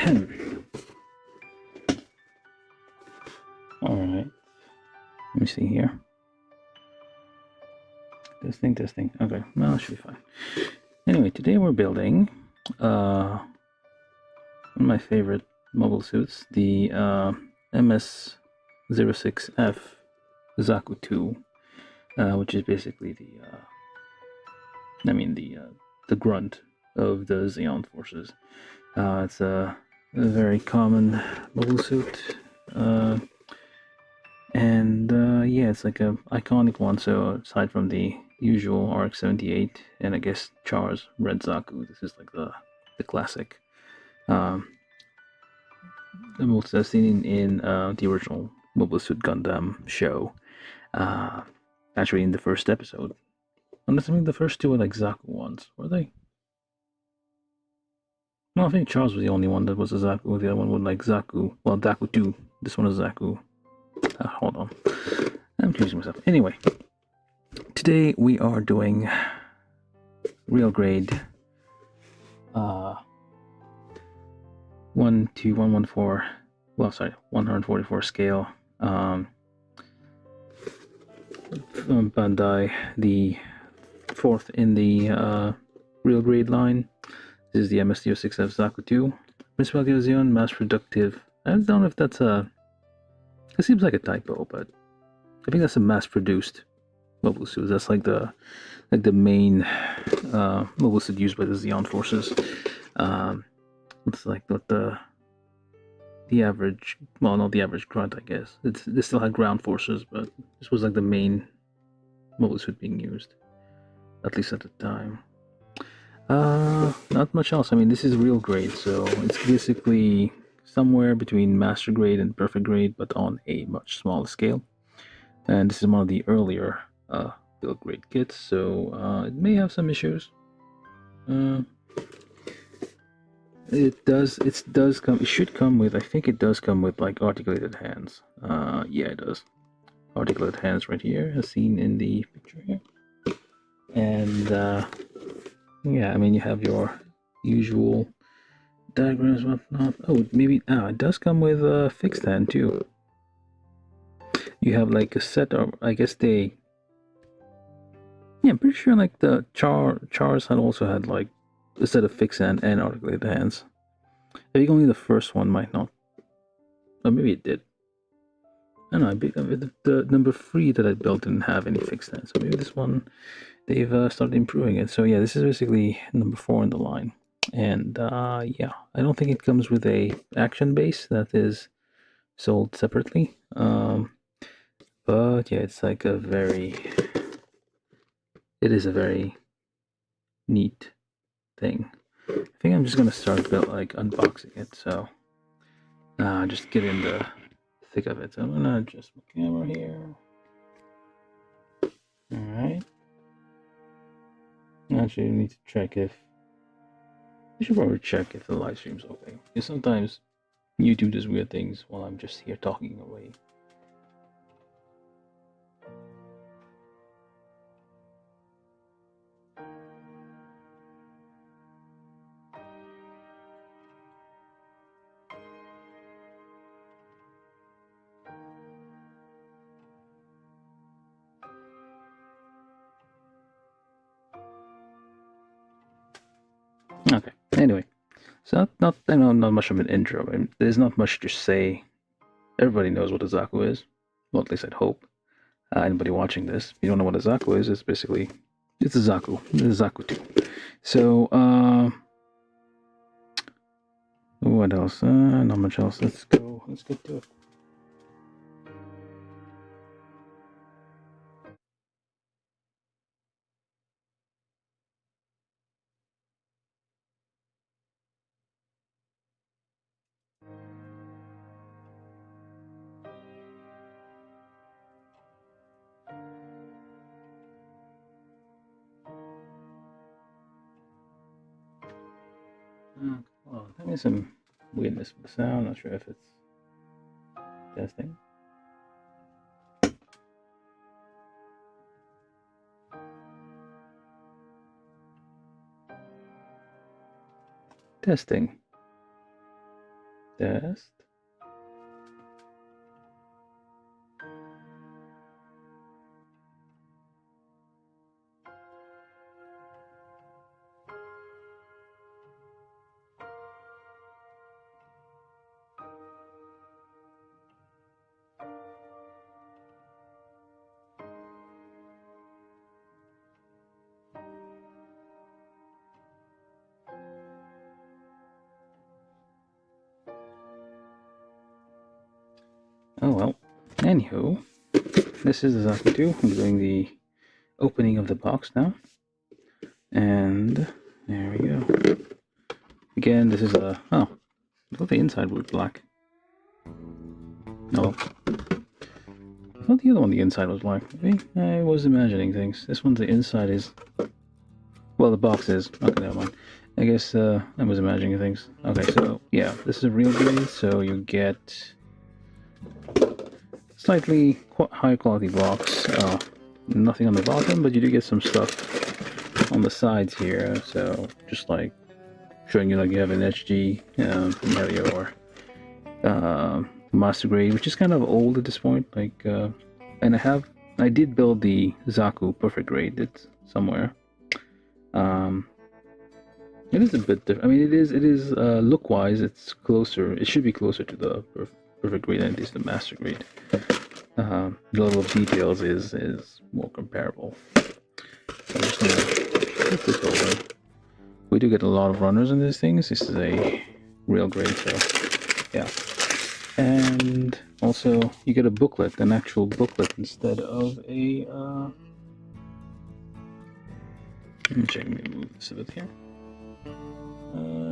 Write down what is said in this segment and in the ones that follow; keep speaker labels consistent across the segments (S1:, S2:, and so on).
S1: Alright, let me see here. Testing. Okay, well, that should be fine. Anyway, today we're building one of my favorite mobile suits, the MS-06F Zaku 2, which is basically the grunt of the Xeon forces. It's a very common mobile suit, and yeah, it's like a iconic one. So aside from the usual RX-78 and I guess Char's Red Zaku, this is like the classic. The most I've seen in the original Mobile Suit Gundam show. Actually, in the first episode. Unless I mean the first two were like Zaku ones, were they? No, I think Charles was the only one that was a Zaku. The other one was like Zaku. Well, Zaku 2. This one is Zaku. Hold on. I'm confusing myself. Anyway, today we are doing real grade 1 to 114. Well, sorry, 144 scale. From Bandai, the fourth in the real grade line. This is the MS-06F Zaku 2. Municipality of Xeon, mass productive. I don't know if that's a... It seems like a typo, but I think that's a mass-produced mobile suit. That's like the main mobile suit used by the Xeon forces. It's like what the average... Well, not the average grunt, I guess. They still had ground forces, but this was like the main mobile suit being used. At least at the time. Not much else. I mean, this is real grade, so it's basically somewhere between master grade and perfect grade, but on a much smaller scale. And this is one of the earlier build grade kits, so it may have some issues. It should come with, I think it does come with like articulated hands. Yeah, it does. Articulated hands right here, as seen in the picture here. And yeah, I mean, you have your usual diagrams, whatnot. Oh, maybe, it does come with a fixed hand too. You have like a set of, I guess yeah, I'm pretty sure like the Chars had also had like a set of fixed hand and articulated hands. I think only the first one might not. Or maybe it did. I don't know, the number 3 that I built didn't have any fixed hands, so maybe this one, they've started improving it. So yeah, this is basically number 4 in the line. And yeah, I don't think it comes with a action base that is sold separately. But yeah, it's like it is a very neat thing. I think I'm just gonna start like unboxing it, so just get in the thick of it. So I'm gonna adjust my camera here. Alright. Actually, I need to check if I should probably check if the live stream's okay. Because sometimes YouTube does weird things while I'm just here talking away. Okay. Anyway, so not much of an intro. I mean, there's not much to say. Everybody knows what a Zaku is. Well, at least I'd hope. Anybody watching this, if you don't know what a Zaku is, it's a Zaku. It's a Zaku 2. So, what else? Not much else. Let's get to it. Well, there is some weirdness with the sound. Not sure if it's testing. Testing. test. Oh well. Anywho, this is the Zaku 2. I'm doing the opening of the box now. And there we go. Again, this is a... Oh, I thought the inside was black. No. I thought the other one, the inside was black. Maybe I was imagining things. This one, the inside is... Well, the box is. Okay, never mind. I guess I was imagining things. Okay, so, yeah, this is a real grade, so you get... Slightly high quality box. Nothing on the bottom, but you do get some stuff on the sides here. So just like showing you like you have an HG, you have your master grade, which is kind of old at this point. Like, and I did build the Zaku perfect grade. It's somewhere. It is a bit different. I mean, it is look wise, it's closer. It should be closer to the perfect grade than it is the master grade. The level of details is more comparable. So I'm just gonna flip this over. We do get a lot of runners in these things. This is a real grade, so yeah. And also you get a booklet, an actual booklet instead of a let me check, let me move this a bit here.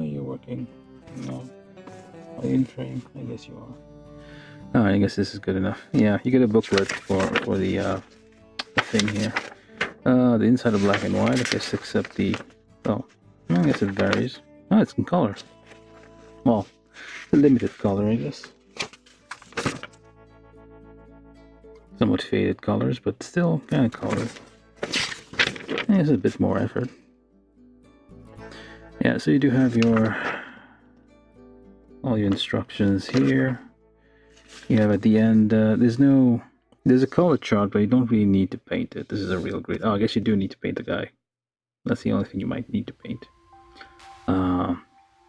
S1: You're working. No. Are you in frame? I guess you are. Oh, I guess this is good enough. Yeah, you get a booklet for the thing here. The inside of black and white, I guess, except the... Oh, I guess it varies. Oh, it's in color. Well, a limited color, I guess. Somewhat faded colors, but still kind of color. It's a bit more effort. Yeah, so you do have all your instructions here. You have at the end, there's a color chart, but you don't really need to paint it. This is a real grade. Oh, I guess you do need to paint the guy. That's the only thing you might need to paint.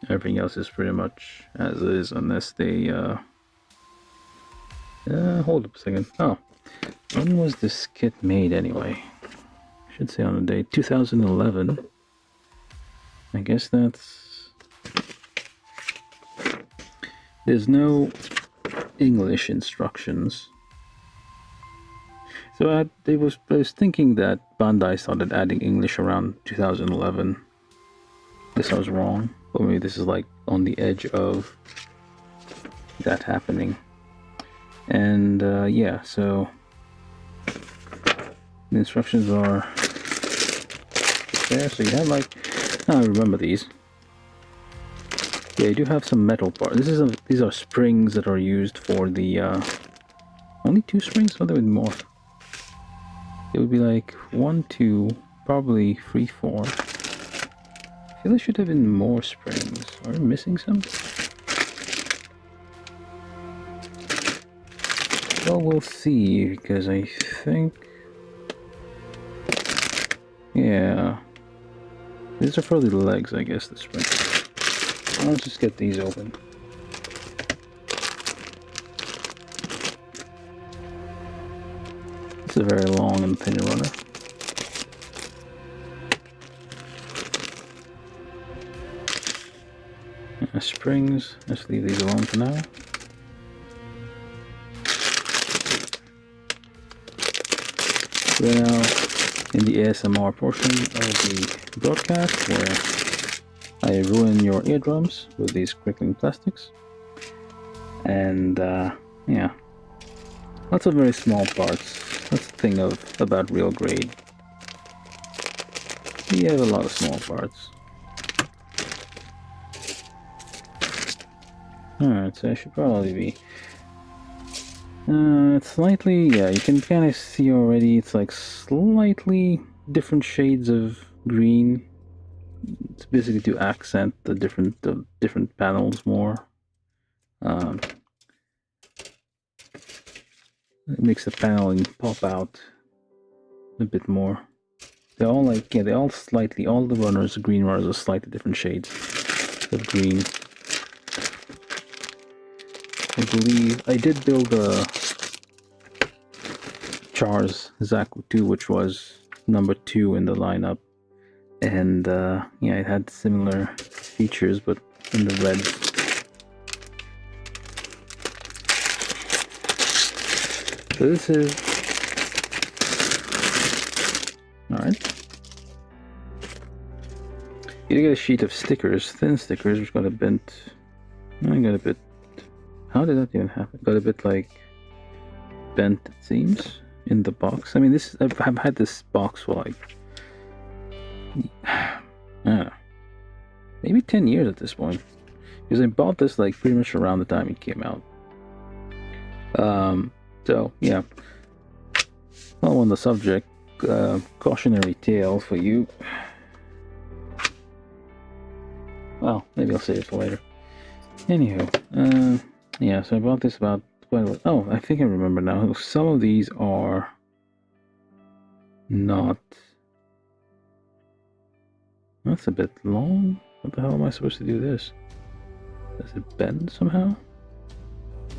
S1: Everything else is pretty much as is, unless they, hold up a second. Oh, when was this kit made anyway? I should say on the date, 2011. I guess that's... There's no English instructions. So I was thinking that Bandai started adding English around 2011. This I was wrong, but maybe this is like on the edge of that happening. And yeah, so the instructions are there. So you have like, I remember these. Yeah, you do have some metal parts. These are springs that are used for the only 2 springs, or there would be more. It would be like 1, 2, probably 3, 4. I feel there should have been more springs. Are we missing some? Well, we'll see, because I think... Yeah. These are probably the legs, I guess, the springs. Let's just get these open. It's a very long and thin runner. Springs, let's leave these alone for now. We're now in the ASMR portion of the broadcast, where I ruin your eardrums with these crinkling plastics. And yeah, lots of very small parts. That's the thing about real grade. You have a lot of small parts. Alright, so I should probably be... it's slightly... Yeah, you can kind of see already, it's like slightly different shades of green. It's basically to accent the different panels more. It makes the paneling pop out a bit more. They're all like, yeah, they're all slightly, all the runners, the green runners are slightly different shades of green. I believe I did build a Char's Zaku 2, which was number 2 in the lineup. And yeah, it had similar features, but in the red. So this is alright. You get a sheet of stickers, thin stickers, which got a bit. I got a bit. How did that even happen? Got a bit like bent, it seems, in the box. I mean, this I've had this box for like I don't know, maybe 10 years at this point, because I bought this like pretty much around the time it came out. So yeah. Well, on the subject, cautionary tale for you. Well, maybe I'll save it for later. Anywho, yeah, so I bought this about quite a while. Oh, I think I remember now. Some of these are not. That's a bit long. What the hell am I supposed to do this? Does it bend somehow?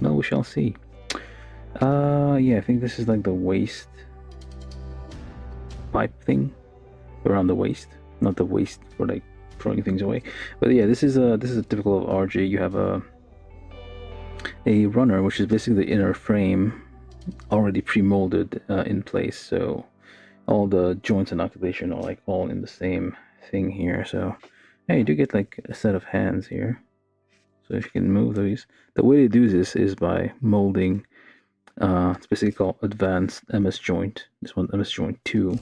S1: No, we shall see. Yeah, I think this is like the waist pipe thing around the waist, not the waist for like throwing things away. But yeah, this is a typical of RG. You have a runner, which is basically the inner frame already pre-molded in place, so all the joints and articulation are like all in the same thing here. So yeah, you do get like a set of hands here. So if you can move these, the way to do this is by molding. It's basically called Advanced MS Joint. This one, MS Joint 2.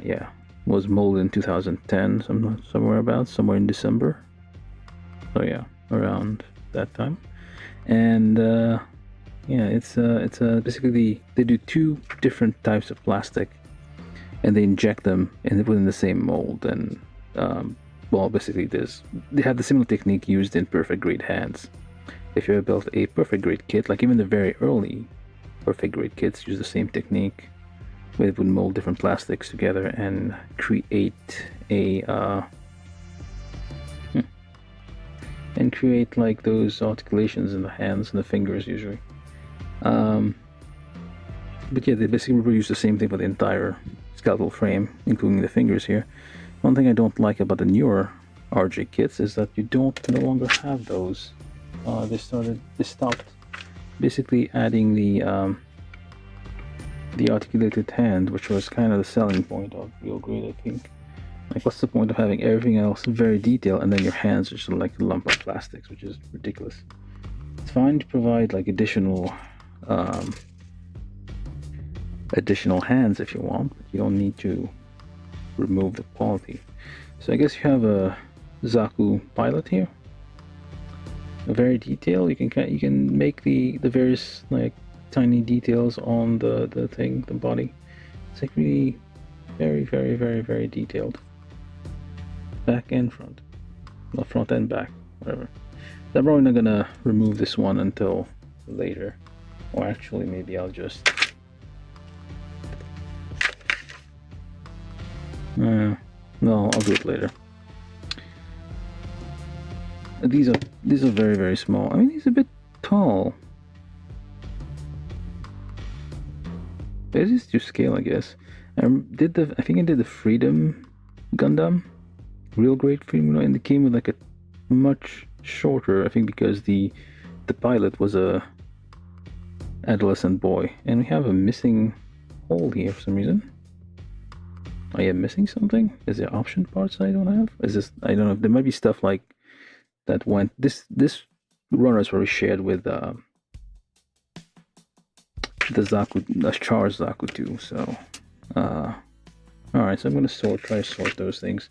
S1: Yeah, was molded in 2010, somewhere in December. So yeah, around that time. And yeah, it's basically they do 2 different types of plastic, and they inject them within the same mold. And well, basically they have the similar technique used in perfect grade hands. If you ever built a perfect grade kit, like even the very early perfect grade kits use the same technique, where they would mold different plastics together and create a and create like those articulations in the hands and the fingers usually. But yeah, they basically reproduce the same thing for the entire skeletal frame, including the fingers here. One thing I don't like about the newer RJ kits is that you no longer have those. They stopped basically adding the articulated hand, which was kind of the selling point of Real Grade, I think. Like, what's the point of having everything else very detailed and then your hands are just like a lump of plastics, which is ridiculous. It's fine to provide like additional hands if you want, but you don't need to remove the quality. So I guess you have a Zaku pilot here. Very detailed. You can make the various like tiny details on the body. It's like really very, very, very, very detailed. Back and front. Well, front and back, whatever. I'm probably not gonna remove this one until later. Or actually, maybe I'll just no, I'll do it later. These are very, very small. I mean, he's a bit tall. It is to scale, I guess. I think I did the Freedom Gundam, Real Grade Freedom, and it came with like a much shorter. I think because the pilot was a adolescent boy, and we have a missing hole here for some reason. I am missing something. Is there option parts I don't have? Is this? I don't know. There might be stuff like that went. This runner is probably shared with the Zaku, the Char's Zaku 2. So, all right. So I'm gonna try to sort those things.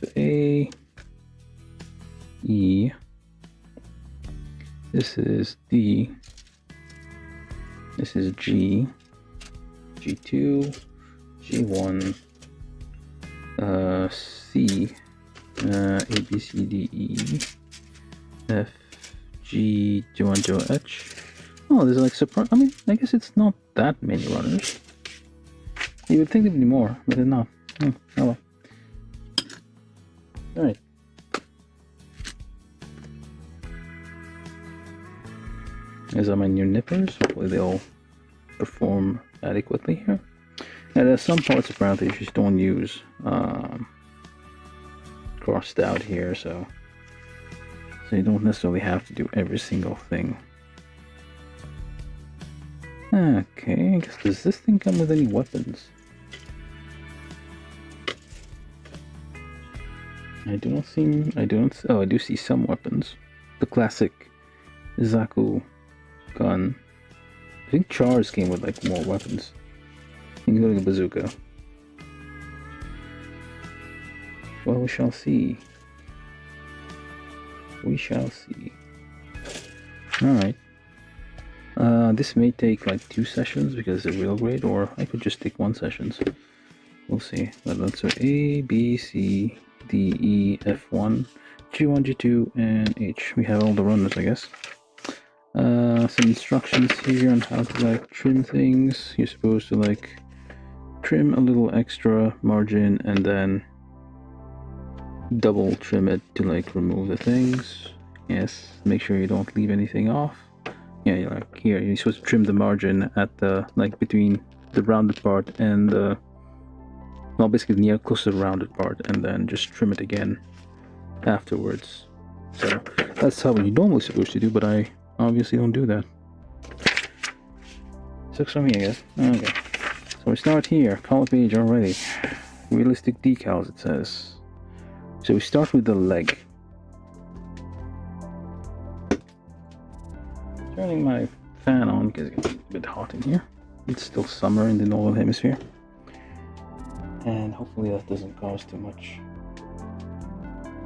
S1: So A, E. This is D. This is G. G2, G1, C, A, B, C, D, E, F, G210H. Oh, there's like surprise. I mean, I guess it's not that many runners. You would think there'd be more, but they're not. Oh well. Alright. These are my new nippers. Hopefully they'll perform adequately here. And there's some parts apparently you just don't use crossed out here, so you don't necessarily have to do every single thing. Okay, I guess, does this thing come with any weapons? I do see some weapons. The classic Zaku gun. I think Char's came with like more weapons, including a bazooka. Well, we shall see. We shall see. Alright. This may take like 2 sessions because it's a real grade, or I could just take 1 session. So we'll see. But let's go A, B, C, D, E, F1, G1, G2, and H. We have all the runners, I guess. Some instructions here on how to like trim things. You're supposed to like trim a little extra margin and then double trim it to like remove the things. Yes, make sure you don't leave anything off. Yeah, you're like here, you're supposed to trim the margin at the like between the rounded part and the, well, basically near close to the rounded part, and then just trim it again afterwards. So that's how you're normally supposed to do, but I obviously don't do that. Sucks for me, I guess. Okay, so we start here. Color page already. Realistic decals, it says. So we start with the leg. Turning my fan on because it gets a bit hot in here. It's still summer in the northern hemisphere, and hopefully that doesn't cause too much.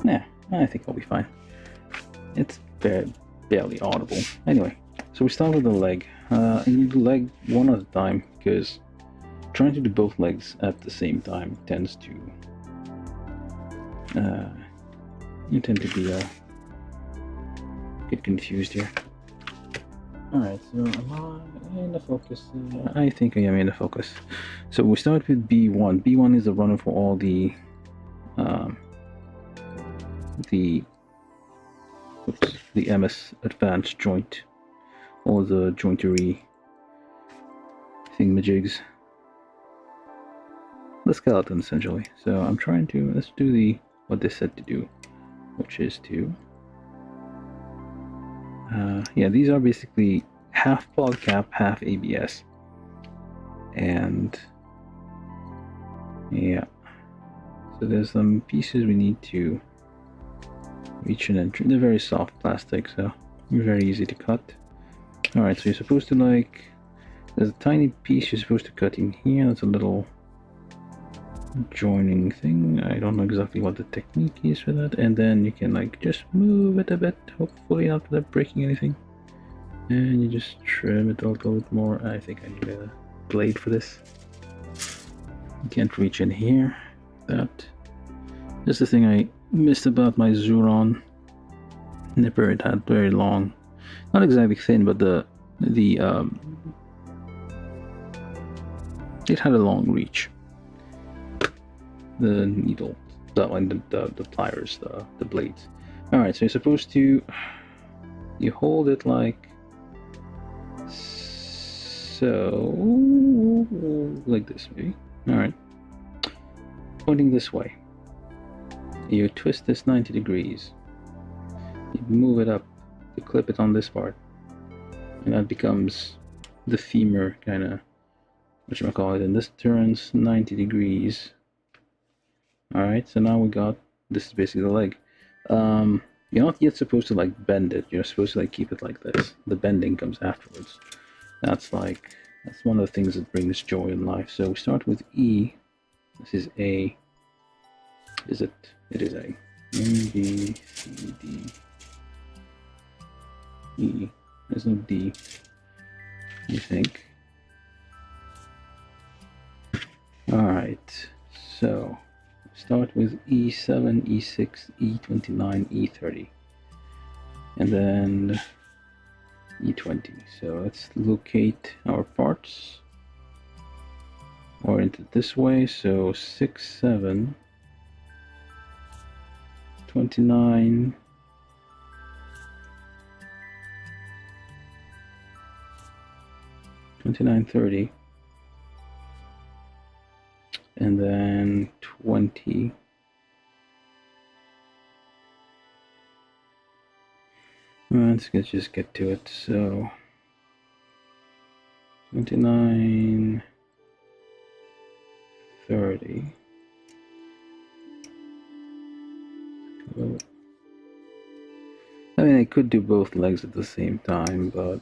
S1: Nah, I think I'll be fine. It's barely audible. Anyway, so we start with the leg. And you do leg one at a time because trying to do both legs at the same time tends to you tend to be get confused here. Alright, so am I in the focus? I think I am in the focus. So we start with B1. B1 is the runner for all the MS advanced joint, all the jointery thingamajigs, the skeleton essentially. So I'm trying to, let's do what they said to do, which is to yeah, these are basically half pod cap, half ABS, and yeah, so there's some pieces we need to reach in, and they're very soft plastic, so very easy to cut. Alright, so you're supposed to like, there's a tiny piece you're supposed to cut in here. That's a little joining thing. I don't know exactly what the technique is for that, and then you can like just move it a bit, hopefully not without breaking anything, and you just trim it a little bit more. I think I need a blade for this. You can't reach in here. That's the thing I missed about my Zuron nipper. It had very long, not exactly thin, but it had a long reach. The needle, that one, the pliers, the blades. Alright, so you're supposed to, you hold it like so, like this maybe. Alright, pointing this way. You twist this 90 degrees. You move it up to clip it on this part, and that becomes the femur, kind of, whatchamacallit, and this turns 90 degrees. Alright, so now we got, this is basically the leg. You're not yet supposed to like bend it, you're supposed to like keep it like this. The bending comes afterwards. That's one of the things that brings joy in life. So we start with E. This is A. Is it? It is A. M, B, C, D, E. There's no D, you think. Alright, so start with E7, E6, E29, E30. and then E20. So let's locate our parts. Orient it this way, so 6, 7, 29, 2930, and then 20. Let's just get to it. So 29, 30. I mean, I could do both legs at the same time, but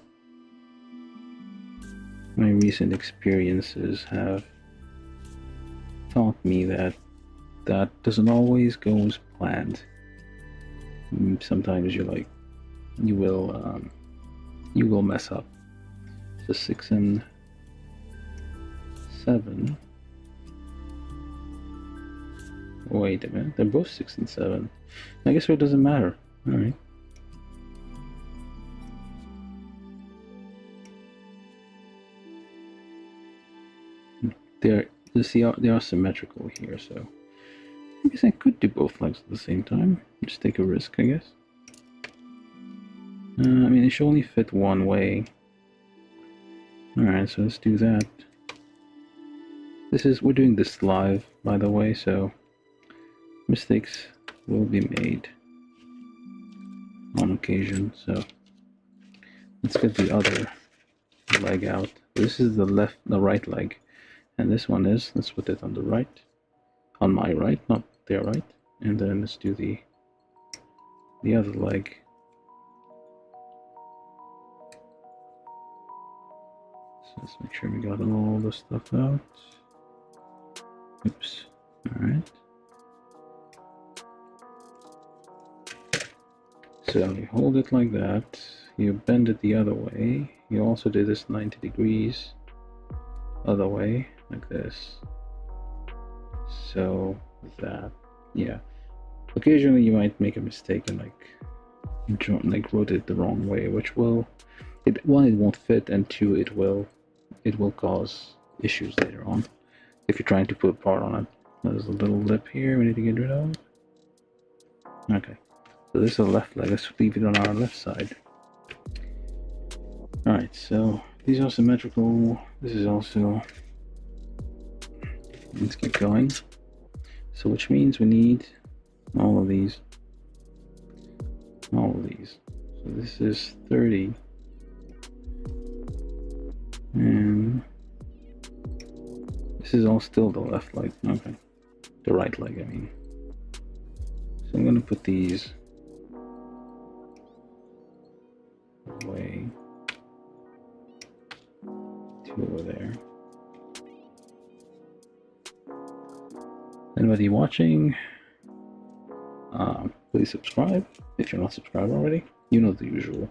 S1: my recent experiences have taught me that that doesn't always go as planned. Sometimes you will mess up. So 6 and 7. Wait a minute, they're both 6 and 7. I guess it doesn't matter. All right. They are symmetrical here, so I guess I could do both legs at the same time. Just take a risk, I guess. I mean, it should only fit one way. Alright, so let's do that. We're doing this live, by the way, so mistakes will be made on occasion. So let's get the other leg out. This is the right leg, and this one is, let's put it on the right, on my right, not their right, and then let's do the other leg. So let's make sure we got all the stuff out. Oops. Alright. So you hold it like that, you bend it the other way, you also do this 90 degrees other way, like this. So that, yeah. Occasionally you might make a mistake and rotate it the wrong way, which will, one, it won't fit, and two, it will cause issues later on if you're trying to put a part on it. There's a little lip here we need to get rid of. Okay, so this is the left leg. Let's leave it on our left side. Alright, so these are symmetrical. This is also, let's keep going. So which means we need all of these. So this is 30. And this is all still the left leg. Okay. The right leg, I mean. So I'm going to put these away. Two over there. Anybody watching? Please subscribe if you're not subscribed already. You know the usual.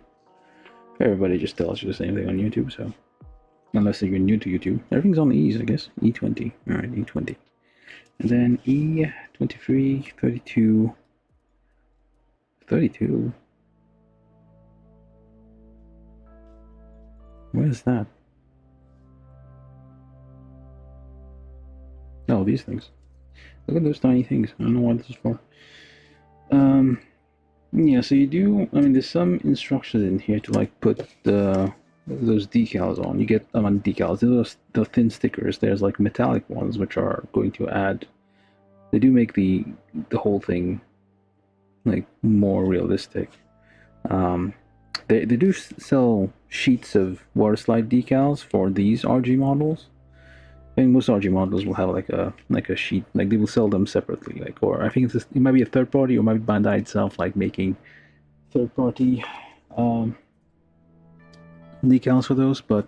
S1: Everybody just tells you the same thing on YouTube, so unless you're new to YouTube, everything's on the E's, I guess. E20. Alright, E20. And then E23, 32. 32? What is that? Oh, these things. Look at those tiny things. I don't know what this is for. Yeah, so you do, I mean, there's some instructions in here to like put those decals on. You get on decals, those the thin stickers. There's like metallic ones which are going to add, they do make the whole thing like more realistic. They do sell sheets of water slide decals for these RG models. I think most RG models will have like a sheet, like they will sell them separately, like, or I think it might be a third party, or might be Bandai itself, like making third party decals for those. But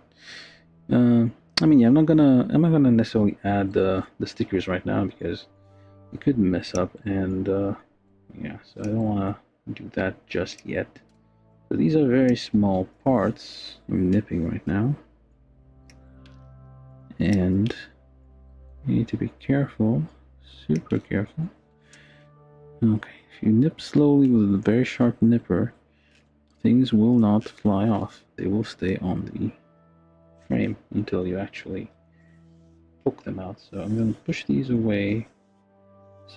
S1: I mean, yeah, I'm not gonna necessarily add the stickers right now because it could mess up, and yeah, so I don't want to do that just yet. So these are very small parts. I'm nipping right now. And you need to be careful, super careful. Okay, if you nip slowly with a very sharp nipper, things will not fly off. They will stay on the frame until you actually poke them out. So I'm going to push these away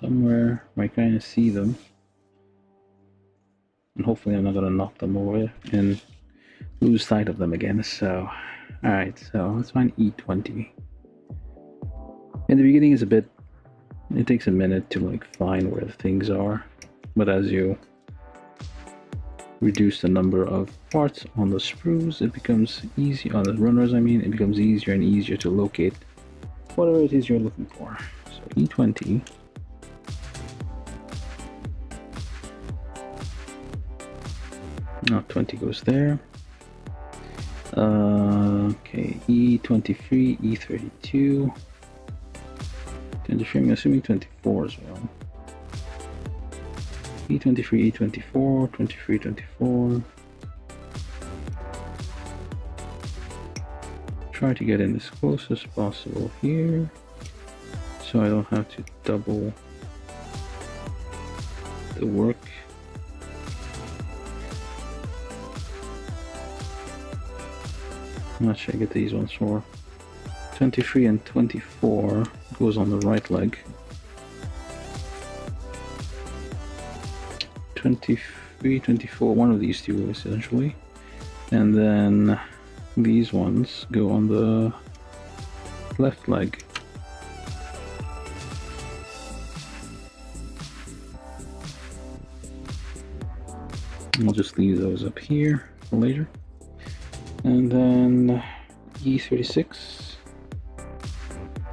S1: somewhere where I kind of see them. And hopefully I'm not going to knock them away and lose sight of them again. So, alright, so let's find E20. In the beginning is it takes a minute to like find where the things are. But as you reduce the number of parts on the sprues, it becomes easy, on the runners I mean, it becomes easier and easier to locate whatever it is you're looking for. So E20. Now 20 goes there. Okay, E23, E32. 23, I'm assuming 24 as well. E23, E24, 23, 24. Try to get in as close as possible here, so I don't have to double the work. How much should I get these ones for? 23 and 24 goes on the right leg. 23, 24, one of these two essentially. And then these ones go on the left leg. I'll just leave those up here for later. And then E36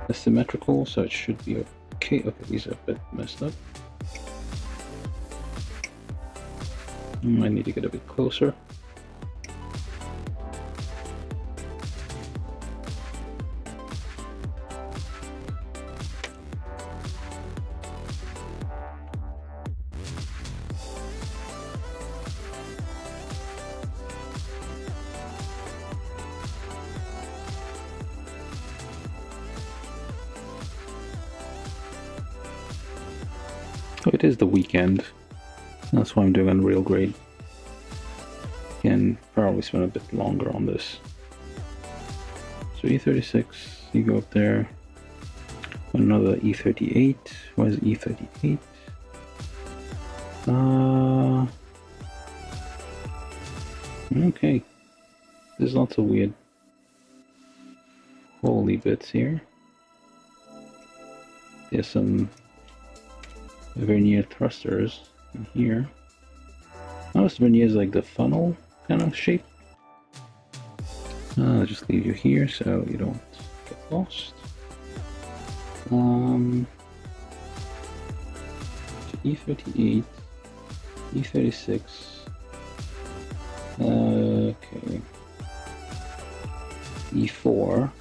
S1: is symmetrical, so it should be okay. Okay, these are a bit messed up. I might need to get a bit closer. So it is the weekend. That's why I'm doing on real grade. Can probably spend a bit longer on this. So E36, you go up there. Another E38. Why is E38? Okay. There's lots of weird holy bits here. There's some vernier thrusters in here. Notice vernier is like the funnel kind of shape. I'll just leave you here so you don't get lost. E38, E36. Okay. E4.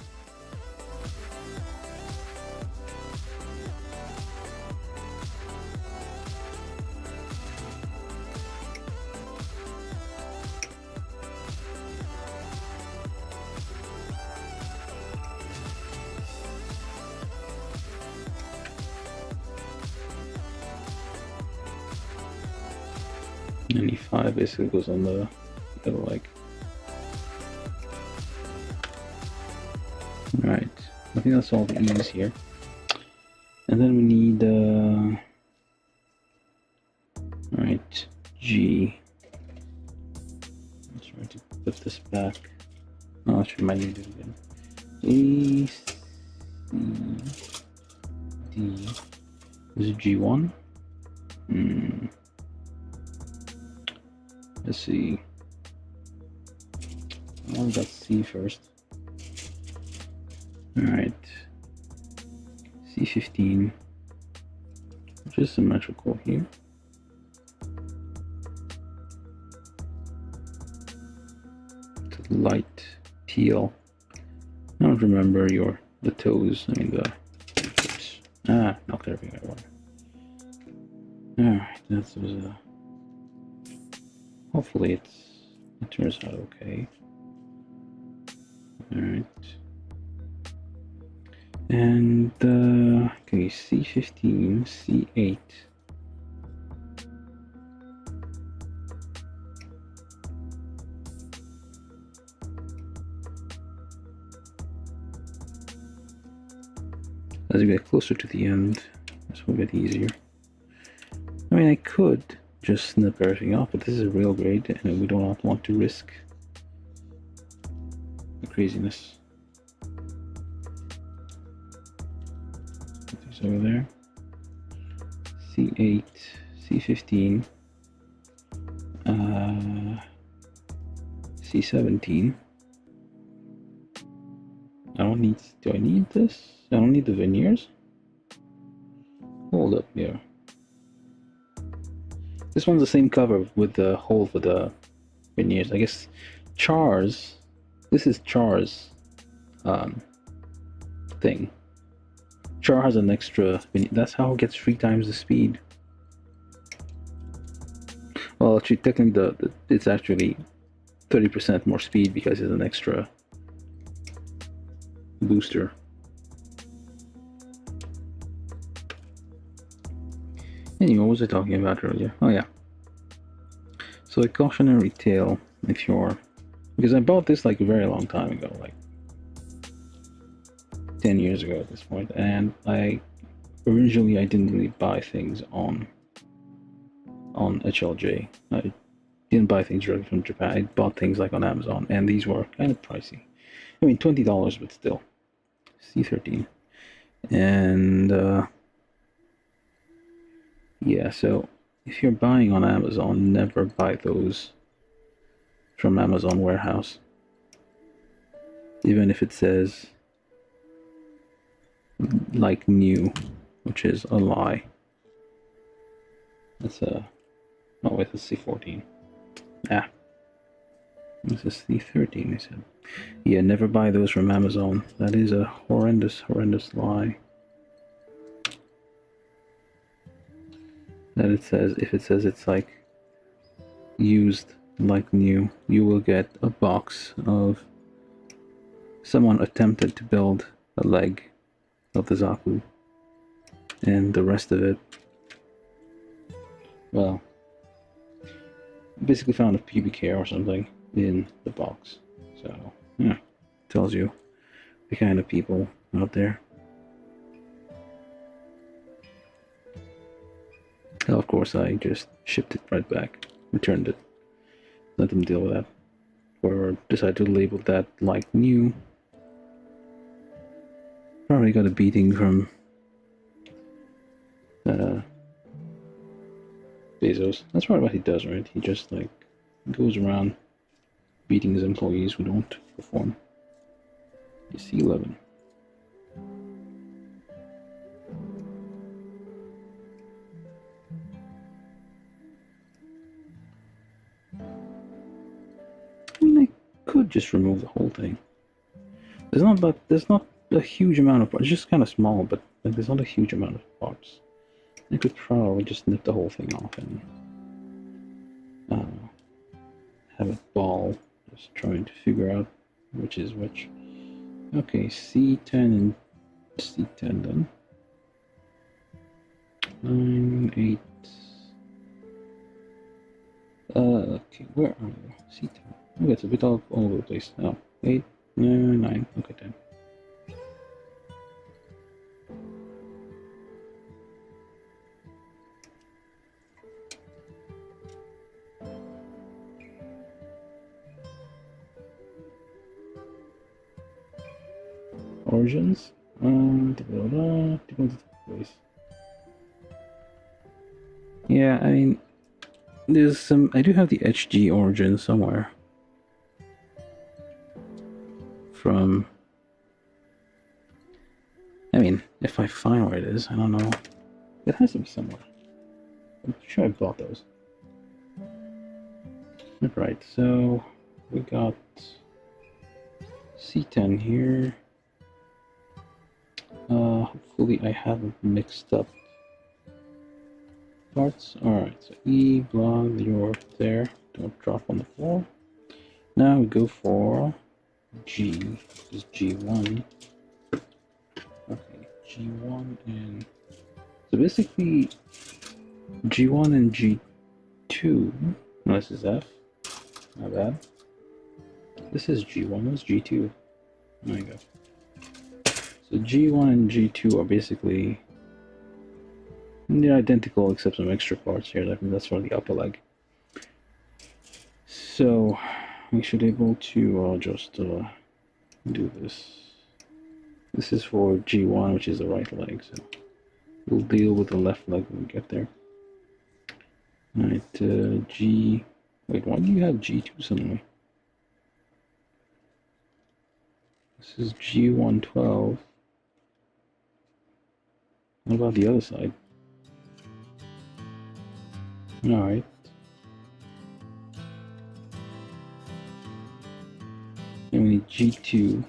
S1: And E5 basically goes on the other leg. Alright, I think that's all the E's here. And then we need, alright, G. Let's try to put this back. Oh, actually, I might need to do it again. A, C, D. Is it G1? Let's see. I'll got C first. Alright. C15. Which is symmetrical here. It's light teal. I don't remember the toes. I mean the oops. Knocked everything out. Alright, that was a hopefully it turns out okay. Alright. And okay, C15, C8. As you get closer to the end, this will get easier. I mean, I could just snip everything off, but this is a real grade, and we do not want to risk the craziness. Put these over there. C8, C15, C17. I don't need. Do I need this? I don't need the veneers. Hold up here. This one's the same cover with the hole for the veneers. I guess Char's. This is Char's thing. Char has an extra. That's how it gets 3 times the speed. Well, actually, technically, it's actually 30% more speed because it's an extra booster. Anyway, what was I talking about earlier? Oh yeah. So a cautionary tale if you're, because I bought this like a very long time ago, like 10 years ago at this point, and originally I didn't really buy things on HLJ. I didn't buy things directly from Japan. I bought things like on Amazon, and these were kind of pricey. I mean, $20, but still. C13. And yeah, so if you're buying on Amazon, never buy those from Amazon warehouse. Even if it says like new, which is a lie. That's a, oh wait, that's C14. Ah, this is C13, I said. Yeah, never buy those from Amazon. That is a horrendous, horrendous lie. That it says, if it says it's like used like new, you will get a box of someone attempted to build a leg of the Zaku, and the rest of it, well, basically found a pubic hair or something in the box. So yeah, tells you the kind of people out there. So of course I just shipped it right back, returned it, let them deal with that, or decided to label that like new. Probably got a beating from Bezos. That's probably what he does, right? He just like goes around beating his employees who don't perform. C11. I mean, I could just remove the whole thing. There's not a huge amount of parts. It's just kind of small, but like, there's not a huge amount of parts. I could probably just nip the whole thing off and have a ball, just trying to figure out which is which. Okay, C10 and C10 done. 9, 8. Okay, where are you? C10. Okay, it's a bit all over the place. Oh, 8, 9. Okay, 10. Origins. Yeah, I mean, there's some. I do have the HG origin somewhere from. I mean, if I find where it is, I don't know. It has to be somewhere. I'm sure I bought those. Right, so we got C10 here. Hopefully I haven't mixed up parts. Alright, so E, block, you're there. Don't drop on the floor. Now we go for G, which is G1. Okay, G1 and... So basically, G1 and G2... No, this is F. Not bad. This is G1, this is G2. There you go. So G1 and G2 are basically, they're identical except some extra parts here. I think that's for the upper leg. So we should be able to just do this. This is for G1, which is the right leg, so we'll deal with the left leg when we get there. Alright, G... Wait, why do you have G2 suddenly? This is G112. What about the other side? Alright. And we need G2.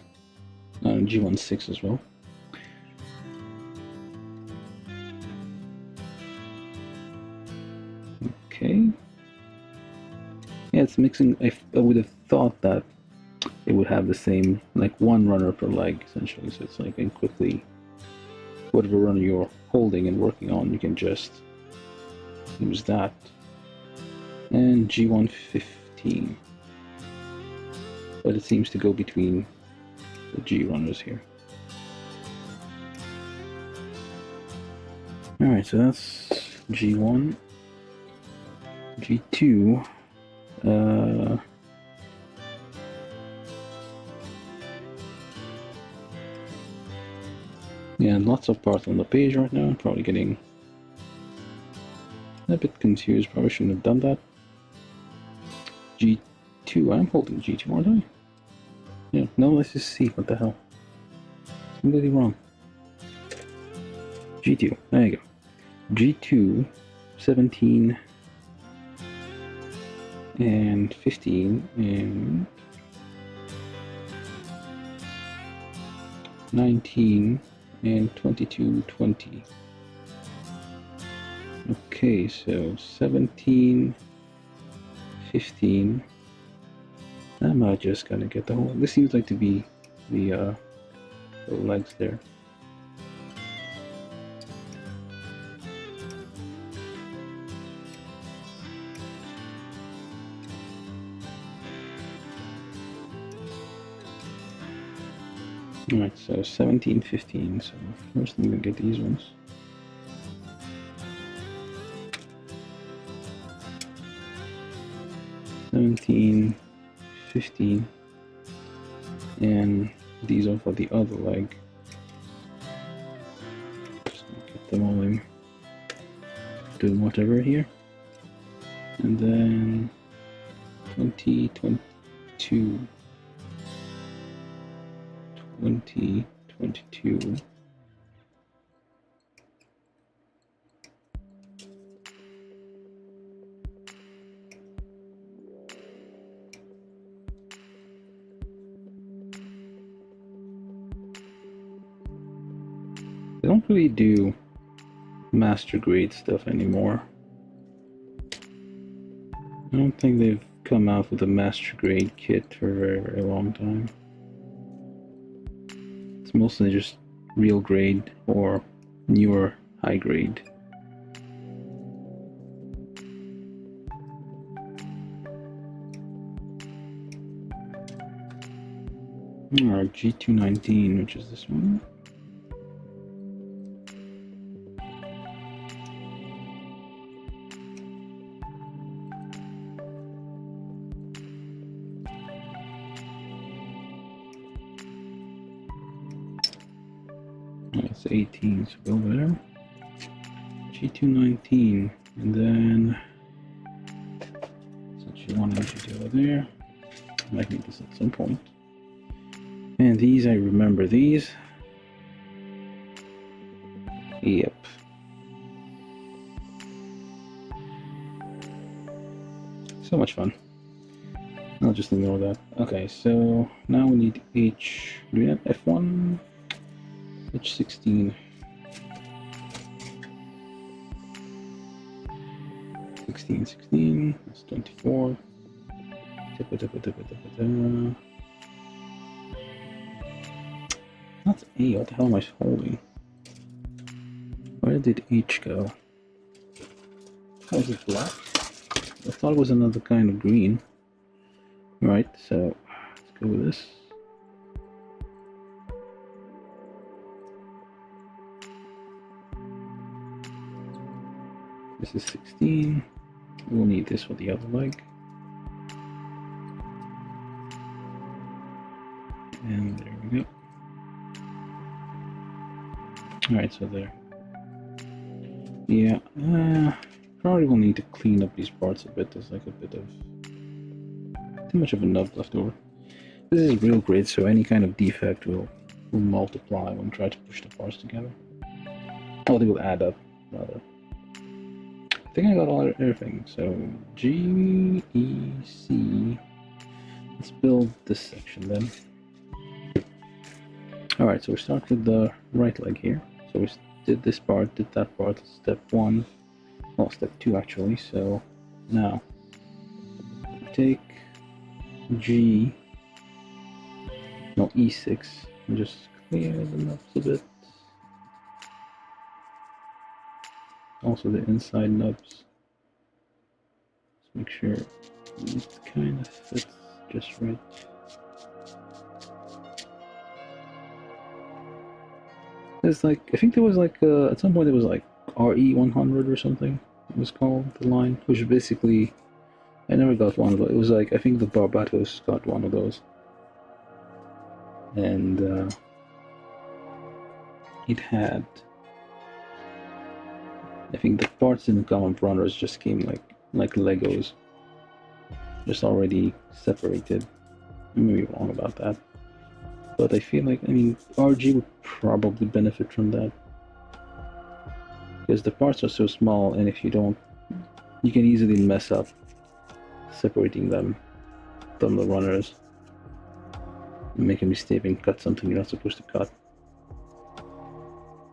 S1: And G16 as well. Okay. Yeah, it's mixing. I would have thought that it would have the same, like one runner per leg, essentially. So it's like, and quickly, whatever runner you're holding and working on, you can just use that. And G115. But it seems to go between the G runners here. Alright, so that's G1. G2. Yeah, lots of parts on the page right now. I'm probably getting a bit confused. Probably shouldn't have done that. G2. I'm holding G2, aren't I? Yeah, no, let's just see. What the hell? It's completely wrong. G2. There you go. G2, 17, and 15, and 19, and 22, 20. Okay, so 17, 15. Am I just gonna get the whole? This seems like to be the legs there. Alright, so 17, 15. So first I'm gonna get these ones. $17, $15, and these are for the other leg. Just get them all in, doing whatever here, and then 20, 22, 20, 22. They don't really do master grade stuff anymore. I don't think they've come out with a master grade kit for a very, very long time. It's mostly just real grade or newer high grade. Our G219, which is this one. It's 18, so go there. G219, and then so G1 and G2 there. I might need this at some point. And these, I remember these. Yep. So much fun. I'll just ignore that. Okay, so now we need H. Do we have F1? H16. 16, that's 24. That's A, what the hell am I holding? Where did H go? How is it black? I thought it was another kind of green. Right, so let's go with this. This is 16. We'll need this for the other leg. And there we go. Alright, so there. Yeah, probably will need to clean up these parts a bit. There's like a bit of too much of a nub left over. This is real grid, so any kind of defect will multiply when you try to push the parts together. Oh, they will add up, rather. I think I got all everything. So G, E, C. Let's build this section then. Alright, so we start with the right leg here. So we did this part, did that part, step 1. Well, step 2 actually. So now take G, no, E6, and just clear the nubs a bit. Also the inside nubs. Let's make sure it kind of fits just right. There's like, I think there was like, at some point there was like RE100 or something, it was called, the line, which basically, I never got one of those. It was like, I think the Barbados got one of those. And it had, I think the parts in the common runners just came like Legos, just already separated. I may be wrong about that, but I feel like, I mean, RG would probably benefit from that, because the parts are so small, and if you don't, you can easily mess up separating them from the runners, and make a mistake and cut something you're not supposed to cut.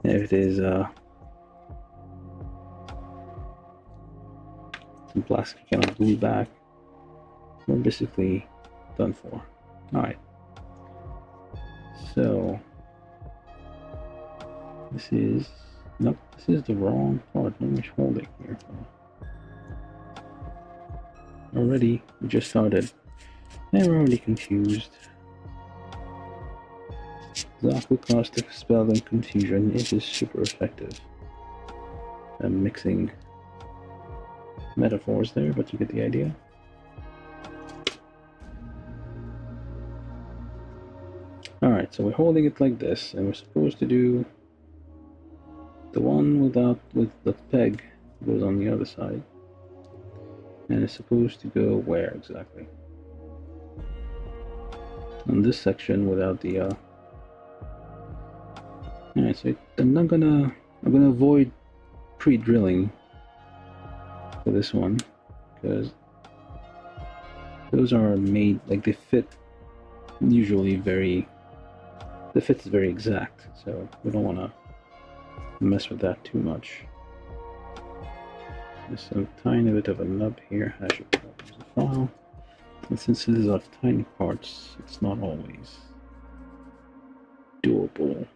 S1: And if it is some plastic you cannot glue back, we're basically done for. Alright, so this is, nope, this is the wrong part. Let me hold it here. Already, we just started, and we're already confused. Zaku caustic spell and confusion. It is super effective. I'm mixing metaphors there, but you get the idea. Alright, so we're holding it like this, and we're supposed to do the one with the peg goes on the other side. And it's supposed to go where exactly? On this section without the Alright, so I'm gonna avoid pre-drilling for this one, because those are made, like, they fit usually the fit is very exact, so we don't want to mess with that too much. There's some tiny bit of a nub here. I should probably use a file. And since these are tiny parts, it's not always doable.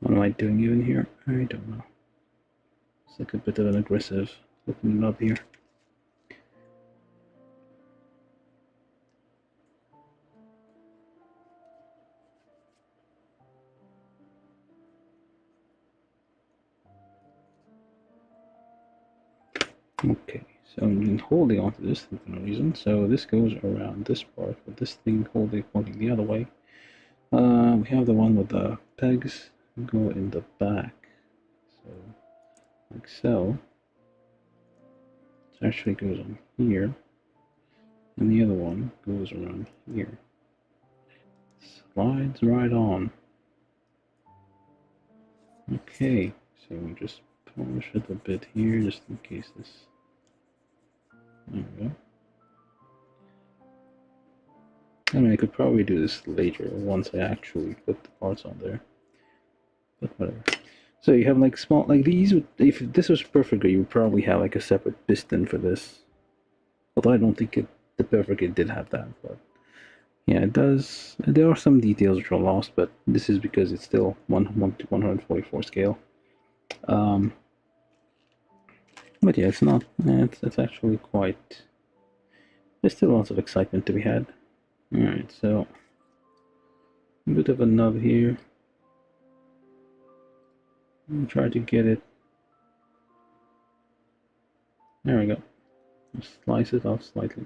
S1: What am I doing even here? I don't know. It's like a bit of an aggressive looking nub here. Okay, so I'm holding onto this thing for no reason. So this goes around this part, with this thing pointing the other way. We have the one with the pegs go in the back. So, like so. It actually goes on here. And the other one goes around here. Slides right on. Okay, so we just polish it a bit here, just in case this. There we go. I mean, I could probably do this later once I actually put the parts on there, but whatever. So you have like small, like these. If this was perfect, you would probably have like a separate piston for this. Although I don't think the perfect did have that, but yeah, it does. There are some details which are lost, but this is because it's still 1 to 144 scale. But yeah, it's not. It's actually quite. There's still lots of excitement to be had. All right, so a bit of a nub here. And try to get it. There we go. Slice it off slightly.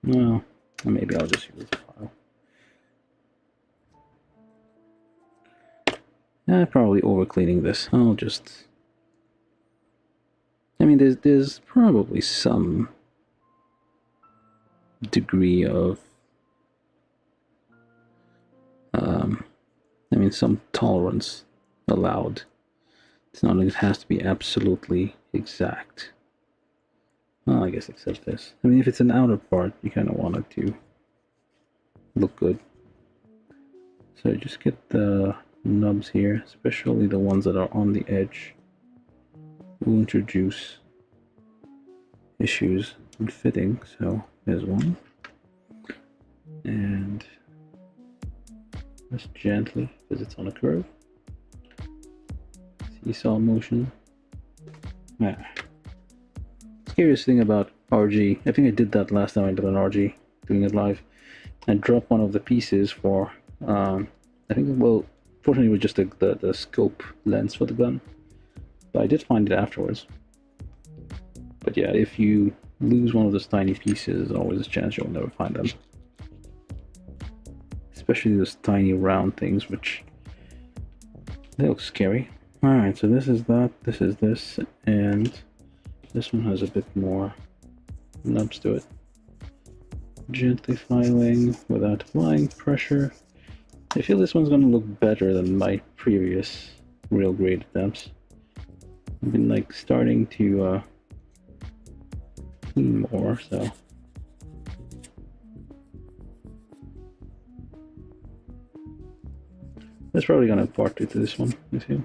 S1: No, maybe I'll just use the file. Probably over cleaning this. I'll just. I mean, there's probably some degree of. I mean, some tolerance allowed. It's not like it has to be absolutely exact. Well, I guess except this. I mean, if it's an outer part, you kind of want it to look good. So just get the nubs here, especially the ones that are on the edge. Will introduce issues in fitting. So there's one. And just gently, because it's on a curve. Seesaw motion. Scariest thing about RG, I think I did that last time I did an RG, doing it live. I dropped one of the pieces for, I think, well, fortunately it was just the scope lens for the gun. But I did find it afterwards. But yeah, if you lose one of those tiny pieces, there's always a chance you'll never find them. Especially those tiny round things, which they look scary. Alright, so this is that, this is this, and this one has a bit more nubs to it. Gently filing without applying pressure. I feel this one's going to look better than my previous real grade attempts. I've been like starting to clean more, so. That's probably going to part 2 to this one, I feel.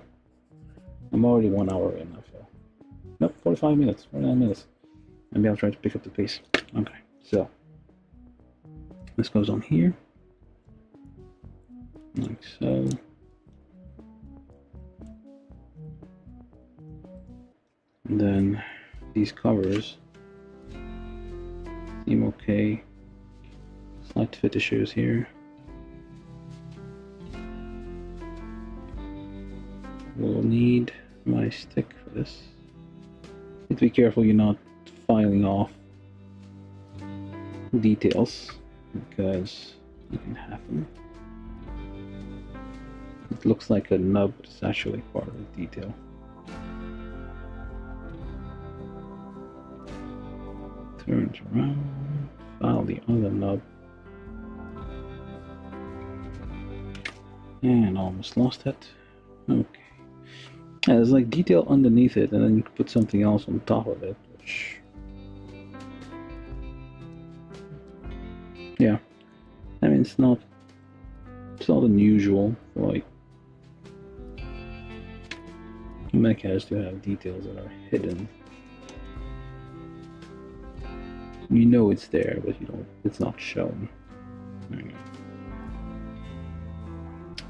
S1: I'm already 1 hour in, I feel. Nope, 45 minutes, 49 minutes. Maybe I'll try to pick up the pace. Okay, so. This goes on here. Like so. And then these covers seem okay. Slight fit issues here. We'll need my stick for this. Need to be careful you're not filing off details, because it can happen. It looks like a nub, but it's actually part of the detail. Turns around, file the other nub. And almost lost it. Okay. Yeah, there's like detail underneath it, and then you can put something else on top of it, which... yeah. I mean, it's not unusual for like mechas to have details that are hidden. You know it's there, but it's not shown. And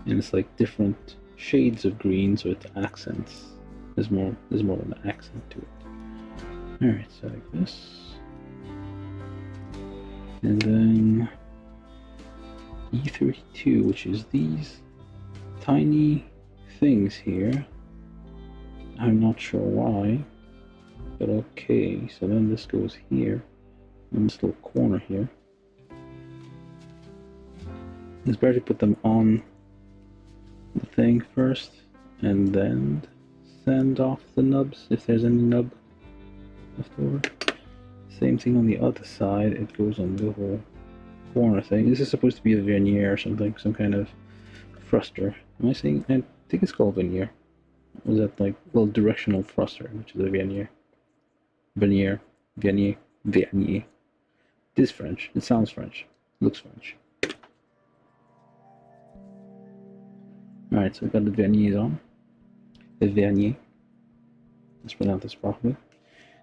S1: it's like different shades of green, so it accents. There's more of an accent to it. Alright, so like this. And then E32, which is these tiny things here. I'm not sure why, but okay. So then this goes here, in this little corner here. It's better to put them on the thing first, and then sand off the nubs if there's any nub left over. Same thing on the other side. It goes on the whole corner thing. This is supposed to be a vernier or something, some kind of thruster. Am I saying? I think it's called vernier. Or is that like, well, directional thruster, which is a vernier. Vernier. It is French. It sounds French. It looks French. Alright, so we've got the verniers on. The vernier. Let's pronounce this properly.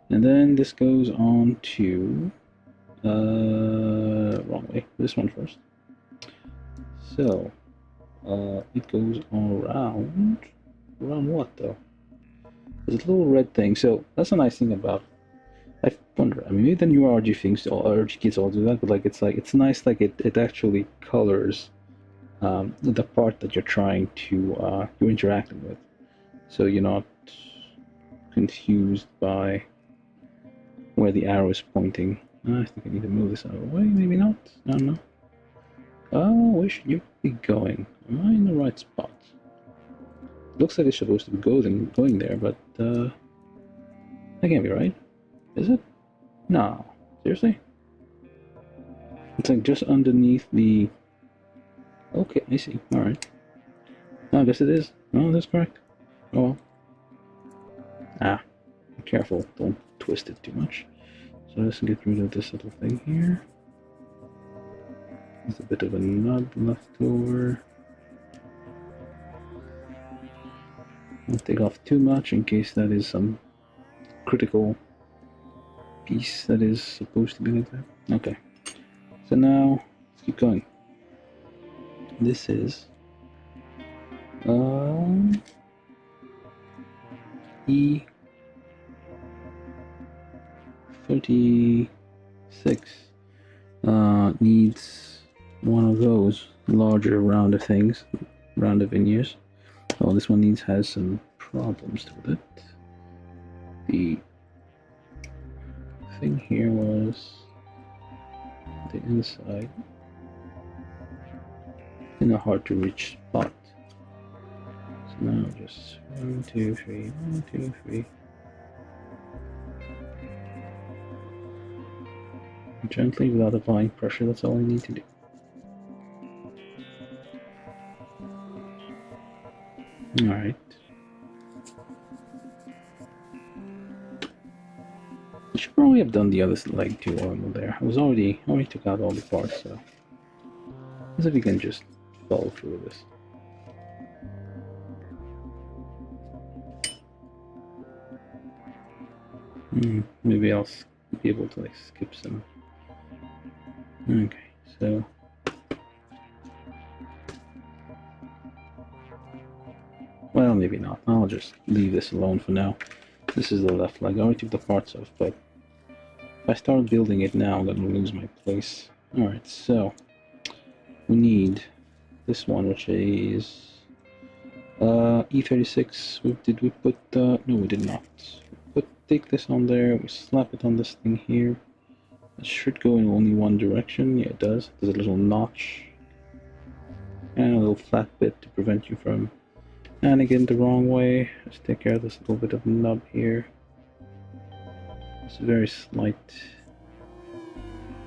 S1: And then this goes on to wrong way. This one first. So it goes around what though? There's a little red thing. So that's a nice thing about I wonder. I mean, maybe the new RG things, RG kits all do that, but like it's nice. Like it actually colors the part that you're trying to you're interacting with, so you're not confused by where the arrow is pointing. I think I need to move this out of the way. Maybe not. I don't know. Oh, where should you be going? Am I in the right spot? Looks like it's supposed to be going there, but that can't be right. Is it? No. Seriously? It's like just underneath the... Okay, I see. Alright. I guess it is. Oh, that's correct. Oh well. Ah. Be careful. Don't twist it too much. So let's get rid of this little thing here. There's a bit of a nub left over. Don't take off too much in case that is some critical piece that is supposed to be like that. Okay. So now, let's keep going. This is E36 needs one of those larger rounder things, rounder veneers. Oh, this one has some problems with it. The thing here was the inside in a hard to reach spot. So now just 1, 2, 3, 1, 2, 3. Gently without applying pressure, that's all I need to do. Alright. I should probably have done the other leg too while I'm there. I already took out all the parts, so as if we can just follow through with this. Maybe I'll be able to like skip some. Okay, so well, maybe not. I'll just leave this alone for now. This is the left leg. I already took the parts off, but if I start building it now, I'm gonna lose my place. Alright, so we need this one, which is E36. Did we put no, we did not. Take this on there, we slap it on this thing here. It should go in only one direction. Yeah, it does. There's a little notch and a little flat bit to prevent you from panicking the wrong way. Let's take care of this little bit of nub here. It's very slight.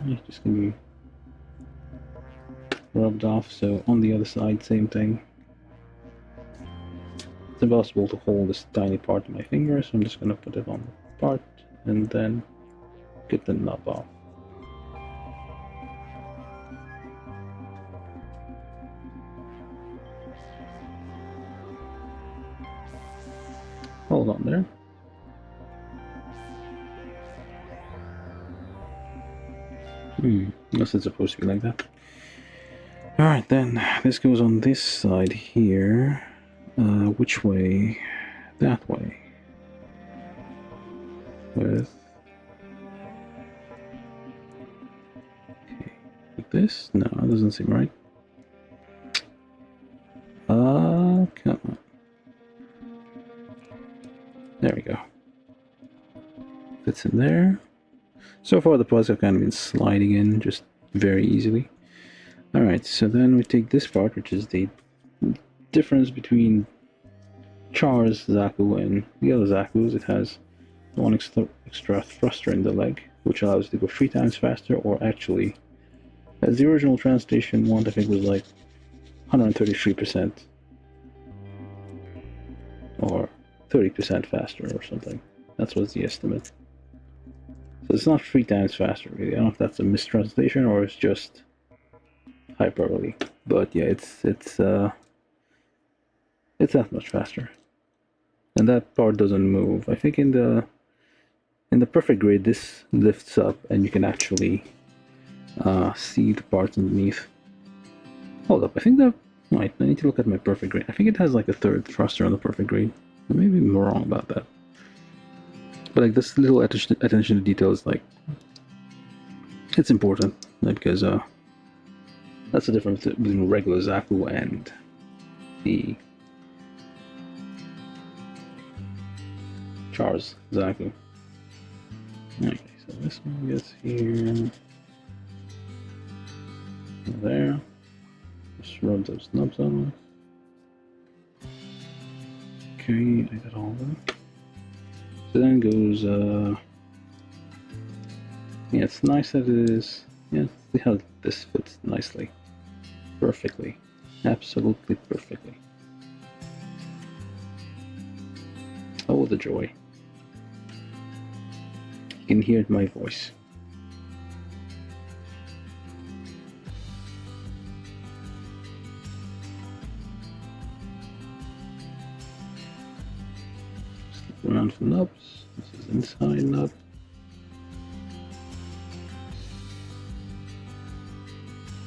S1: It's just gonna be rubbed off. So on the other side, same thing. It's impossible to hold this tiny part in my finger, so I'm just gonna put it on the part and then get the nub off. Hold on there. Unless it's supposed to be like that. Alright then, this goes on this side here. Which way? That way. With... Okay, like this? No, that doesn't seem right. Come on. There we go. Fits in there. So far the parts have kind of been sliding in just very easily. Alright, so then we take this part, which is the difference between Char's Zaku and the other Zakus. It has one extra thruster in the leg, which allows it to go 3 times faster, or actually, as the original translation one, I think was like 133%. Or 30% faster or something. That was the estimate. So it's not 3 times faster, really. I don't know if that's a mistranslation or it's just hyperbole. But yeah, it's that much faster. And that part doesn't move. I think in the perfect grade, this lifts up and you can actually see the parts underneath. Hold up, I think that might. I need to look at my perfect grade. I think it has like a 3rd thruster on the perfect grade. Maybe I'm wrong about that. But like this little attention to detail is like, it's important, like, because that's the difference between regular Zaku and the Char's Zaku. Okay, so this one gets here. There. Just rub those nubs on. Okay, I got all of them. So then goes, yeah, it's nice that it is, yeah, see how this fits nicely. Perfectly. Absolutely perfectly. Oh, the joy. You can hear my voice. Look around for nubs. This is inside nub.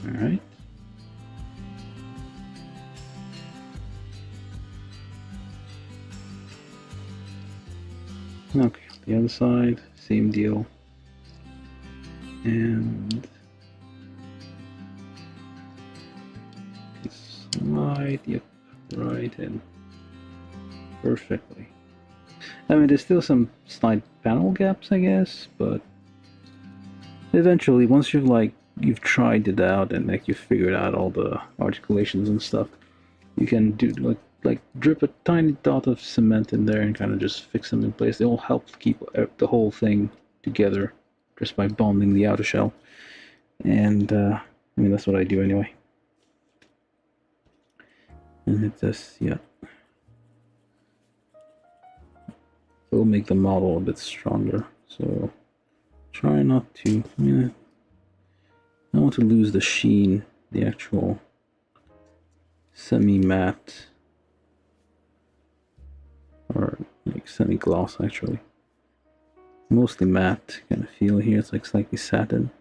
S1: Alright. Okay, the other side, same deal. And slide, yep, right in. Perfectly. I mean, there's still some slight panel gaps, I guess, but eventually, once you've tried it out and like you've figured out all the articulations and stuff, you can do like drip a tiny dot of cement in there and kind of just fix them in place. It will help keep the whole thing together just by bonding the outer shell. And I mean, that's what I do anyway. And it just, yeah, it'll make the model a bit stronger. So try not to, I mean, I don't want to lose the sheen, the actual semi-matte, or like semi-gloss actually. Mostly matte kind of feel here. It's like slightly satin.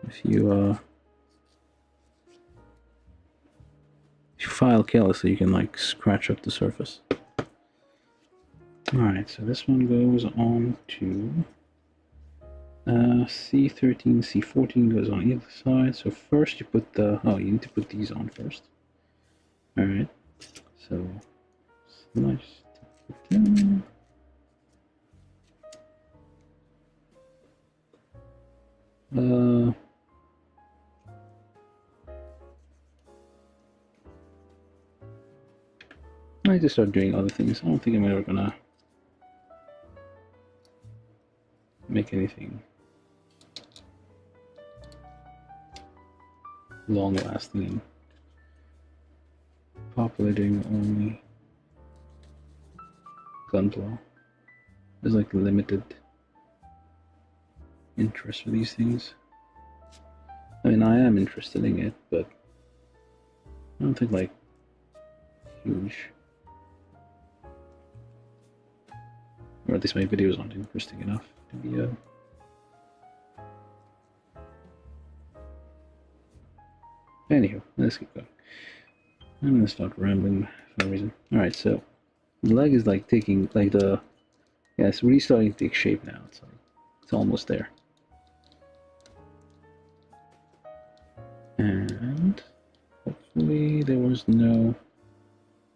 S1: If you file carelessly, you can like scratch up the surface. Alright, so this one goes on to C13, C14 goes on either side. So first you put the, oh, you need to put these on first. Alright, so it's nice to put down. I need to start doing other things. I don't think I'm ever gonna make anything long lasting and populating only Gunpla. There's like limited interest for these things. I mean, I am interested in it, but I don't think like huge. Or at least my videos aren't interesting enough to be Anywho, let's keep going. I'm gonna start rambling for no reason. Alright, so the leg is like taking like the, yeah, it's really starting to take shape now. It's like it's almost there. And hopefully there was no,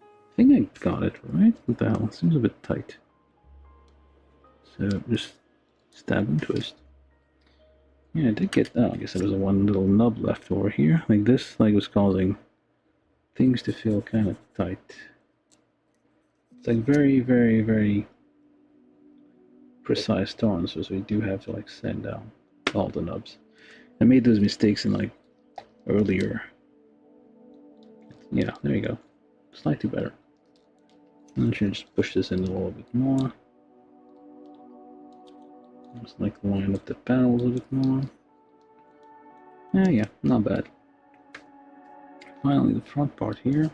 S1: I think I got it right. What the hell? It seems a bit tight. So just stab and twist. Yeah, I did get, oh, I guess there was one little nub left over here. Like this, like, was causing things to feel kind of tight. It's like very, very, very precise tolerances, so we do have to like sand down all the nubs. I made those mistakes in like earlier. Yeah, there you go. Slightly better. I'm gonna just push this in a little bit more. Just like line up the panels a bit more. Yeah, not bad. Finally, the front part here.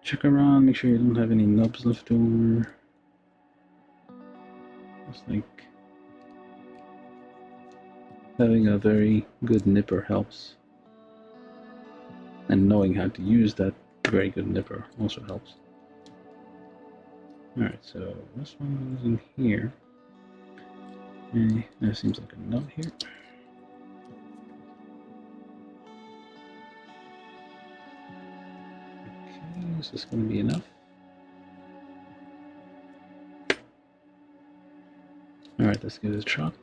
S1: Check around, make sure you don't have any nubs left over. Just like having a very good nipper helps. And knowing how to use that very good nipper also helps. Alright, so this one goes in here. And that seems like a nut here. Okay, is this going to be enough? Alright, let's give it a shot.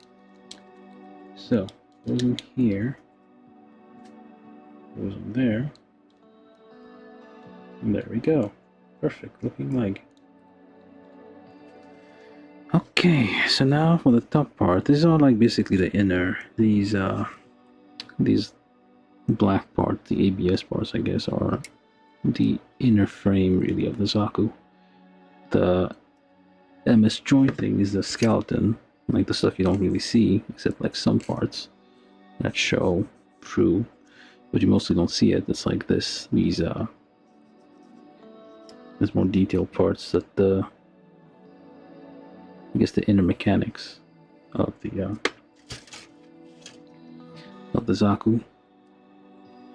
S1: So, goes in here. Goes in there. And there we go. Perfect looking leg. Okay, so now for the top part. These are like basically the inner. These black parts, the ABS parts, I guess, are the inner frame really of the Zaku. The MS jointing is the skeleton, like the stuff you don't really see, except like some parts that show through, but you mostly don't see it. It's like this. There's more detailed parts that I guess the inner mechanics of the Zaku.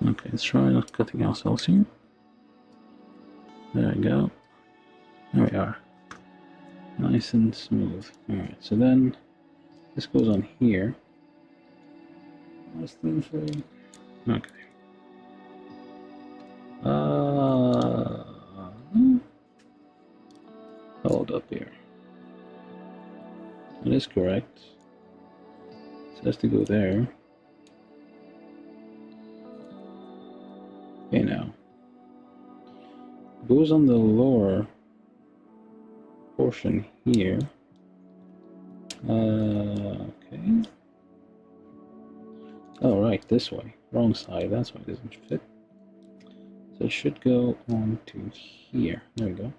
S1: Okay, let's try not cutting ourselves here. There we go. There we are. Nice and smooth. Alright, so then this goes on here. Last thing for you. Okay. Hold up here. That is correct. So it has to go there. Okay, now. It goes on the lower portion here. Okay. Oh, right, this way. Wrong side, that's why it doesn't fit. So it should go on to here. There we go.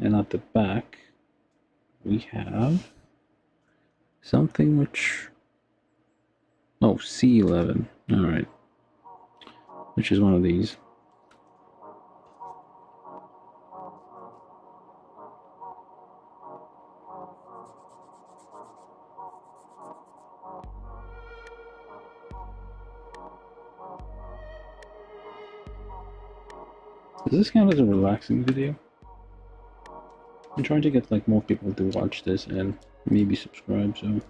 S1: And at the back, we have something which... Oh, C11. Alright. Which is one of these. Does this count as a relaxing video? I'm trying to get like more people to watch this and maybe subscribe, so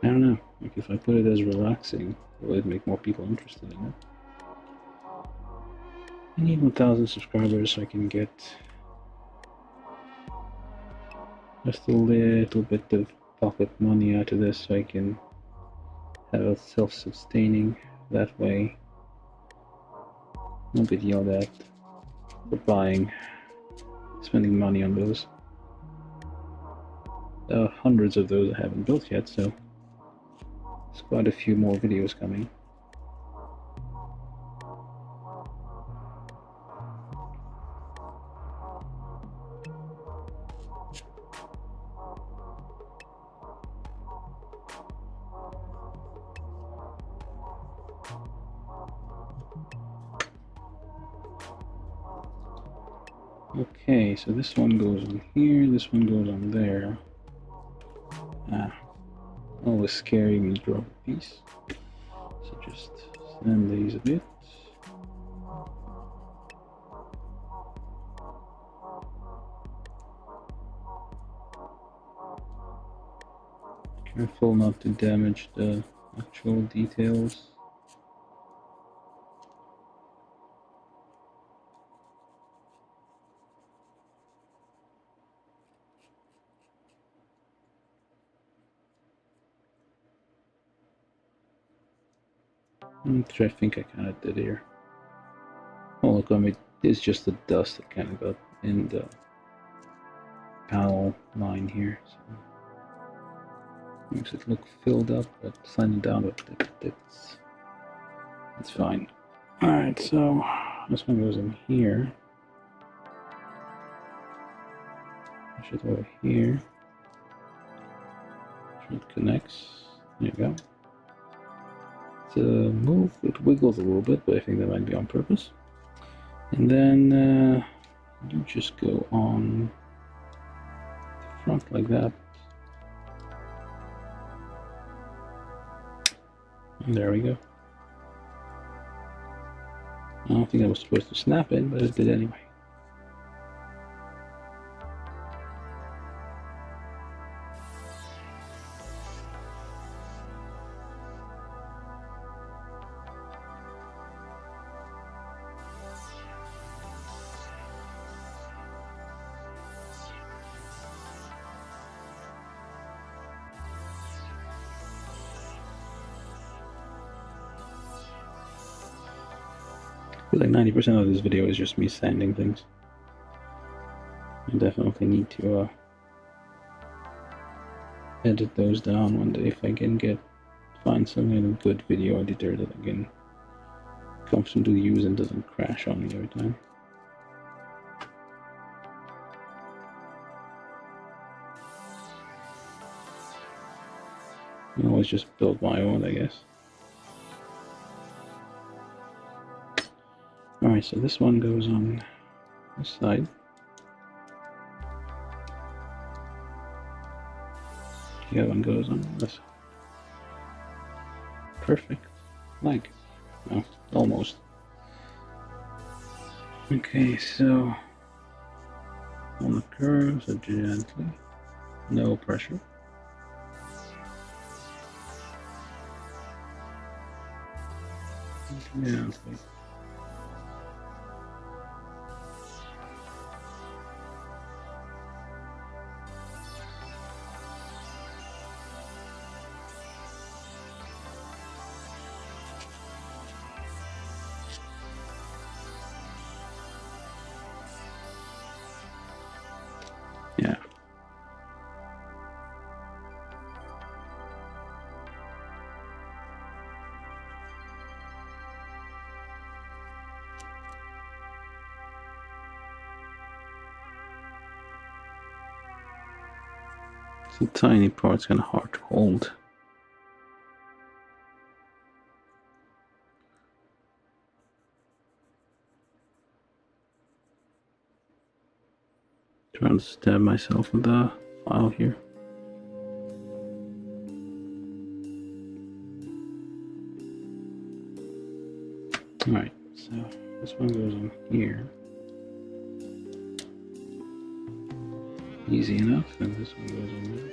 S1: I don't know. Like if I put it as relaxing, will it make more people interested in it? I need 1,000 subscribers so I can get just a little bit of pocket money out of this so I can have it self-sustaining. That way I won't get yelled at for spending money on those. Hundreds of those I haven't built yet, so there's quite a few more videos coming. Okay, so this one goes on here, this one goes on there. Always scary when you drop a piece. So just sand these a bit. Careful not to damage the actual details. Which I think I kind of did here. Oh look, I mean, it's just the dust that kind of got in the panel line here. So makes it look filled up, but sand it down with it's fine. Alright, so this one goes in here. Push it over here. It connects. There you go. It's a move, it wiggles a little bit, but I think that might be on purpose. And then you just go on the front like that. And there we go. I don't think I was supposed to snap it, but it did anyway. feel like 90% of this video is just me sanding things. I definitely need to edit those down one day if I can find some kind of good video editor that I can comfortably use and doesn't crash on me every time. I can always just build my own, I guess. Alright, so this one goes on this side. The other one goes on this. Perfect. Like, no, almost. Okay, so on the curves, so gently, no pressure. Gently. Yeah. It's a tiny part, it's kind of hard to hold. Trying to stab myself with the file here. Alright, so this one goes on here. Easy enough, and this one goes on there.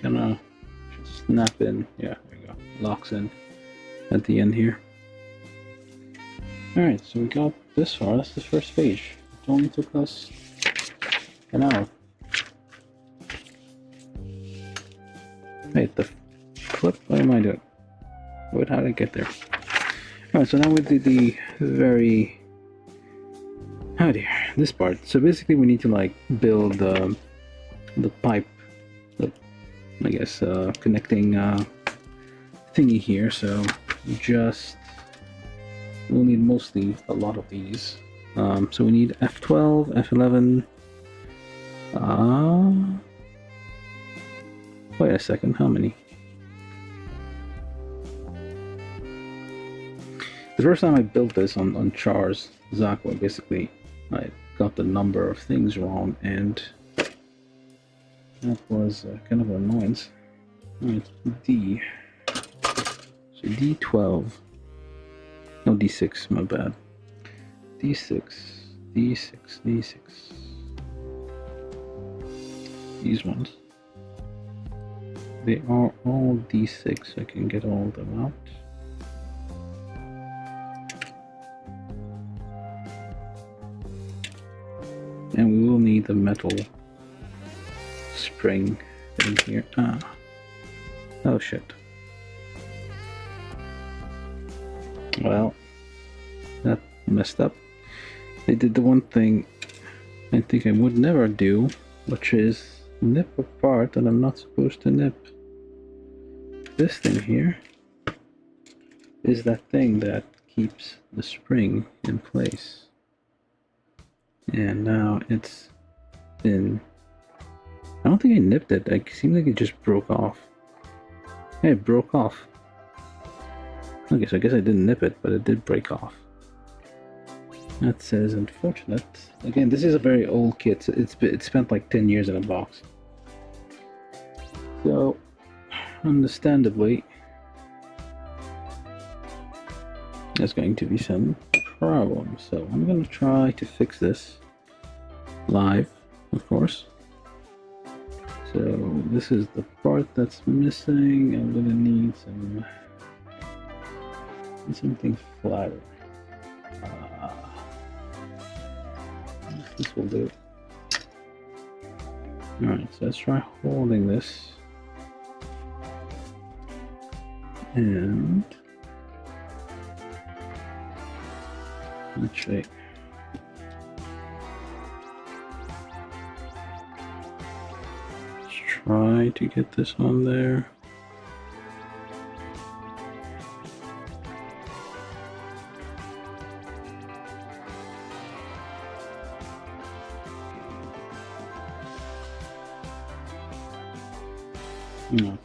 S1: Kinda snap in, yeah, there you go. Locks in at the end here. Alright, so we got this far, that's the first page. It only took us an hour. Wait, the flip? What am I doing? What, how did I get there? Alright, so now we did the very... oh dear, this part. So basically we need to like build the pipe, the, I guess, connecting thingy here. So we'll need mostly a lot of these. So we need F12, F11. Wait a second, how many? The first time I built this on Char's Zaku, basically I got the number of things wrong, and that was kind of an annoyance. Alright, D. So D12. No, D6, my bad. D6, D6, D6. These ones. They are all D6, I can get all of them out. And we will need the metal spring in here. Oh shit. Well, that messed up. They did the one thing I think I would never do, which is nip a part that I'm not supposed to nip. This thing here is that thing that keeps the spring in place. And now it's been... I don't think I nipped it. It seemed like it just broke off. Yeah, it broke off. Okay, so I guess I didn't nip it, but it did break off. That says unfortunate. Again, this is a very old kit. It's spent like 10 years in a box. So, understandably, there's going to be some problems. So I'm going to try to fix this live, of course. So this is the part that's missing. I'm going to need something flatter. This will do. Alright, so let's try holding this. And Actually, let's try to get this on there. No,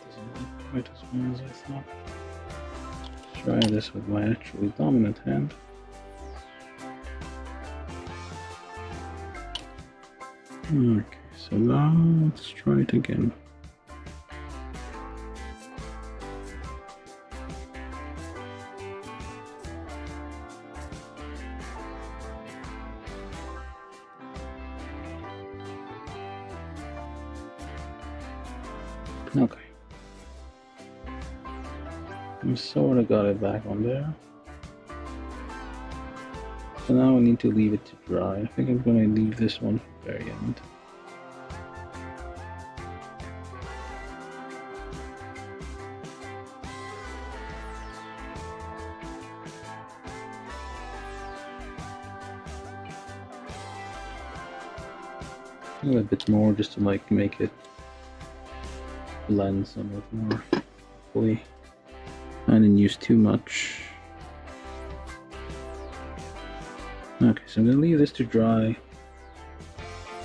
S1: doesn't look quite as well as I thought. Try this with my actually dominant hand. Okay, so now let's try it again. Okay. I sort of got it back on there. So now I need to leave it to dry. I think I'm going to leave this one for the very end. A little bit more just to like make it blend somewhat more. Hopefully I didn't use too much. Okay, so I'm gonna leave this to dry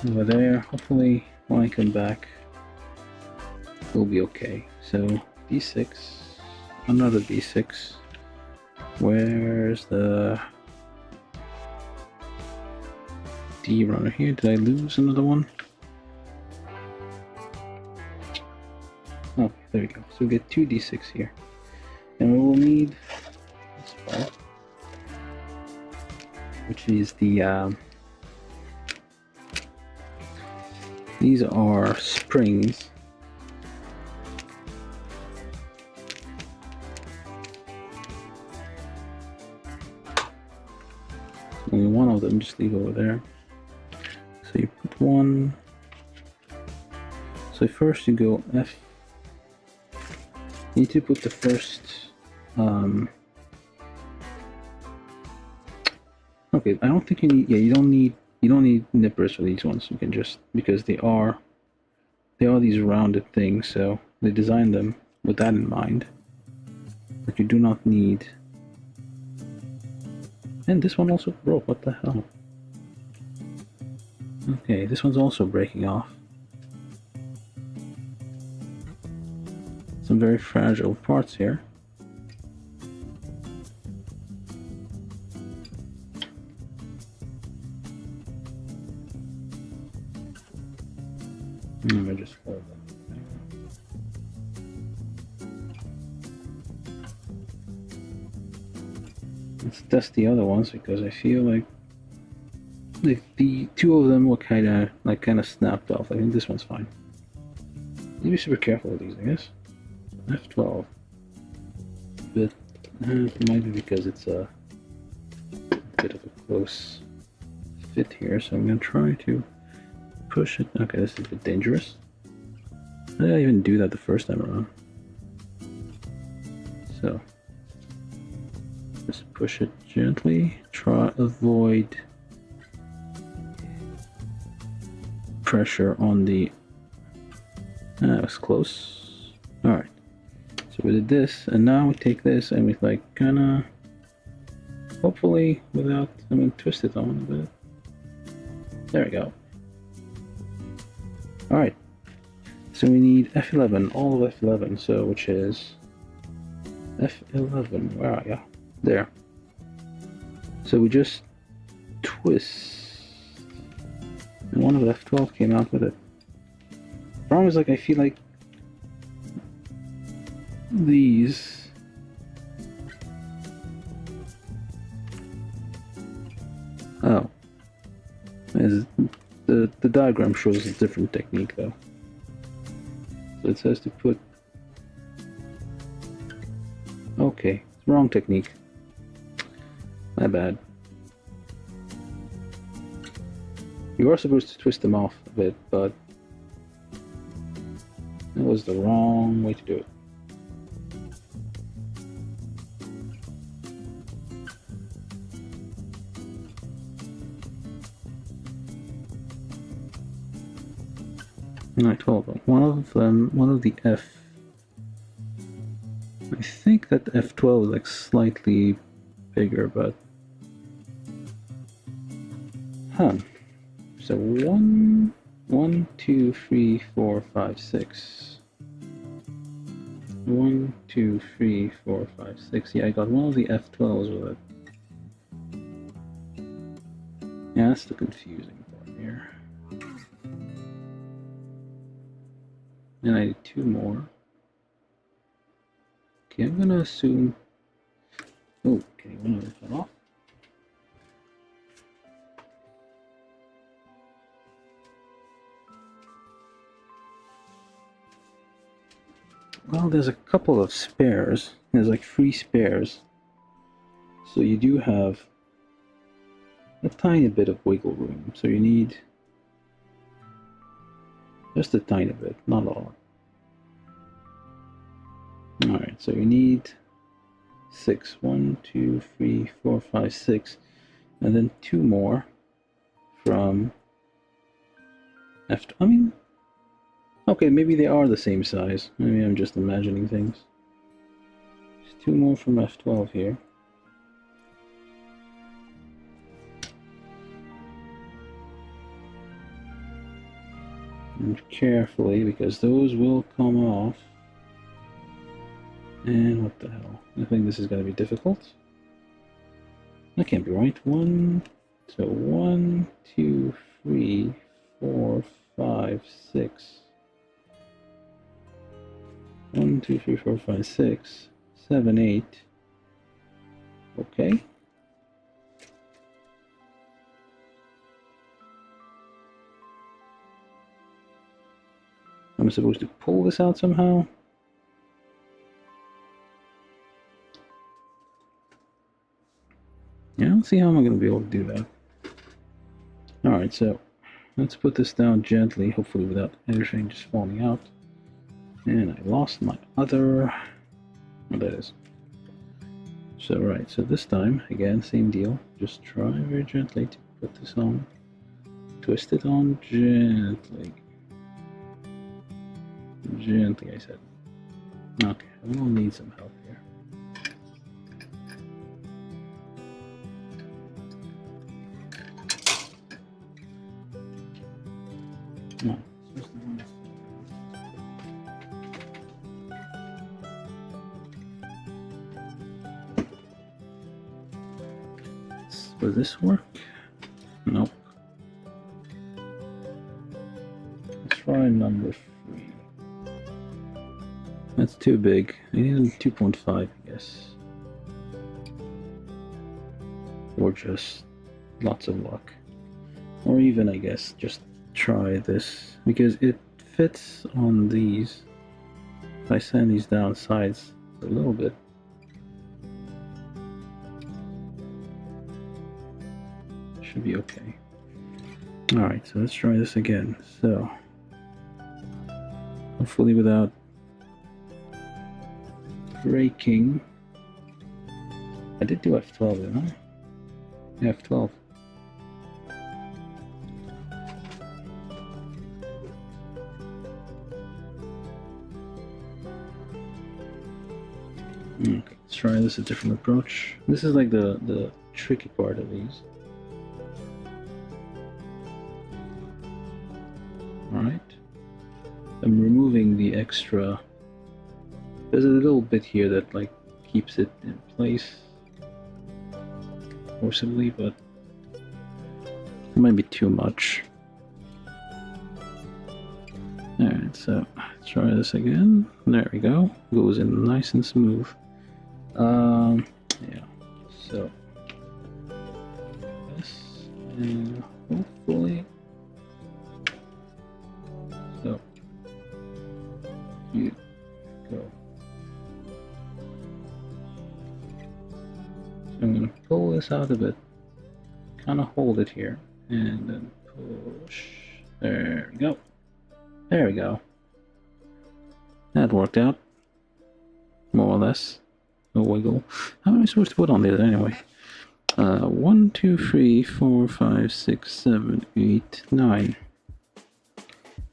S1: over there. Hopefully when I come back we'll be okay. So B6, another B6. Where's the D runner here? Did I lose another one? Oh, there we go. So we get 2 D6 here. And we will need this part, which is the these are springs. Only one of them, just leave over there. So you put one. So first you go F. You need to put the first. Okay, I don't think you need. Yeah, you don't need nippers for these ones. You can just, because they are these rounded things, so they designed them with that in mind. But you do not need. And this one also broke. What the hell? Okay, this one's also breaking off. Some very fragile parts here. Let me just hold that. Let's test the other ones because I feel like the two of them were kind of snapped off. I think this one's fine. You need to be super careful with these, I guess. F12. But it might be because it's a bit of a close fit here, so I'm gonna try to push it. Okay, this is a bit dangerous. I didn't even do that the first time around. So just push it gently. Try avoid pressure on the. That was close. All right. So we did this, and now we take this and we like kinda, hopefully without, I'm gonna twist it on a bit. There we go. All right. So we need F11, all of F11. So which is F11. Where are you? There. So we just twist, and one of the F12 came out with it. Problem is, like, I feel like these as the diagram shows a different technique though. So it says to put, okay, wrong technique. My bad. You are supposed to twist them off a bit, but that was the wrong way to do it. No, 12. One of them, one of the F. I think that F12 is like slightly bigger, but so 1, 2, 3, 4, 5, 6. 1, 2, 3, 4, 5, 6. Yeah, I got one of the F12s with it. Yeah, that's the confusing part here. And I need 2 more. Okay, I'm gonna assume. Oh, okay, one of them fell off. Well, there's a couple of spares. There's like 3 spares. So you do have a tiny bit of wiggle room. So you need just a tiny bit, not a lot. Alright, so you need 6. 1, 2, 3, 4, 5, 6. And then 2 more from F. I mean, okay, maybe they are the same size. Maybe I'm just imagining things. There's 2 more from F12 here. And carefully, because those will come off. And what the hell? I think this is going to be difficult. That can't be right. 1, 2, 3, 4, 5, 6. 1, 2, 3, 4, 5, 6, 7, 8. Okay. I'm supposed to pull this out somehow. Yeah, I don't see how I'm going to be able to do that. Alright, so let's put this down gently, hopefully without everything just falling out. And I lost my other... Oh, that is. So, right, so this time, again, same deal. Just try very gently to put this on. Twist it on gently. Gently, I said. Okay, we'll need some help here. No. Will this work? Nope. Let's try number 3. That's too big. I need 2.5, I guess. Or just lots of luck. Or even, I guess, just try this. Because it fits on these. If I sand these down sides a little bit. Should be okay. Alright, so let's try this again. So, hopefully without breaking. I did do F12, didn't I? F12. Okay, let's try this a different approach. This is like the tricky part of these. Alright. I'm removing the extra. There's a little bit here that like keeps it in place forcibly, but it might be too much. Alright, so let's try this again. There we go. Goes in nice and smooth. Yeah. So this and hopefully. So you go. So I'm gonna pull this out a bit, kind of hold it here, and then push. There we go. There we go. That worked out, more or less. No wiggle. How am I supposed to put on this anyway? 1, 2, 3, 4, 5, 6, 7, 8, 9.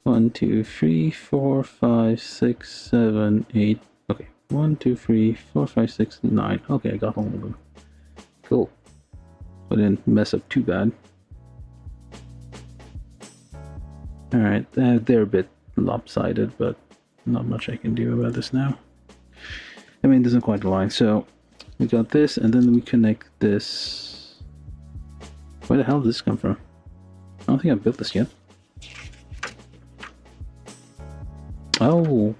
S1: 1, 2, 3, 4, 5, 6, 7, 8. Okay, 1, 2, 3, 4, 5, 6, 9. Okay, I got hold of them. Cool. I didn't mess up too bad. Alright, they're a bit lopsided, but not much I can do about this now. I mean, it doesn't quite align. So we got this, and then we connect this. Where the hell did this come from? I don't think I built this yet. Oh,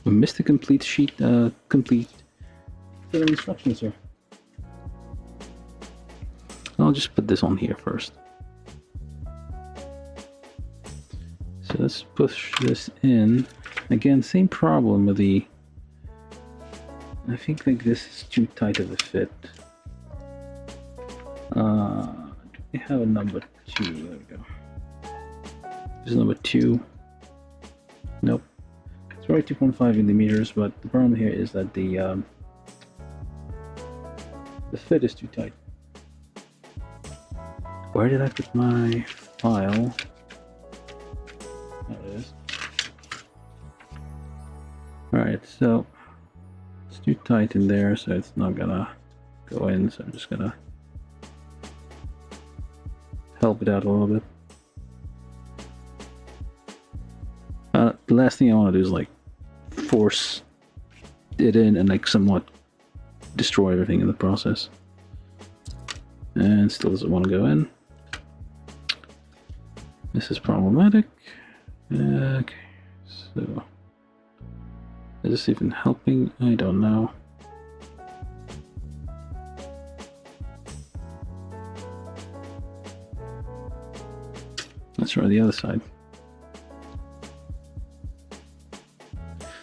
S1: we missed the complete sheet, complete set of instructions here. I'll just put this on here first. So let's push this in. Again, same problem with the... I think like this is too tight of a fit. Do we have a number 2? There we go. This is number 2. Nope. It's probably 2.5 millimeters, but the problem here is that the fit is too tight. Where did I put my file? There it is. Alright, so it's too tight in there, so it's not gonna go in, so I'm just gonna help it out a little bit. The last thing I want to do is like force it in and like somewhat destroy everything in the process. And still doesn't want to go in. This is problematic. Okay, so is this even helping? I don't know. Let's try the other side.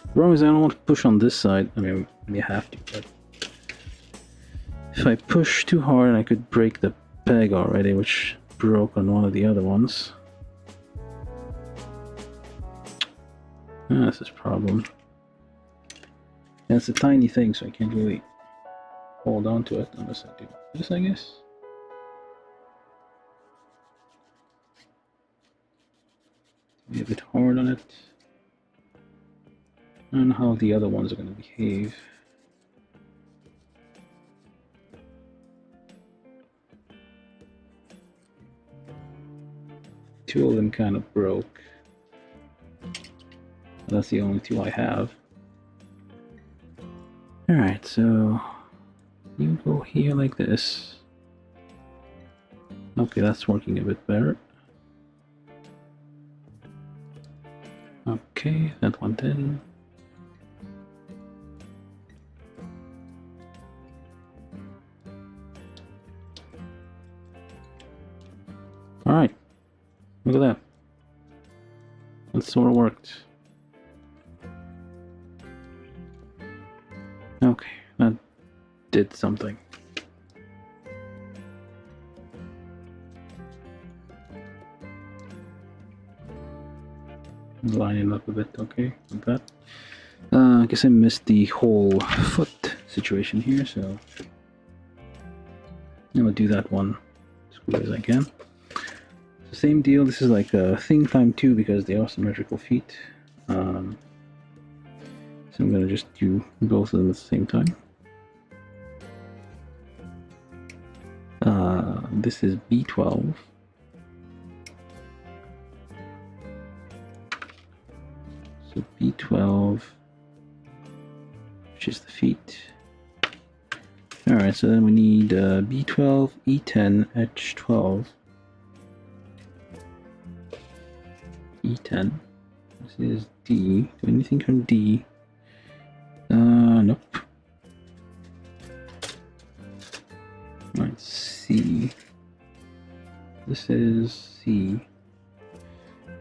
S1: The problem is I don't want to push on this side. I mean, you have to, but if I push too hard, I could break the peg already, which broke on one of the other ones. This is a problem. And it's a tiny thing, so I can't really hold on to it unless I do this, I guess. Be a bit hard on it. I don't know how the other ones are going to behave. Two of them kind of broke. That's the only two I have. Alright, so you go here like this. Okay, that's working a bit better. Okay, that went in. Alright, look at that. That sort of worked. Okay, that did something. Line it up a bit, okay, like that. I guess I missed the whole foot situation here, so I'm gonna do that one as quickly as I can. So same deal, this is like a thing time 2 because they are symmetrical feet. So I'm going to just do both of them at the same time. This is B12. So B12, which is the feet. Alright, so then we need B12, E10, H12. E10. This is D. Do anything from D? Nope. Alright, C. This is C.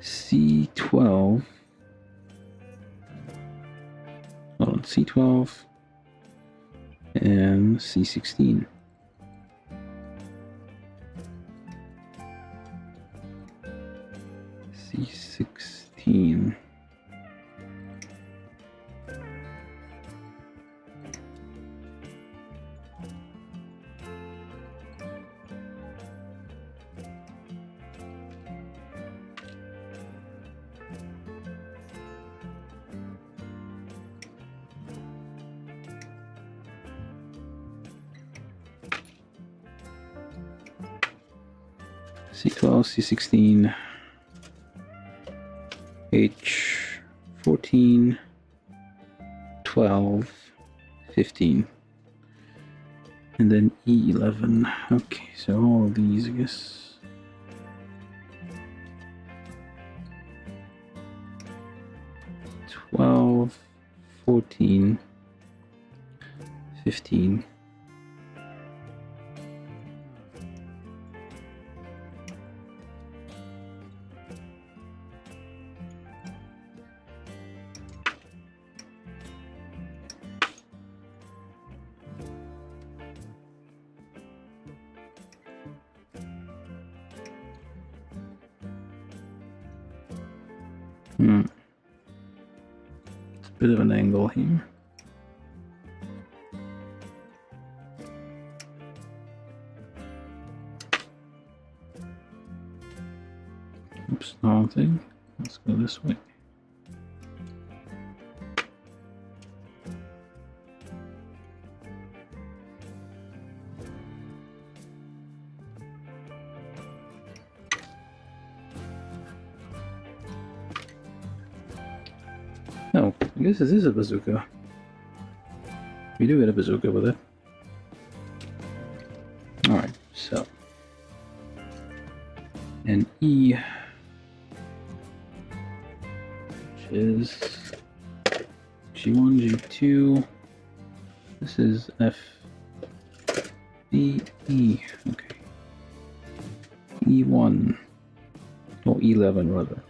S1: C12. Hold on, C12 and C16. C16. C12, C16, H14, 12, 15, and then E11. Okay, so all of these, I guess. 12, 14, 15. It's a bit of an angle here. Oops, wrong thing. Let's go this way. Oh, I guess this is a bazooka. We do get a bazooka with it. Alright, so. And E, which is G1, G2. This is F, B, E. Okay. E1. Or E11 rather.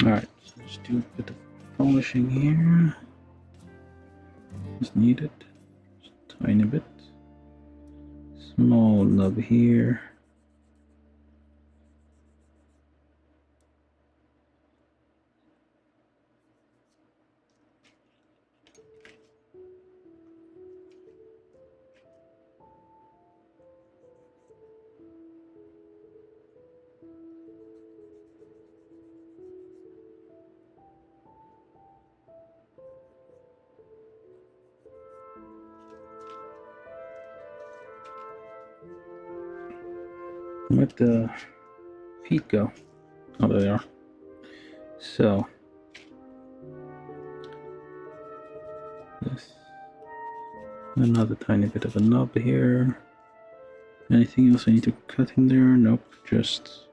S1: Alright, so let's do a bit of polishing here. Just needed. Just a tiny bit. Small nub here. Where'd the feet go? Oh, there they are. So, this, another tiny bit of a nub here. Anything else I need to cut in there? Nope, just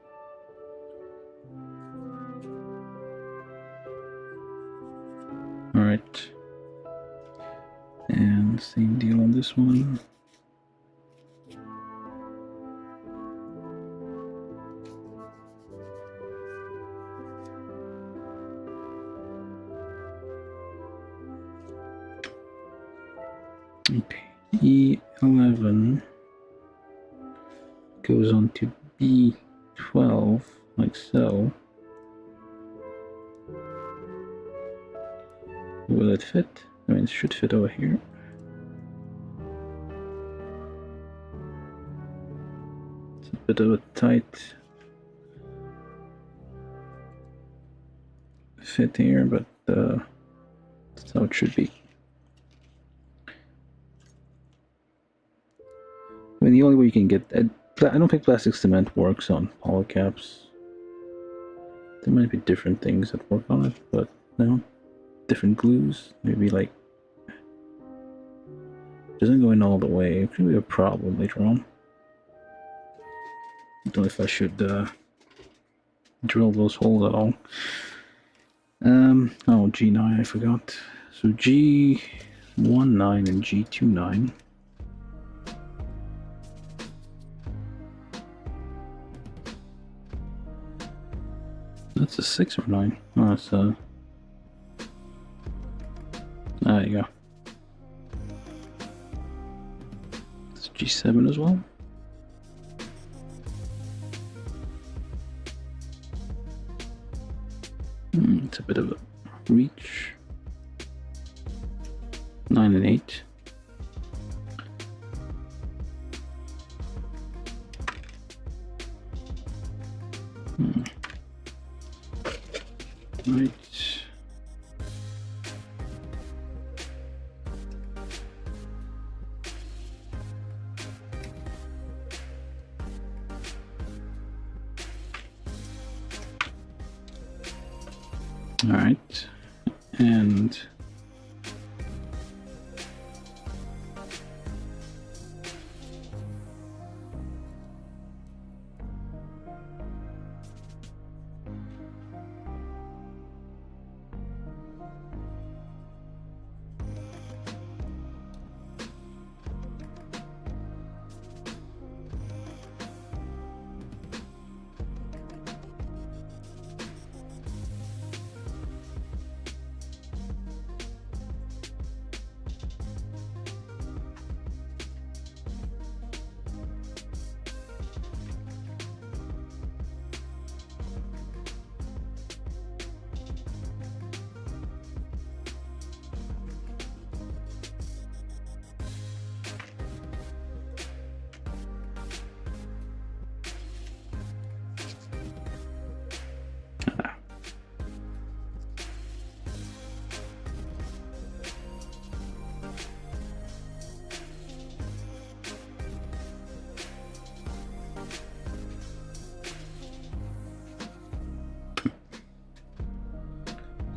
S1: alright. And same deal on this one. Okay, E11 goes on to B12, like so. Will it fit? I mean, it should fit over here. It's a bit of a tight fit here, but that's how it should be. I mean, the only way you can get... I don't think plastic cement works on polycaps. There might be different things that work on it, but no. Different glues. Maybe like... doesn't go in all the way. It could be a problem later on. I don't know if I should drill those holes at all. Oh, G9, I forgot. So G19 and G29. That's a 6 or 9. Oh, that's a... There you go. It's G7 as well. It's a bit of a reach. 9 and 8. Right. All right, and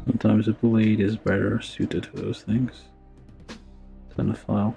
S1: sometimes a blade is better suited to those things than a file.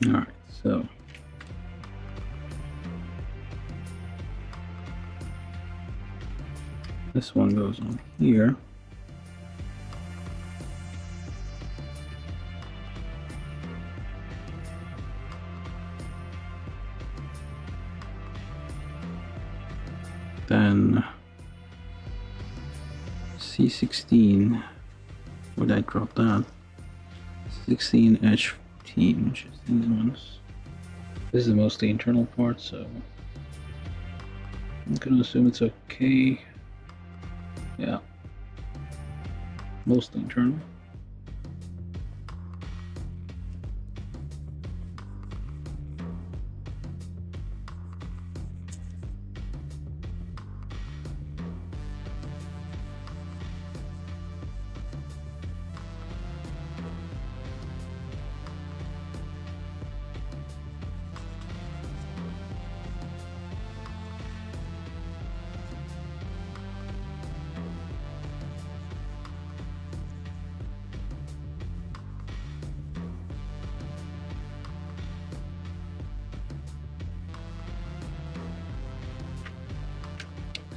S1: All right, so this one goes on here. Then C16, where'd I drop that? 16H15, which is these ones. This is mostly internal part, so I'm gonna assume it's okay. Yeah, mostly internal.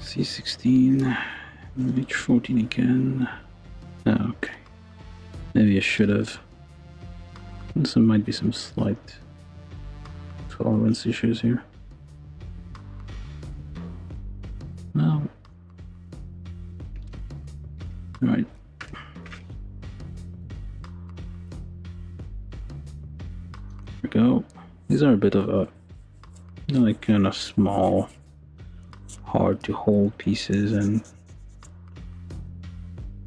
S1: C16, H14 again. Oh, okay. Maybe I should have. There might be some slight tolerance issues here. No. Alright. There we go. These are a bit of a, like, kind of small hard to hold pieces, and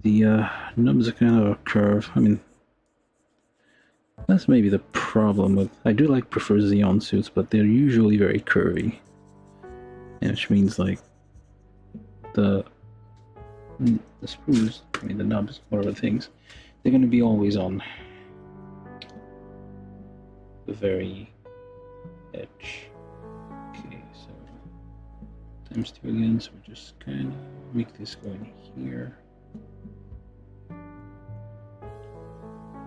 S1: the nubs are kind of a curve. I mean, that's maybe the problem with. I do prefer Xeon suits, but they're usually very curvy, which means like the screws, I mean the nubs, whatever things, they're going to be always on the very edge. Okay, so times 2 again, so we just kind of make this go in here.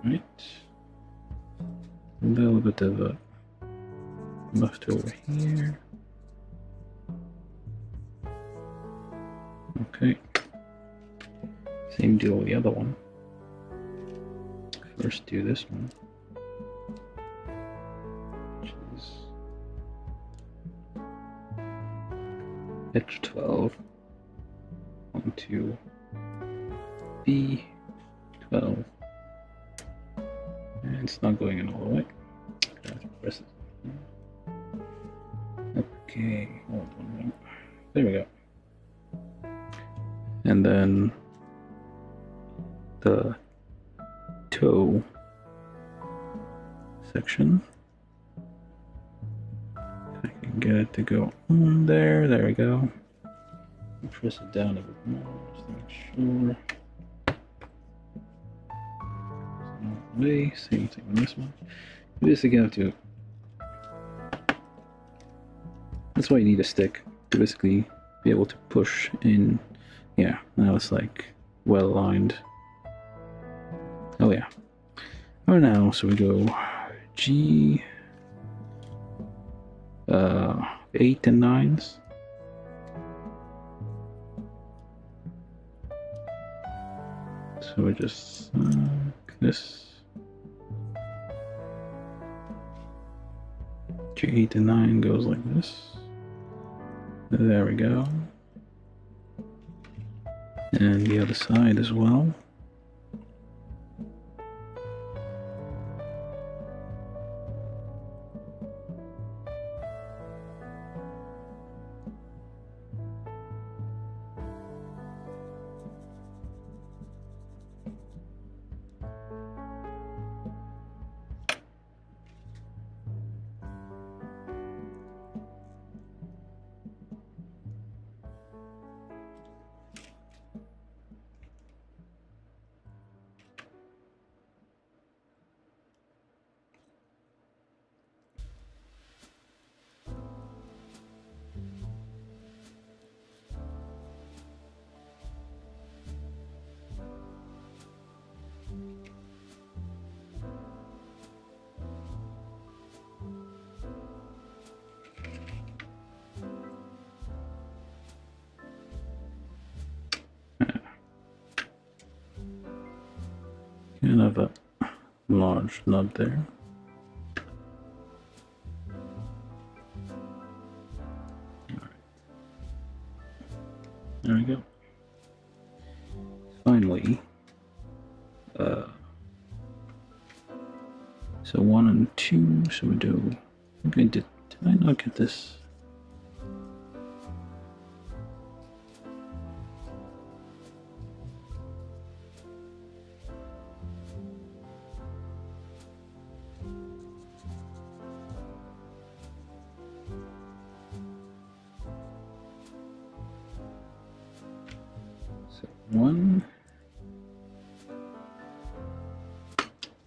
S1: Right. A little bit of a left over here. Okay. Same deal with the other one. First do this one, which is H12 onto B12. And it's not going in all the way. I have to press it. Okay, hold on. There we go. And then the toe section. I can get it to go on there. There we go. Press it down a bit more just to make sure. Way. Same thing on this one. You basically have to. That's why you need a stick to basically be able to push in. Yeah, now it's like well aligned. Oh yeah. Oh now, so we go G 8 and 9s. So we just this. G8 and 9 goes like this. There we go. And the other side as well. Kind of a large nub there. Alright. There we go. Finally, so 1 and 2, so we do, did I not get this? So 1,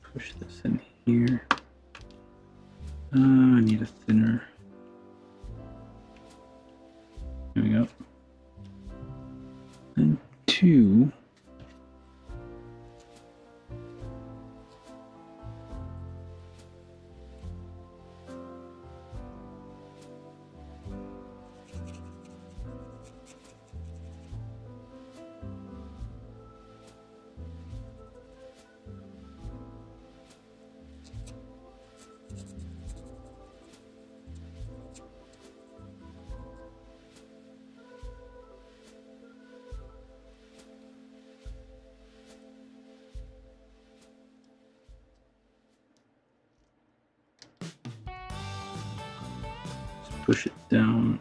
S1: push this in here. I need a thinner. There we go. And 2. Push it down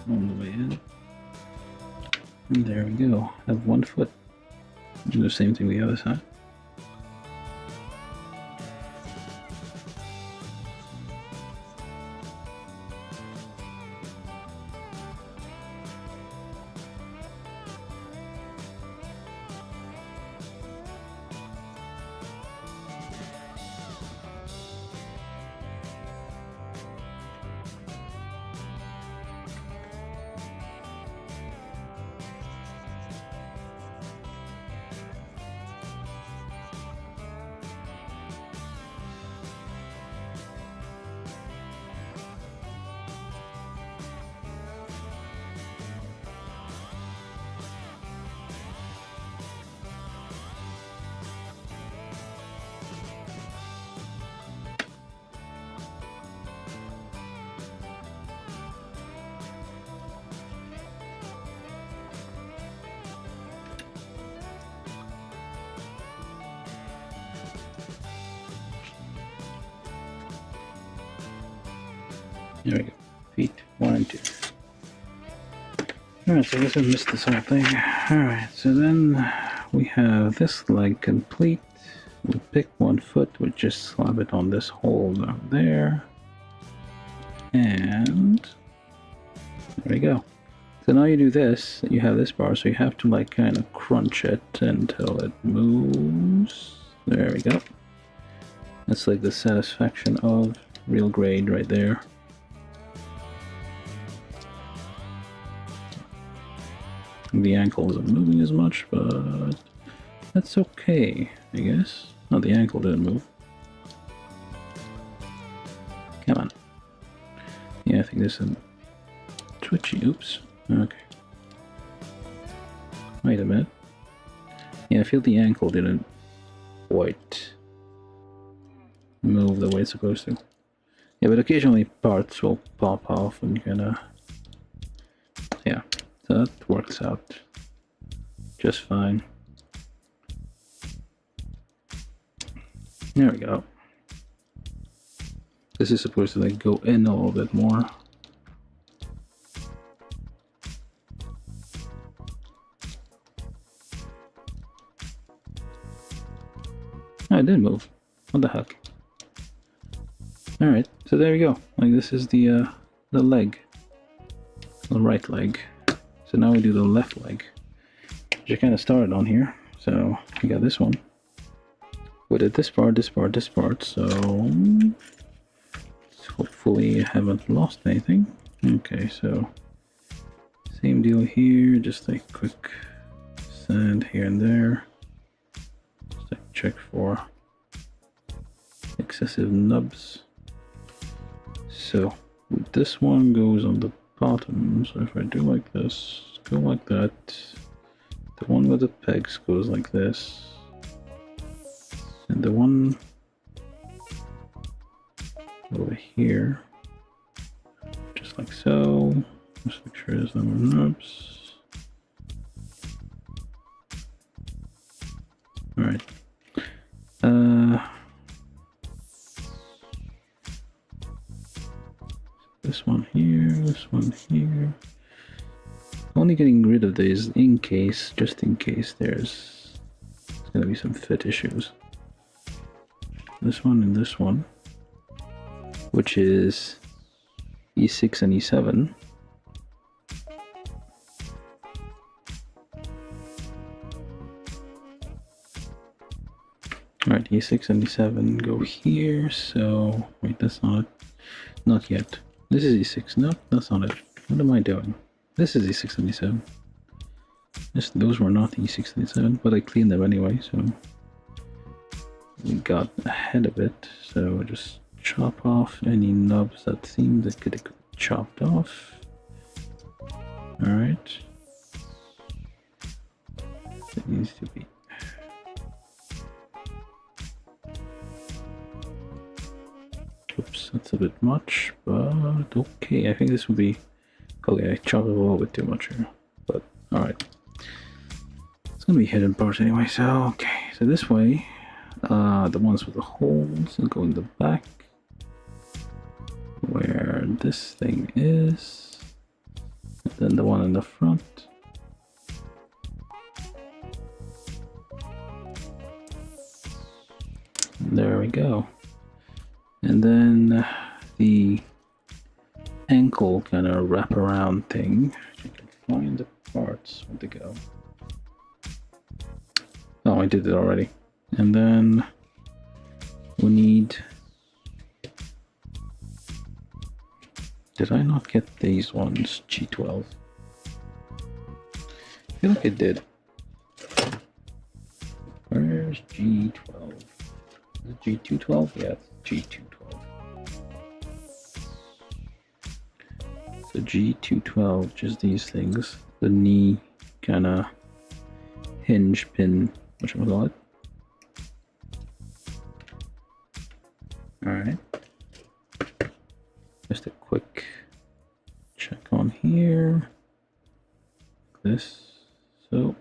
S1: on the way in. And there we go. Have 1 foot. Do the same thing the other side. There we go. Feet 1 and 2. Alright, so I guess I missed this whole thing. Alright, so then we have this leg complete. We'll pick 1 foot, we'll just slap it on this hole down there. And there we go. So now you do this, you have this bar, so you have to like kind of crunch it until it moves. There we go. That's like the satisfaction of real grade right there. The ankle isn't moving as much, but that's okay, I guess. Oh, the ankle didn't move. Come on. Yeah, I think this is twitchy. Oops. Okay. Wait a minute. Yeah, I feel the ankle didn't quite move the way it's supposed to. Yeah, but occasionally parts will pop off and yeah. So that works out just fine. There we go. This is supposed to like go in a little bit more. Oh, it did move. What the heck? Alright, so there we go. Like this is the leg. The right leg. So now we do the left leg, which I kind of started on here. So we got this one. We did this part, this part, this part. So hopefully I haven't lost anything. Okay, so same deal here. Just a quick sand here and there. Just like check for excessive nubs. So this one goes on the bottom, so if I do like this, go like that, the one with the pegs goes like this, and the one over here, just like so. Just make sure there's no more nubs. Alright. This one here, this one here. Only getting rid of these in case, just in case there's gonna be some fit issues. This one and this one, which is E6 and E7. Alright, E6 and E7 go here, so wait, that's not it. Not yet. This is E6. No, that's not it. What am I doing? This is E6 and E7. Those were not E6 and E7, but I cleaned them anyway, so we got ahead of it. So I just chop off any nubs that seem that could get chopped off. Alright. It needs to be. Oops, that's a bit much, but okay. I think this will be okay. I chopped it a little bit too much here, but alright. It's gonna be hidden parts anyway, so okay. So this way, the ones with the holes will go in the back, where this thing is. then the one in the front. There we go. And then the ankle kind of wraparound thing. I can find the parts. Where'd they go? Oh, I did it already. And then we need... Did I not get these ones? G12. I feel like I did. Where's G12? Is it G212? Yeah, it's G212. So G212, just these things. The knee kind of hinge pin, whatchamacallit. Alright. Just a quick check on here. This. So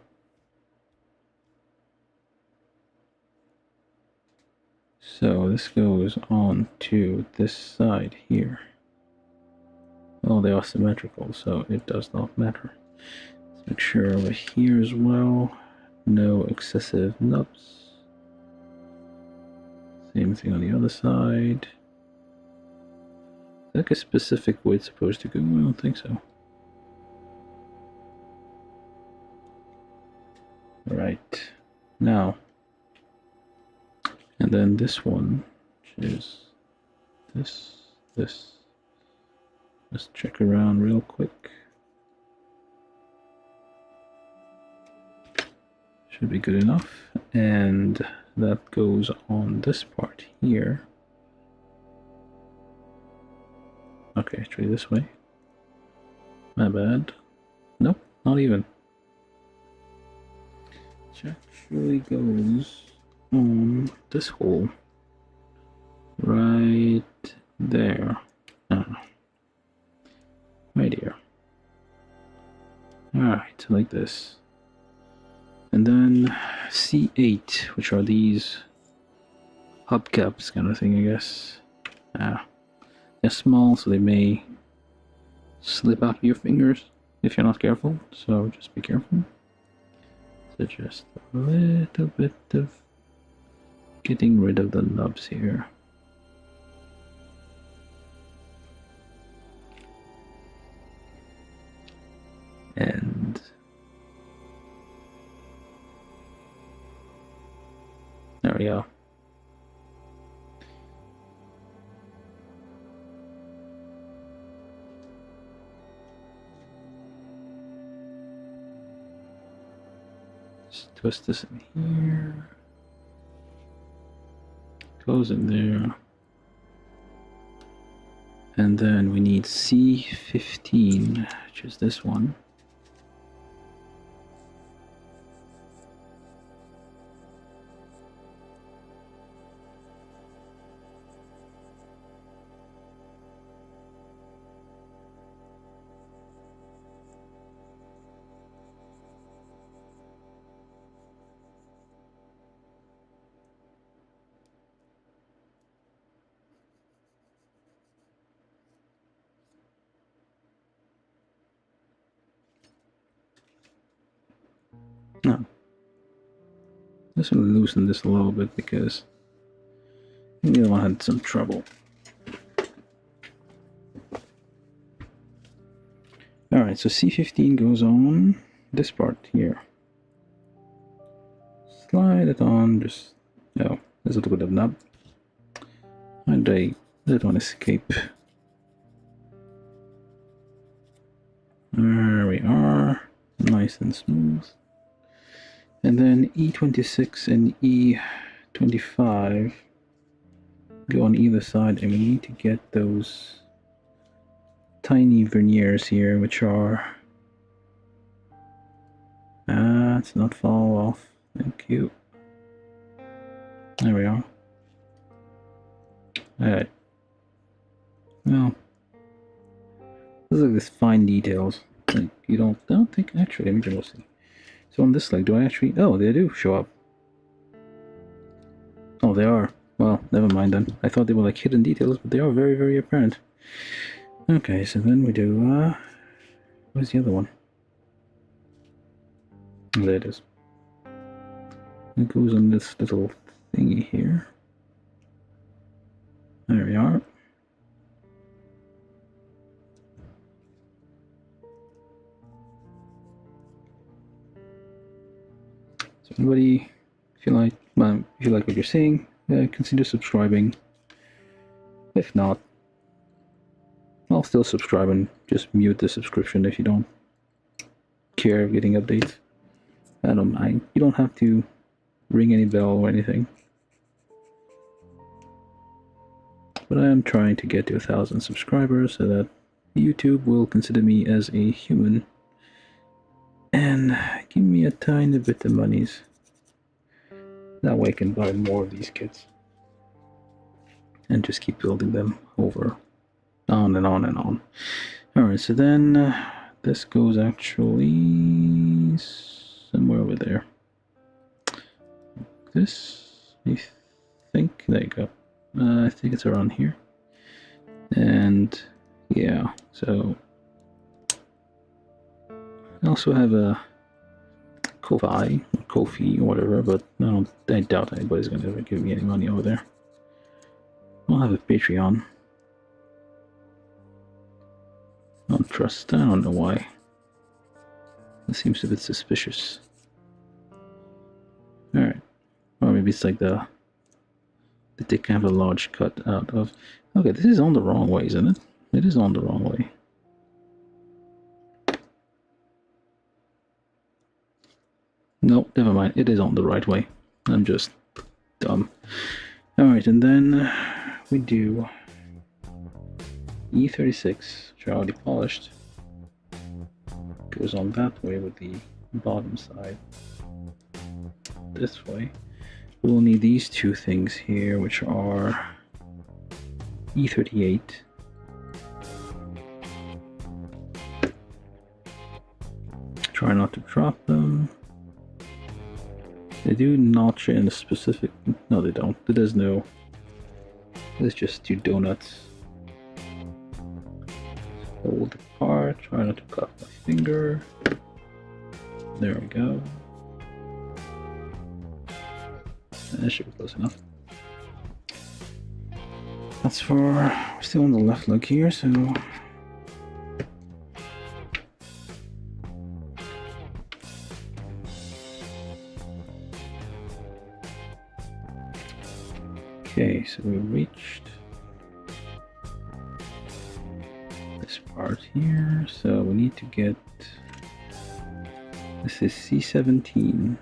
S1: this goes on to this side here. Oh, they are symmetrical, so it does not matter. Let's make sure over here as well, no excessive nubs. Same thing on the other side. Is that a specific way it's supposed to go? I don't think so. Right. Now, and then this one, which is this. Let's check around real quick. Should be good enough. And that goes on this part here. Okay, try this way. My bad. Nope, not even. It actually goes on this hole. Right there. Right here. Alright, like this. And then C8, which are these hubcaps kind of thing, I guess. They're small, so they may slip out of your fingers if you're not careful, so just be careful. So just a little bit of getting rid of the nubs here. And there we go. Just twist this in here. Goes in there. And then we need C15, which is this one. No. Just gonna loosen this a little bit because the other one had some trouble. Alright, so C15 goes on this part here. Slide it on, just, oh, there's a little bit of nub. And I let one escape. There we are, nice and smooth. And then E26 and E25 go on either side, and we need to get those tiny verniers here, which are... it's not fall off. Thank you. There we are. Alright. Well, this is like this fine details. Like you don't think, actually, let me just see. So on this leg, do I actually... Oh, they do show up. Oh, they are. Well, never mind then. I thought they were like hidden details, but they are very, very apparent. Okay, so then we do Where's the other one? Oh, there it is. It goes on this little thingy here. There we are. So anybody, if you like what you're seeing, consider subscribing. If not, I'll still subscribe and just mute the subscription if you don't care of getting updates. I don't mind. You don't have to ring any bell or anything. But I am trying to get to 1,000 subscribers so that YouTube will consider me as a human and give me a tiny bit of monies. That way I can buy more of these kits and just keep building them over, on and on and on. Alright, so then this goes actually somewhere over there. This, I think, there you go. I think it's around here. And yeah, so I also have a Ko-fi or Ko-fi or whatever, but I doubt anybody's gonna ever give me any money over there. I'll have a Patreon. I don't trust. I don't know why. That seems a bit suspicious. Alright. Or maybe it's like that they can have a large cut out of. Okay, this is on the wrong way, isn't it? It is on the wrong way. No, never mind. It is on the right way. I'm just dumb. Alright, and then we do E36, which are already polished. Goes on that way with the bottom side. This way. We'll need these two things here, which are E38. Try not to drop them. They do notch in a specific... No, they don't. There's no... There's just two donuts. Hold apart. Try not to cut my finger. There we go. That should be close enough. That's for... We're still on the left leg here, so... Okay, so we reached this part here, so we need to get... This is C17.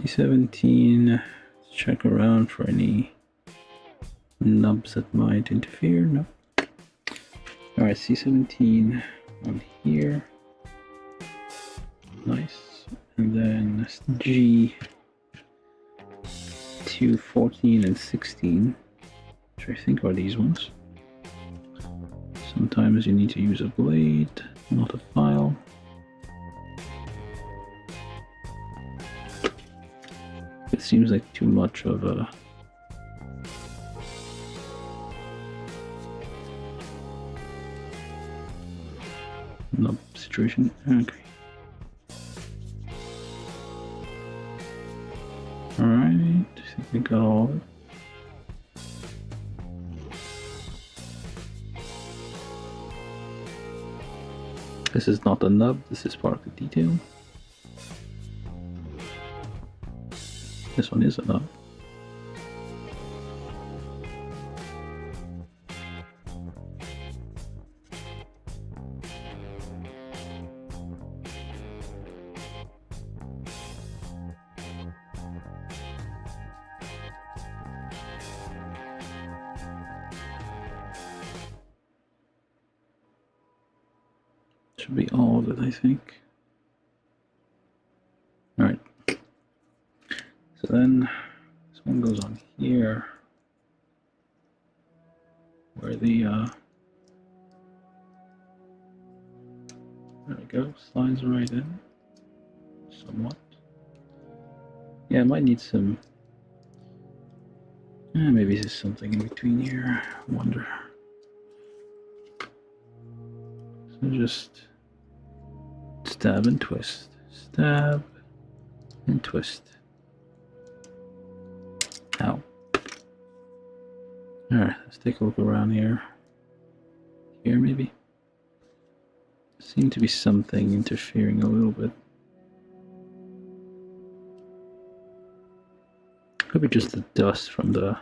S1: C17, check around for any nubs that might interfere. No. Alright, C17 on here. Nice. And then G2, 14 and 16, which I think are these ones. Sometimes you need to use a blade, not a file. It seems like too much of a nub situation. Okay. Alright, I think we got all of it. This is not a nub, this is part of the detail. This one is a nub. Should be all of it, I think. Alright. So then this one goes on here. where the there we go, slides right in, somewhat. Yeah, I might need some. Maybe there's something in between here. I wonder. So just stab and twist, stab and twist. Ow. Alright, let's take a look around here. Here, maybe? Seems to be something interfering a little bit. Could be just the dust from the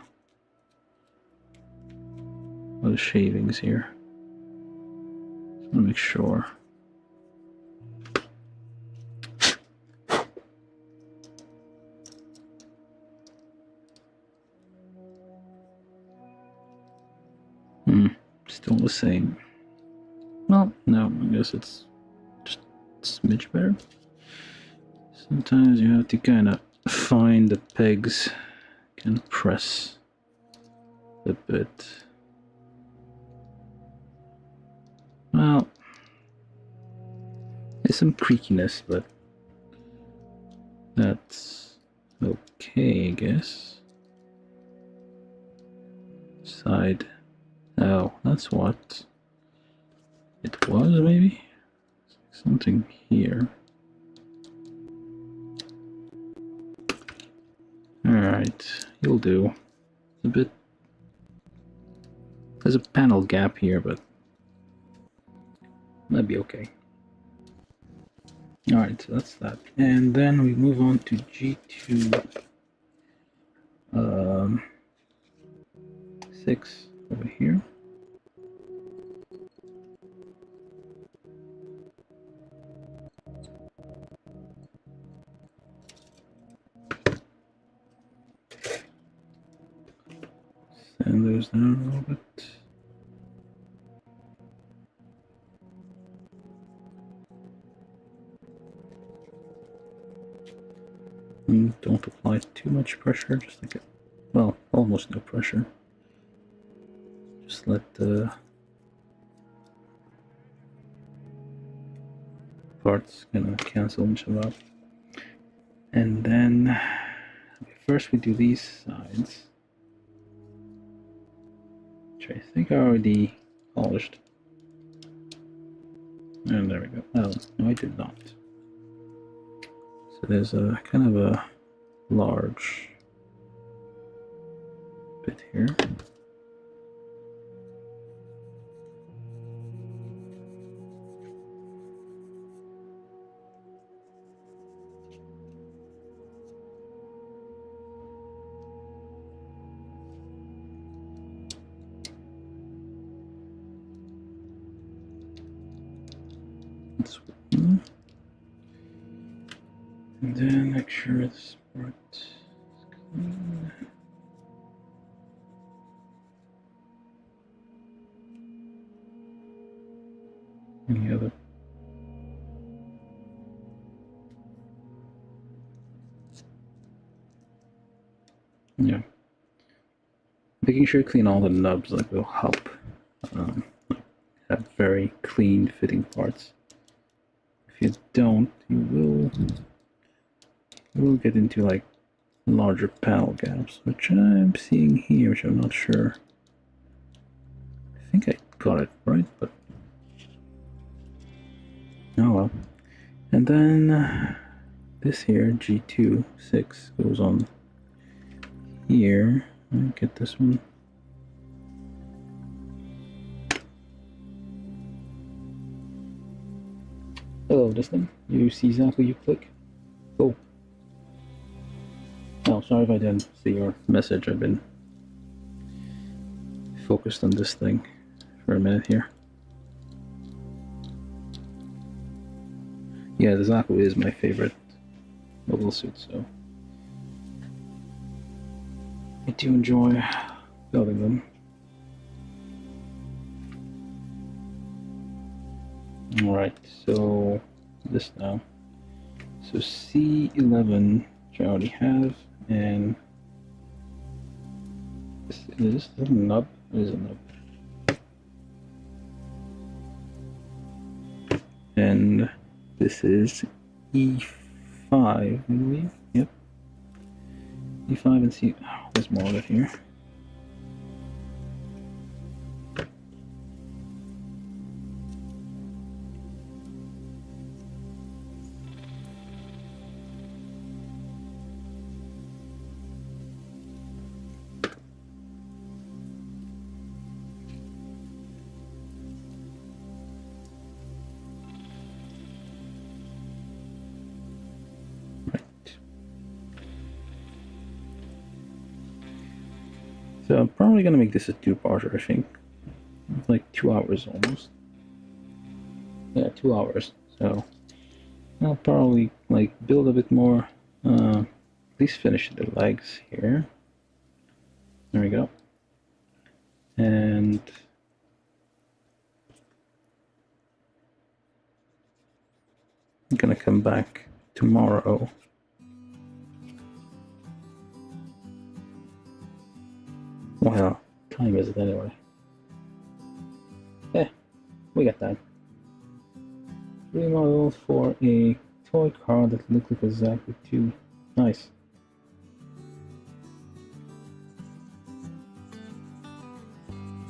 S1: shavings here. Just want to make sure. Still the same. Well, no, I guess it's just a smidge better. Sometimes you have to kind of find the pegs, kind of press a bit. Well, there's some creakiness, but that's okay, I guess. Side. Oh, that's what it was, maybe? Something here. Alright, you'll do. A bit. There's a panel gap here, but that'd be okay. Alright, so that's that. And then we move on to G2 6 over here. And those down a little bit. And don't apply too much pressure, just like well, almost no pressure. Just let the parts kind of cancel each other out. And then first we do these sides, which I think I already polished. And there we go. Oh, no, I did not. So there's a kind of a large bit here. And then make sure this part is clean. Any other? Yeah. Making sure you clean all the nubs like will help have very clean fitting parts. If you don't, you will get into like larger panel gaps, which I'm seeing here, which I'm not sure. I think I got it right, but oh well. And then this here, G2 6, goes on here. Let me get this one. Hello, this thing. You see Zaku, you click. Cool. Oh, sorry if I didn't see your message. I've been focused on this thing for a minute here. Yeah, the Zaku is my favorite mobile suit, so I do enjoy building them. Alright, so this now. So C11, which I already have, and is this a nub? It is a nub. and this is E5, I believe. Yep. E5 and C. Oh, there's more of it here. So I'm probably gonna make this a two-parter, I think. It's like 2 hours almost. Yeah, 2 hours. So I'll probably like build a bit more. At least finish the legs here. There we go. And I'm gonna come back tomorrow. Well, time is it anyway? We got time. Remodel for a toy car that looks like a Zaku 2. Nice.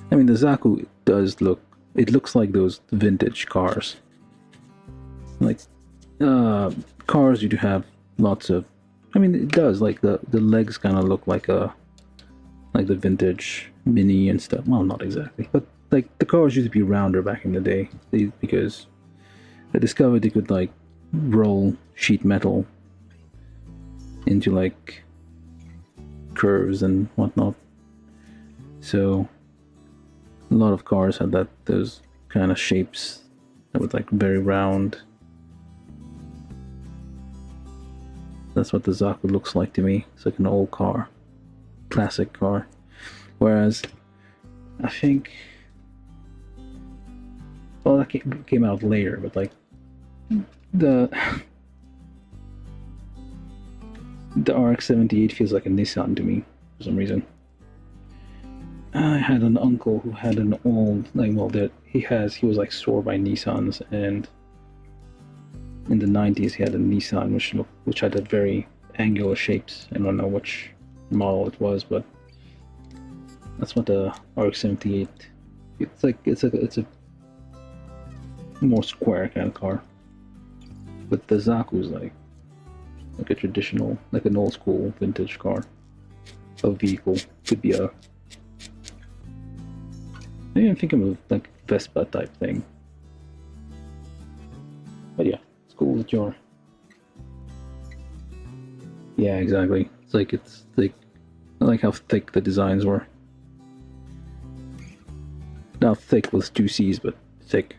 S1: I mean, the Zaku does look, it looks like those vintage cars. Like, cars you do have lots of, I mean, it does, like, the legs kind of look like the vintage Mini and stuff. Well, not exactly, but like the cars used to be rounder back in the day, because I discovered they could like roll sheet metal into like curves and whatnot. So a lot of cars had those kind of shapes that was like very round. That's what the Zaku looks like to me. It's like an old car, classic car. Whereas I think, well, that came out later, but like the RX-78 feels like a Nissan to me for some reason. I had an uncle who had an old, like, well, that he was like sore by Nissans, and in the 90s he had a Nissan which had a very angular shapes. I don't know which model it was, but that's what the RX-78. It's a more square kind of car. But the Zaku is like a traditional, like an old school vintage car. A vehicle. Could be a, maybe I'm thinking of like Vespa type thing. But yeah, it's cool that you're. Yeah, exactly. It's like I like how thick the designs were. Not thick with 2 C's, but thick.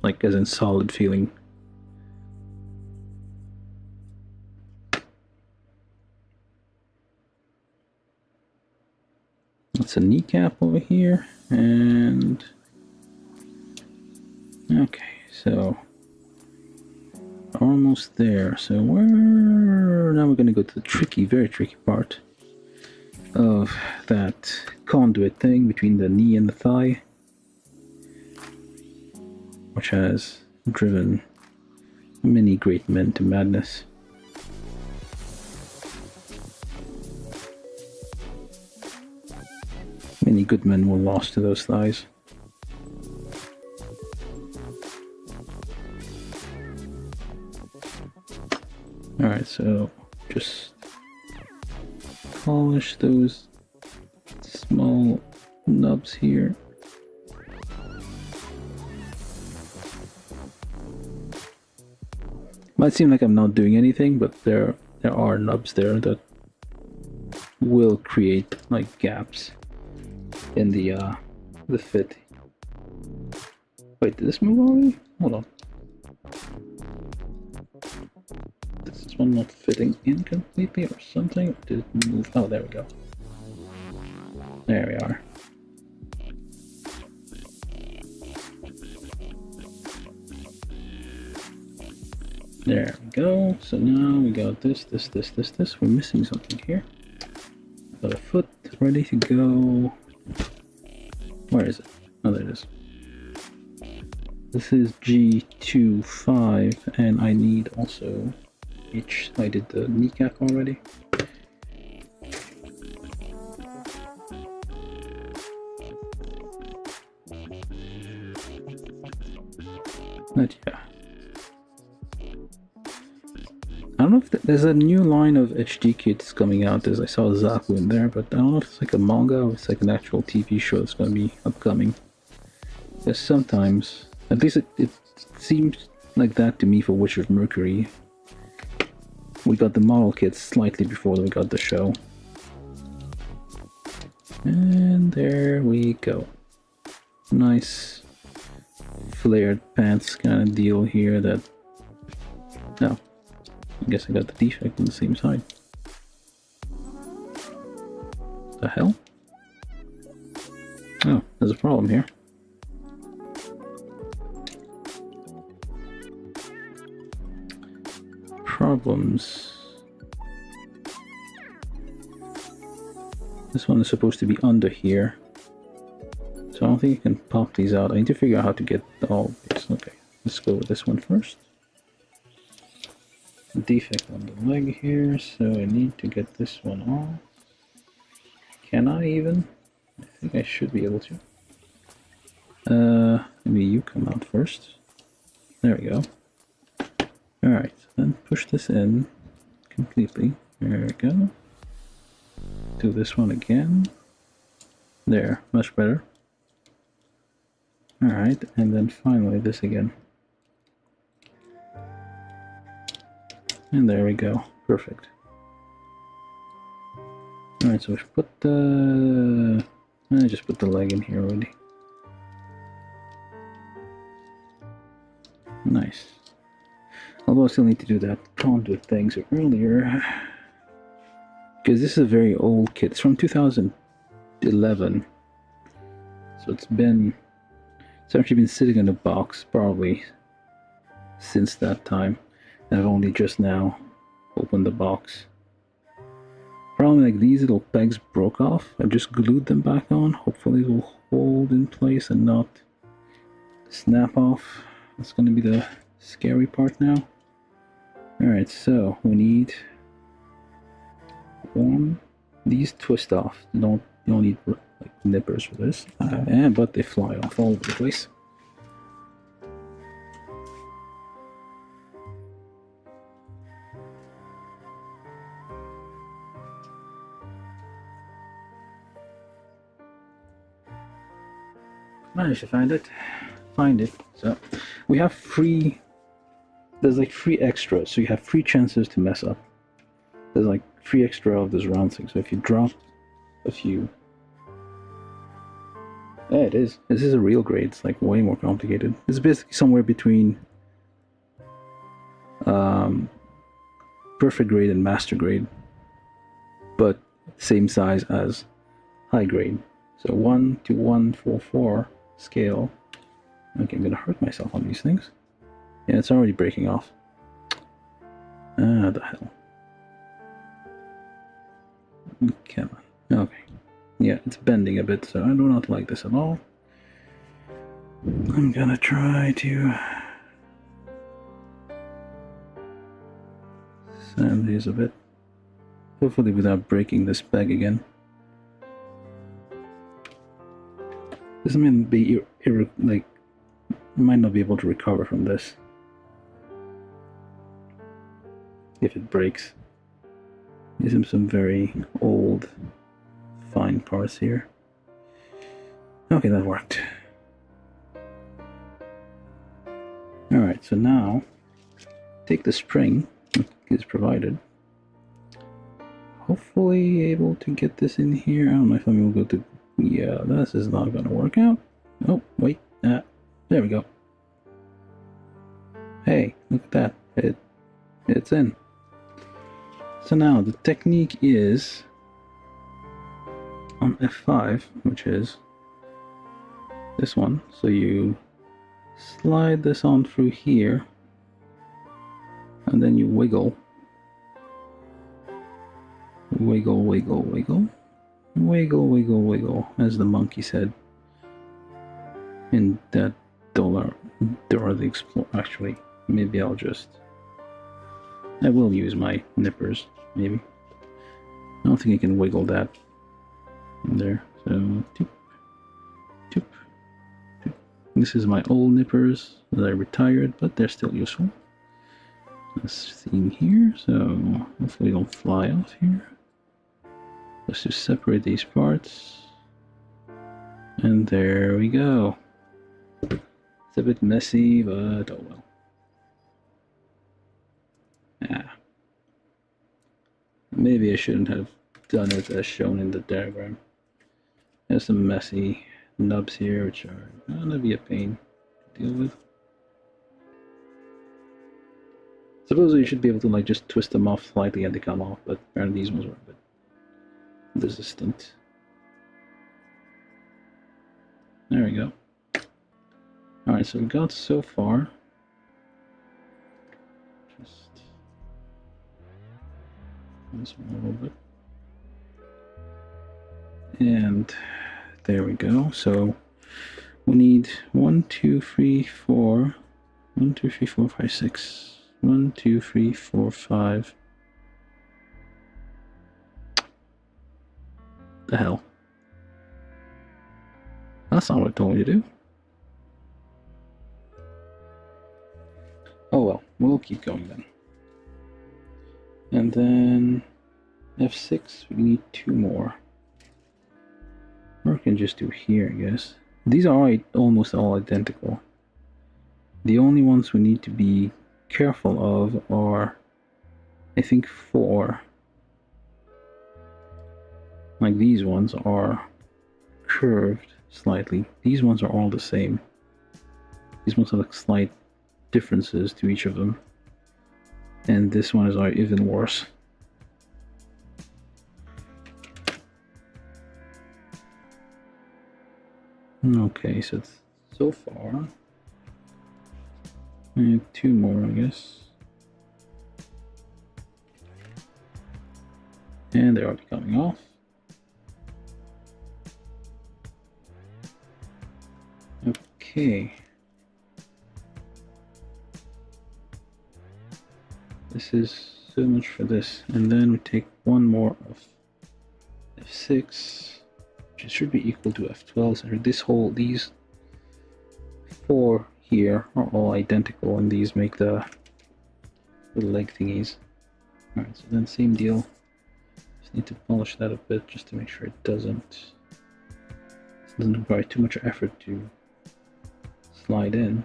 S1: Like as in solid feeling. That's a kneecap over here, and okay, so almost there. So now we're gonna go to the tricky, very tricky part of that conduit thing between the knee and the thigh, which has driven many great men to madness. Many good men were lost to those thighs. Alright, so just polish those small nubs here. Might seem like I'm not doing anything, but there are nubs there that will create like gaps in the fit. Wait, did this move already? Hold on. Is this one not fitting in completely or something? Or did it move? Oh, there we go. There we are. There we go. So now we got this. We're missing something here. Got a foot ready to go. Where is it? Oh, there it is. This is G25, and I need also I did the kneecap already. But yeah. I don't know if there's a new line of HD kits coming out. As I saw Zaku in there, but I don't know if it's like a manga or it's like an actual TV show that's going to be upcoming. Because sometimes, at least it seems like that to me for Witch of Mercury. We got the model kits slightly before we got the show. And there we go. Nice flared pants kind of deal here that... No. I guess I got the defect on the same side. The hell? Oh, there's a problem here. Problems. This one is supposed to be under here. So I don't think you can pop these out. I need to figure out how to get all these. Okay, let's go with this one first. Defect on the leg here, so I need to get this one off. Can I even? I think I should be able to. Maybe you come out first. There we go. Alright, then push this in completely. There we go. Do this one again. There, much better. Alright, and then finally this again. And there we go. Perfect. Alright, so we put the... I just put the leg in here already. Nice. Although I still need to do that conduit things earlier. Because this is a very old kit. It's from 2011. So it's actually been sitting in a box probably since that time. And I've only just now opened the box. Probably like these little pegs broke off. I just glued them back on. Hopefully it will hold in place and not snap off. That's going to be the scary part now. Alright, so we need one. These twist off. You don't need like nippers for this. But they fly off all over the place. Managed to find it. So we have there's like 3 extras, so you have 3 chances to mess up. There's like 3 extra of this round thing, so if you drop a few... Yeah, it is. This is a real grade. It's like way more complicated. It's basically somewhere between perfect grade and master grade, but same size as high grade. So 1 to 144 scale. Okay, I'm gonna hurt myself on these things. Yeah, it's already breaking off. Ah, the hell. Come on. Okay. Yeah, it's bending a bit, so I do not like this at all. I'm gonna try to sand these a bit. Hopefully without breaking this peg again. This might be like, you might not be able to recover from this if it breaks. These are some very old, fine parts here. Okay, that worked. Alright, so now take the spring that is provided. Hopefully able to get this in here. I don't know if I'm able to. Yeah, this is not going to work out. Oh, wait. There we go. Hey, look at that. It's in. So now the technique is on F5, which is this one. So you slide this on through here, and then you wiggle. Wiggle, wiggle, wiggle. Wiggle, wiggle, wiggle, as the monkey said in that thoroughly explore. Actually, maybe I will use my nippers, maybe. I don't think I can wiggle that in there. So, toop, toop, toop. This is my old nippers that I retired, but they're still useful. This theme here, so hopefully they don't fly off here. Let's just separate these parts. And there we go. It's a bit messy, but oh well. Maybe I shouldn't have done it as shown in the diagram. There's some messy nubs here, which are gonna be a pain to deal with. Supposedly you should be able to like just twist them off slightly and they come off, but apparently these ones were a bit resistant. There we go. Alright, so we got so far. Just this one a little bit. And there we go. So we need 1, 2, 3, 4. 1, 2, 3, 4, 5, 6. 1, 2, 3, 4, 5. The hell? That's not what it told me to do. Oh well, we'll keep going then. And then F6, we need 2 more. Or we can just do here, I guess. These are almost all identical. The only ones we need to be careful of are, I think, 4. Like these ones are curved slightly. These ones are all the same. These ones have like slight differences to each of them. And this one is even worse. Okay, so far we have 2 more, I guess. And they're already coming off. Okay. This is so much for this. And then we take 1 more of F6, which should be equal to F12. So these 4 here are all identical, and these make the leg thingies. Alright, so then same deal. Just need to polish that a bit just to make sure it doesn't require too much effort to slide in.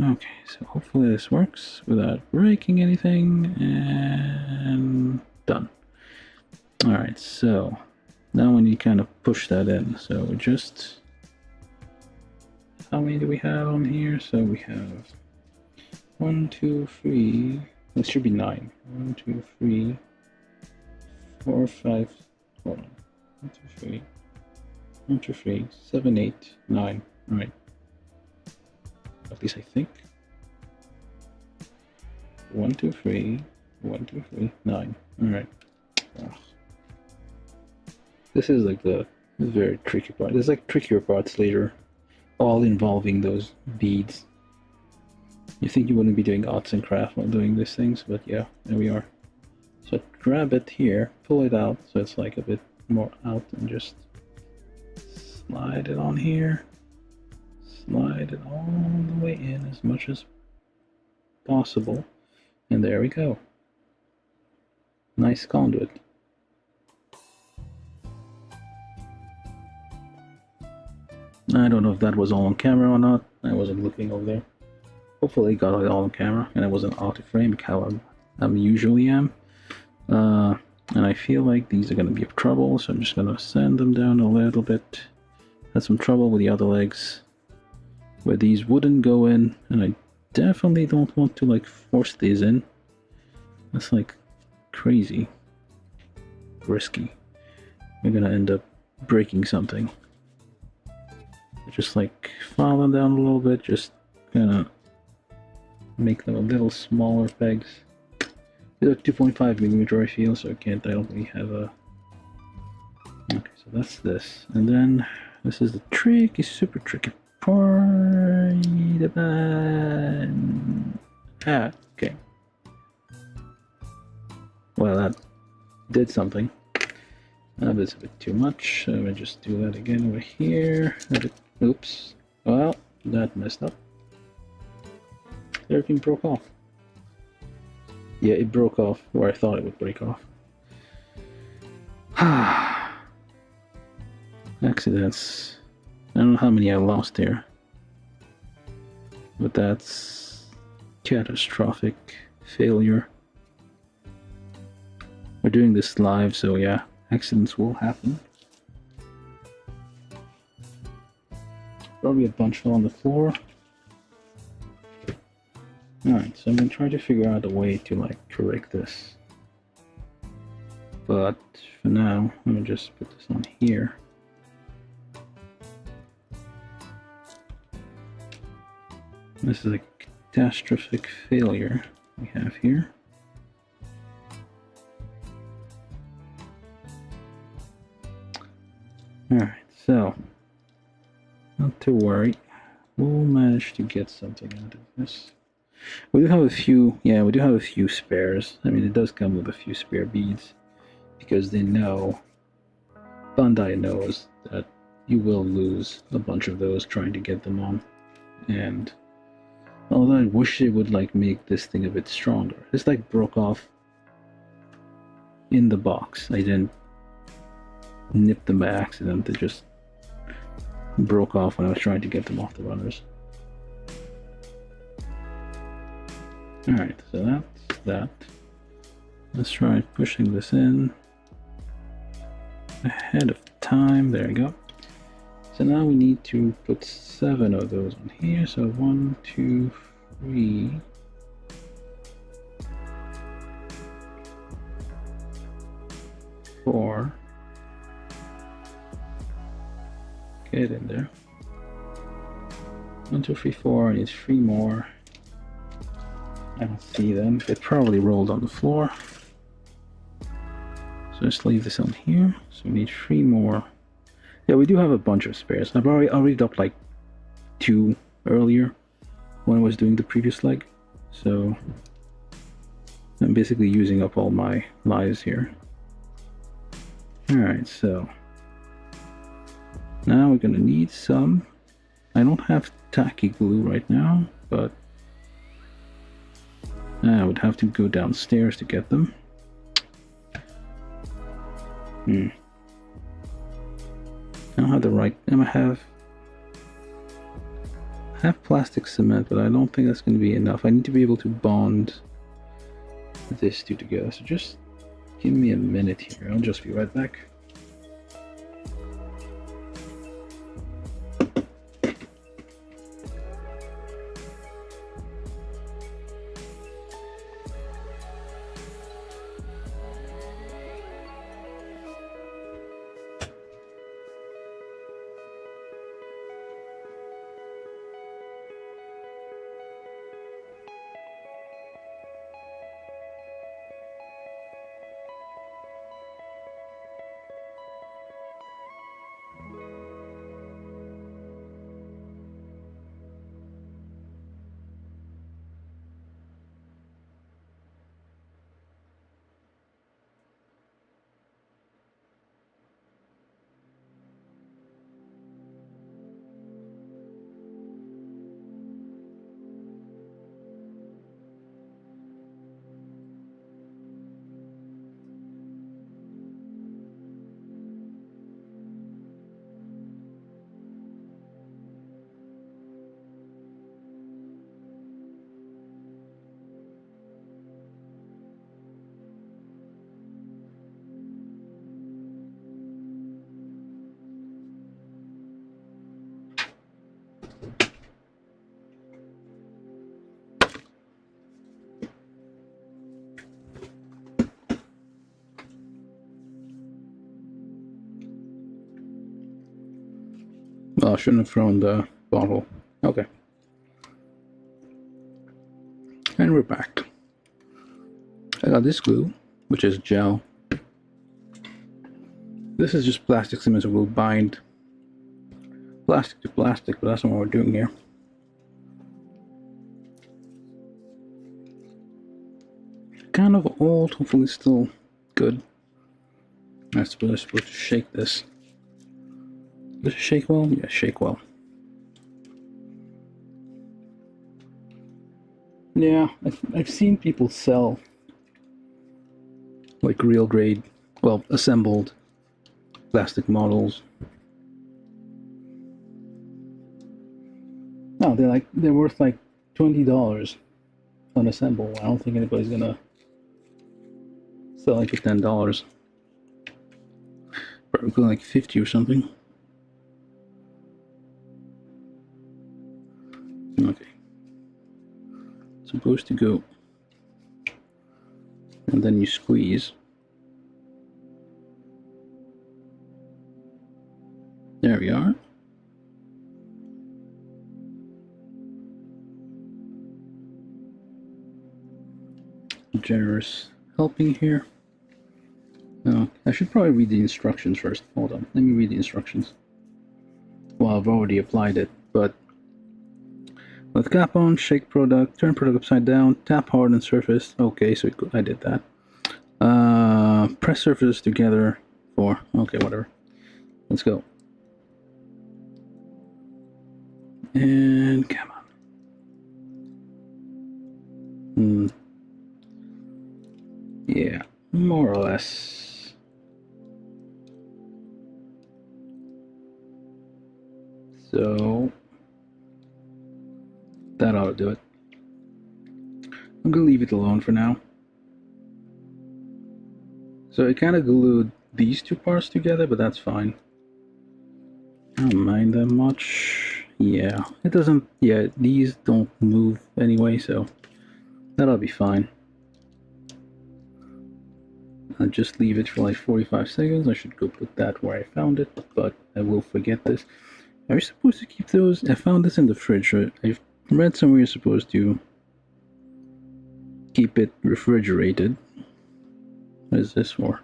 S1: Okay, so hopefully this works without breaking anything, and done. Alright, so now we need to kind of push that in. So just, how many do we have on here? So we have 1, 2, 3, it should be 9. 1, 2, 3, 4, 5, hold on. 1, 2, 3, 1, 2, 3, 7, 8, 9. Alright. At least I think. 1, 2, 3, 1, 2, 3, 9. Alright. This is like the very tricky part. There's like trickier parts later, all involving those beads. You think you wouldn't be doing arts and crafts while doing these things, but yeah, there we are. So grab it here, pull it out so it's like a bit more out, and just slide it on here. Slide it all the way in as much as possible, and there we go. Nice conduit. I don't know if that was all on camera or not. I wasn't looking over there. Hopefully I got it all on camera and I wasn't out of frame, like how I usually am. And I feel like these are going to be of trouble, so I'm just going to sand them down a little bit. Had some trouble with the other legs where these wouldn't go in, and I definitely don't want to like force these in. That's like crazy risky. We're gonna end up breaking something. Just like file them down a little bit, just gonna make them a little smaller pegs. These are 2.5mm I feel, so I don't really have a... Okay, so So that's this. And then this is the tricky, super tricky part. Ah, okay. Well, that did something. That's a bit too much. Let me just do that again over here. Oops. Well, that messed up. Everything broke off. Yeah, it broke off where I thought it would break off. Accidents. I don't know how many I lost there. But that's catastrophic failure. We're doing this live, so yeah, accidents will happen. Probably a bunch fell on the floor. Alright, so I'm gonna try to figure out a way to like correct this. But for now, I'm gonna just put this on here. This is a catastrophic failure we have here. Alright, so not to worry. We'll manage to get something out of this. We do have a few, yeah, we do have a few spares. I mean, it does come with a few spare beads because they know, Bandai knows that you will lose a bunch of those trying to get them on. And although I wish it would like make this thing a bit stronger, this like broke off in the box. I didn't nip them by accident. It just broke off when I was trying to get them off the runners. Alright, so that's that. Let's try pushing this in ahead of time. There we go. So now we need to put 7 of those on here. So 1, 2, 3. Four. Get in there. 1, 2, 3, 4. I need 3 more. I don't see them. It probably rolled on the floor. So let's leave this on here. So we need 3 more. Yeah, we do have a bunch of spares. I've already dropped like 2 earlier when I was doing the previous leg. So I'm basically using up all my lives here. Alright, so now we're gonna need some. I don't have tacky glue right now, but I would have to go downstairs to get them. I don't have the right. I have plastic cement, but I don't think that's going to be enough. I need to be able to bond these two together. So just give me a minute here. I'll just be right back. Well, I shouldn't have thrown the bottle. Okay. And we're back. I got this glue, which is gel. This is just plastic cement, so we'll bind plastic to plastic, but that's not what we're doing here. Kind of old, hopefully still good. I suppose I'm supposed to shake this. Does it shake well? Yeah, shake well. Yeah, I've seen people sell like real grade, well, assembled plastic models. No, they're worth like $20 unassembled. I don't think anybody's gonna sell it for $10. Probably like 50 or something. Okay. Supposed to go, and then you squeeze. There we are. Generous helping here. No, I should probably read the instructions first. Hold on, let me read the instructions. Well, I've already applied it, but with cap on, shake product, turn product upside down, tap hard on surface. Okay, so I did that. Press surfaces together for, okay, whatever. Let's go. And come on. Yeah, more or less. So that ought to do it. I'm gonna leave it alone for now. So I kind of glued these two parts together, but that's fine. I don't mind that much. Yeah, it doesn't, yeah, these don't move anyway, so that'll be fine. I'll just leave it for like 45 seconds. I should go put that where I found it, but I will forget this. Are you supposed to keep those? I found this in the fridge. I've read somewhere you're supposed to keep it refrigerated. What is this for?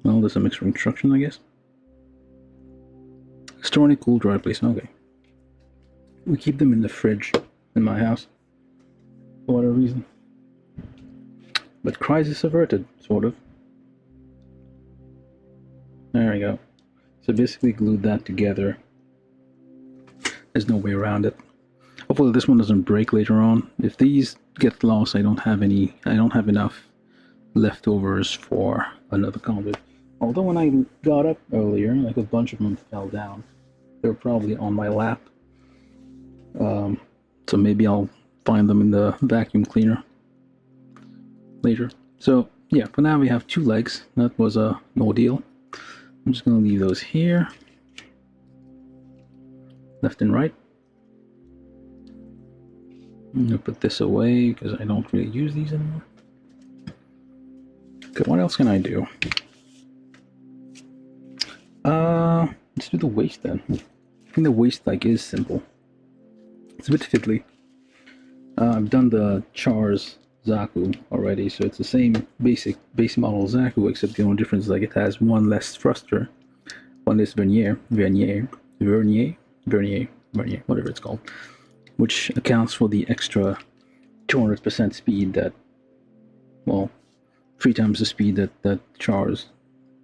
S1: Well, there's some extra instruction, I guess. Store in a cool, dry place. Okay. We keep them in the fridge in my house for whatever reason. But crisis averted, sort of. There we go. So basically glued that together. There's no way around it. Hopefully this one doesn't break later on. If these get lost, I don't have enough leftovers for another conduit. Although when I got up earlier, like a bunch of them fell down. They're probably on my lap. So maybe I'll find them in the vacuum cleaner later. So yeah, for now we have 2 legs. That was a no deal. I'm just gonna leave those here, left and right. I'm gonna put this away because I don't really use these anymore. Okay, what else can I do? Let's do the waist then. I think the waist like is simple. It's a bit fiddly. I've done the Char's Zaku already, so it's the same base model Zaku, except the only difference is like it has one less thruster, one less vernier, whatever it's called, which accounts for the extra 200% speed that, well, 3 times the speed that Char's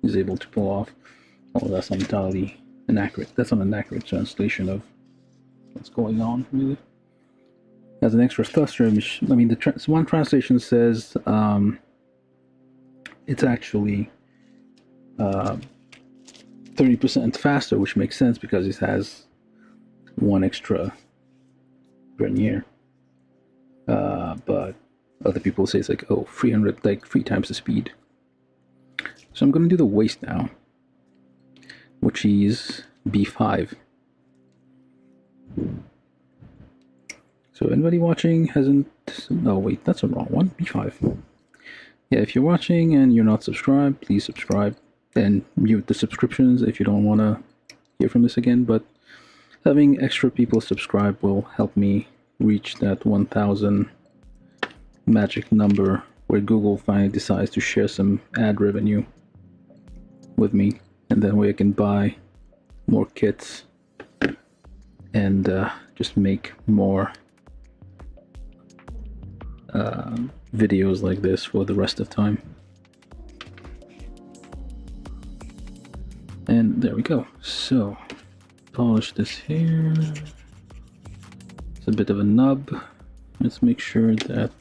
S1: is able to pull off. Oh, that's entirely inaccurate. That's not an accurate translation of what's going on, really. Has an extra thruster, which, I mean, one translation says it's actually 30% faster, which makes sense because it has one extra vernier. But other people say it's like, oh, 300, like 3 times the speed. So I'm going to do the waist now, which is B5. So anybody watching hasn't... No, wait, that's the wrong one. B5. Yeah, if you're watching and you're not subscribed, please subscribe and mute the subscriptions if you don't want to hear from this again. But having extra people subscribe will help me reach that 1,000 magic number where Google finally decides to share some ad revenue with me, and that way I can buy more kits and just make more videos like this for the rest of time. And there we go. So polish this here. It's a bit of a nub. Let's make sure that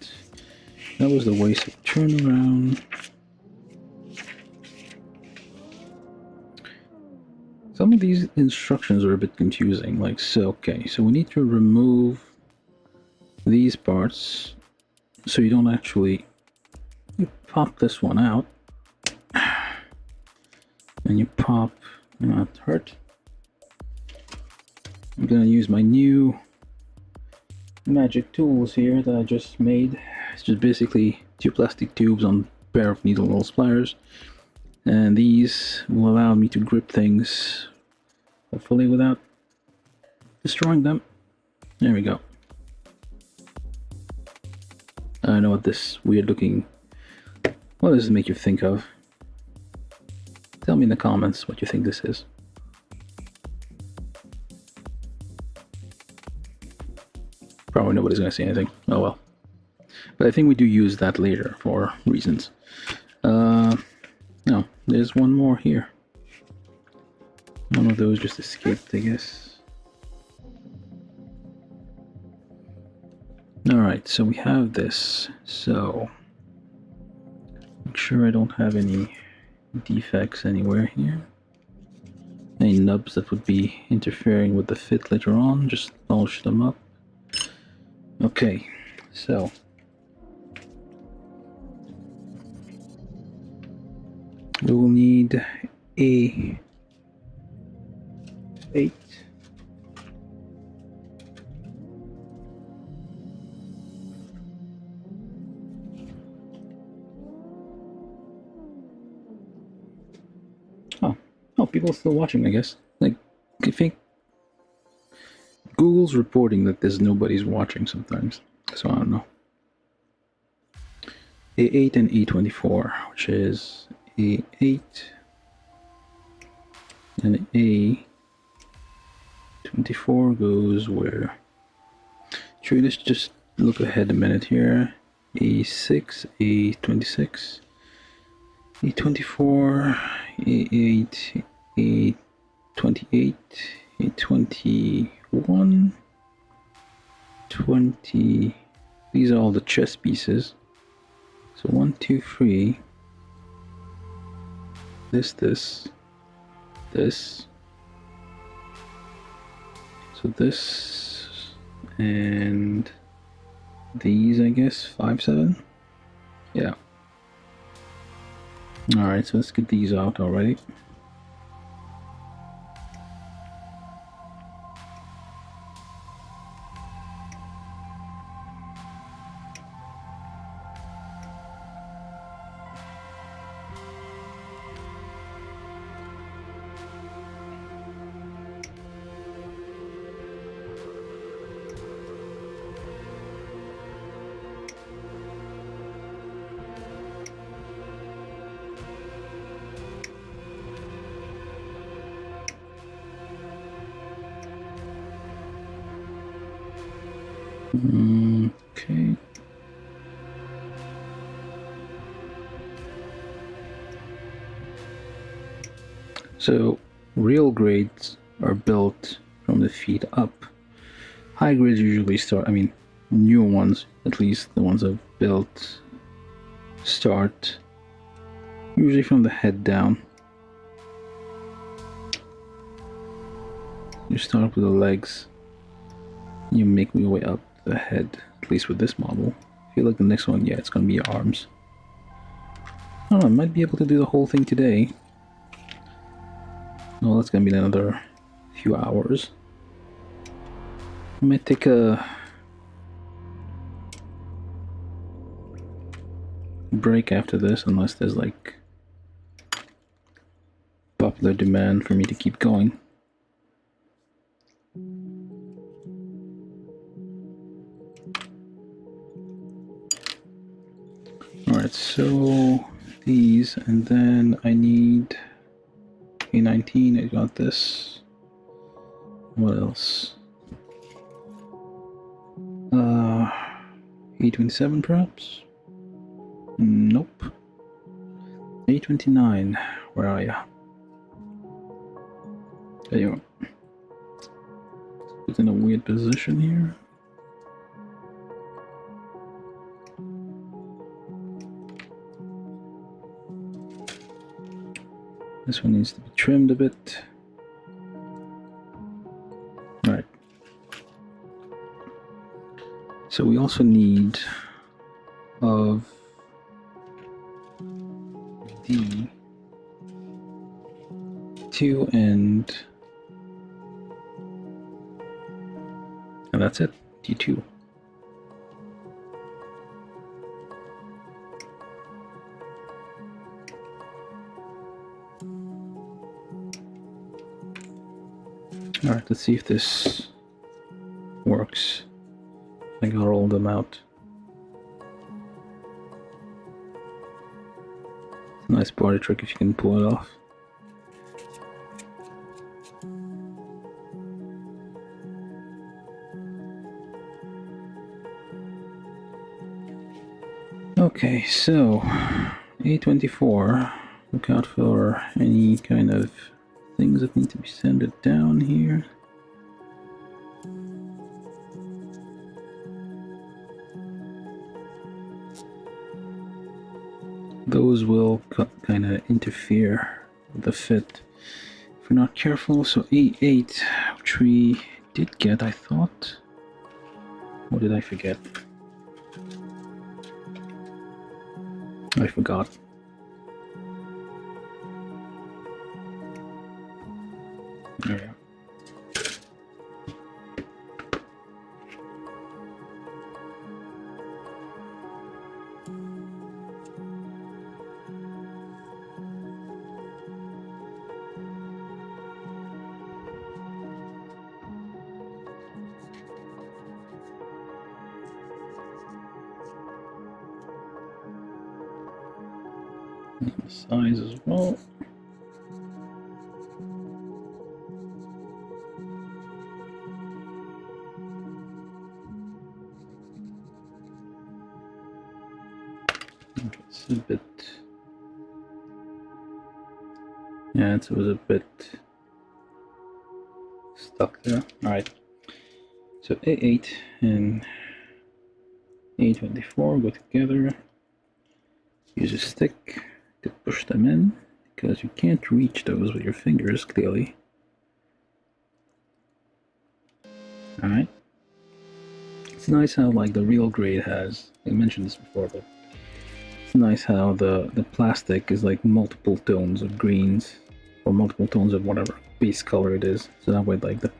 S1: was the way. So turn around. Some of these instructions are a bit confusing. Like so. Okay, so we need to remove these parts so you don't actually pop this one out, and you pop. Not hurt. I'm gonna use my new magic tools here that I just made. It's just basically 2 plastic tubes on a pair of needle nose pliers, and these will allow me to grip things hopefully without destroying them. There we go. I don't know what this weird looking, what does it make you think of? Tell me in the comments what you think this is. Probably nobody's gonna say anything. Oh well. But I think we do use that later for reasons. No, there's one more here. One of those just escaped, I guess. Alright, so we have this. So make sure I don't have any defects anywhere here. Any nubs that would be interfering with the fit later on, just polish them up. Okay, so we will need a 8. Oh, people are still watching, I guess. Like, I think Google's reporting that there's nobody's watching sometimes, so I don't know. A8 and A24, which is A8 and A24 goes where? Should we just look ahead a minute here? A6, A26, A24, A8, A28, A21, 20. These are all the chess pieces. So 1, 2, 3. This. So this and these, I guess, 5, 7. Yeah. Alright, so let's get these out already. Okay. So real grades are built from the feet up. High grades usually start, I mean, new ones, at least the ones I've built, start usually from the head down. You start with the legs, you make your way up the head, at least with this model. I feel like the next one, yeah, it's gonna be arms. I don't know, I might be able to do the whole thing today. Well, that's gonna be another few hours. I might take a break after this, unless there's like popular demand for me to keep going. Alright, so these, and then I need A19, I got this. What else? A27 perhaps? Nope. A29, where are ya? There you are. It's in a weird position here. This one needs to be trimmed a bit. Alright. So we also need of D2 and that's it, D2. Alright, let's see if this works. I got all of them out. It's a nice party trick if you can pull it off. Okay, so A24, look out for any kind of things that need to be sanded down here. Those will kind of interfere with the fit if we're not careful. So A8, which we did get, I thought. What did I forget? I forgot. There we go. And the size as well. It's a bit, yeah, it was a bit stuck there. Alright, so A8 and A24 go together. Use a stick to push them in, because you can't reach those with your fingers, clearly. Alright. It's nice how, like, the real grade has, I mentioned this before, but it's nice how the plastic is like multiple tones of greens, or multiple tones of whatever base color it is, so that way, like, the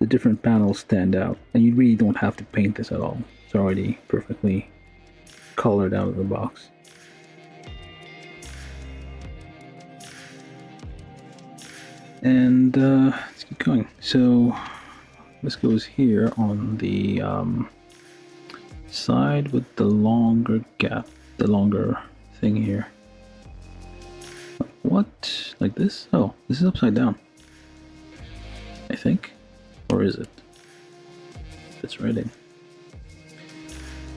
S1: different panels stand out, and you really don't have to paint this at all. It's already perfectly colored out of the box. And let's keep going. So this goes here on the side with the longer gap, the longer thing here. What? Like this? Oh, this is upside down, I think. Or is it? Fits right in.